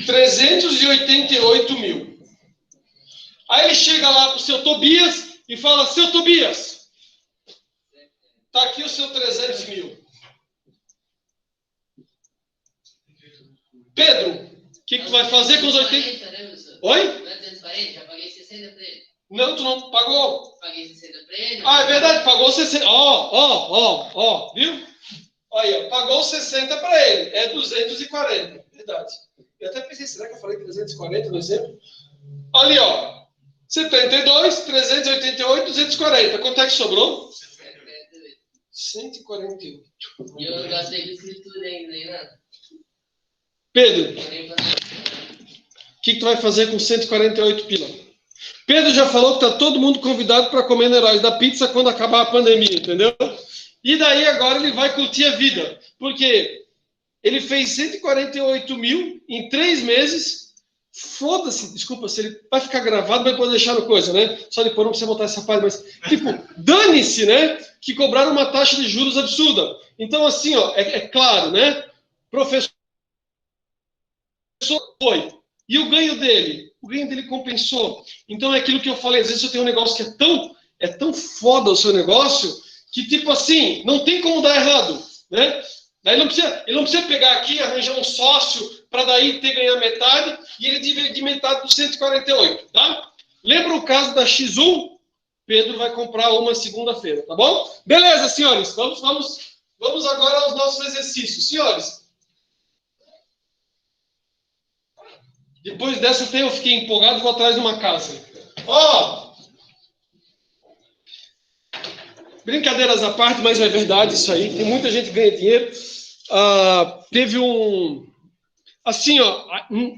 388 mil. Aí ele chega lá para o seu Tobias e fala, seu Tobias, tá aqui o seu 300 mil. Pedro, o que tu vai fazer com os 80? Oi? Não é 240, já paguei 60 para ele. Não, tu não pagou? Paguei 60 para ele. É verdade, pagou 60. Viu? Olha, pagou 60 para ele. É 240. Verdade. Eu até pensei, será que eu falei 340 no exemplo? Ali, 72, 388, 240. Quanto é que sobrou? 148. E eu gastei de escritura ainda, né? Pedro, o que tu vai fazer com 148 pila? Pedro já falou que tá todo mundo convidado para comer no Heróis da Pizza quando acabar a pandemia, entendeu? E daí agora ele vai curtir a vida. Porque ele fez 148 mil em 3 meses. Foda-se, desculpa, se ele vai ficar gravado, vai poder deixar no coisa, né? Só depois não precisa botar essa parte, mas, dane-se, né? Que cobraram uma taxa de juros absurda. Então, assim, é claro, né? Professor foi. E o ganho dele? O ganho dele compensou. Então, é aquilo que eu falei, às vezes você tem um negócio que é tão foda o seu negócio, que, não tem como dar errado, né? Daí ele não precisa pegar aqui, arranjar um sócio para daí ganhar metade e ele dividir metade dos 148, tá? Lembra o caso da X1? Pedro vai comprar uma segunda-feira, tá bom? Beleza, senhores, vamos agora aos nossos exercícios. Senhores, depois dessa até eu fiquei empolgado, vou atrás de uma casa. Brincadeiras à parte, mas é verdade isso aí. Tem muita gente que ganha dinheiro. Teve um... Assim,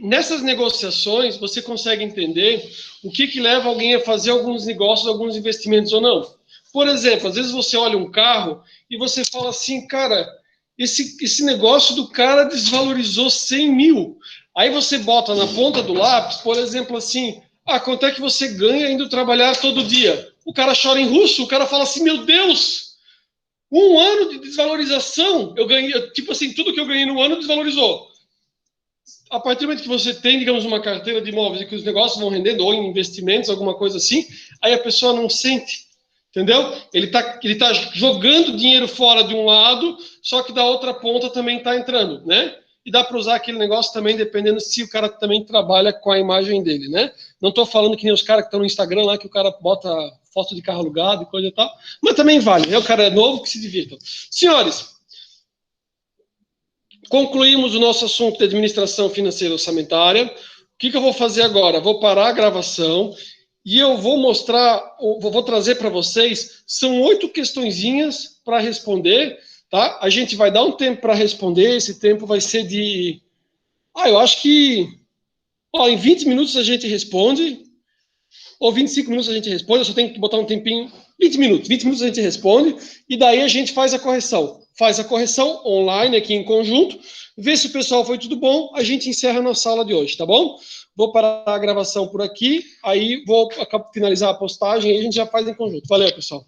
nessas negociações, você consegue entender o que leva alguém a fazer alguns negócios, alguns investimentos ou não. Por exemplo, às vezes você olha um carro e você fala assim, cara, esse negócio do cara desvalorizou 100 mil. Aí você bota na ponta do lápis, por exemplo, assim, quanto é que você ganha indo trabalhar todo dia? O cara chora em russo, o cara fala assim, meu Deus, 1 ano de desvalorização, eu ganhei, tudo que eu ganhei no ano desvalorizou. A partir do momento que você tem, digamos, uma carteira de imóveis e que os negócios vão rendendo, ou em investimentos, alguma coisa assim, aí a pessoa não sente, entendeu? Ele tá jogando dinheiro fora de um lado, só que da outra ponta também está entrando, né? E dá para usar aquele negócio também, dependendo se o cara também trabalha com a imagem dele, né? Não estou falando que nem os caras que estão no Instagram lá, que o cara bota foto de carro alugado e coisa e tal, mas também vale, né? O cara é novo, que se divirta. Senhores, concluímos o nosso assunto de administração financeira orçamentária. O que eu vou fazer agora? Vou parar a gravação e eu vou mostrar, vou trazer para vocês, são 8 questõezinhas para responder, tá? A gente vai dar um tempo para responder, esse tempo vai ser de... eu acho que Ó, em 20 minutos a gente responde, ou 25 minutos a gente responde, eu só tenho que botar um tempinho, 20 minutos a gente responde, e daí a gente faz a correção. Faz a correção online aqui em conjunto, vê se o pessoal foi tudo bom, a gente encerra a nossa aula de hoje, tá bom? Vou parar a gravação por aqui, aí vou finalizar a postagem e a gente já faz em conjunto. Valeu, pessoal.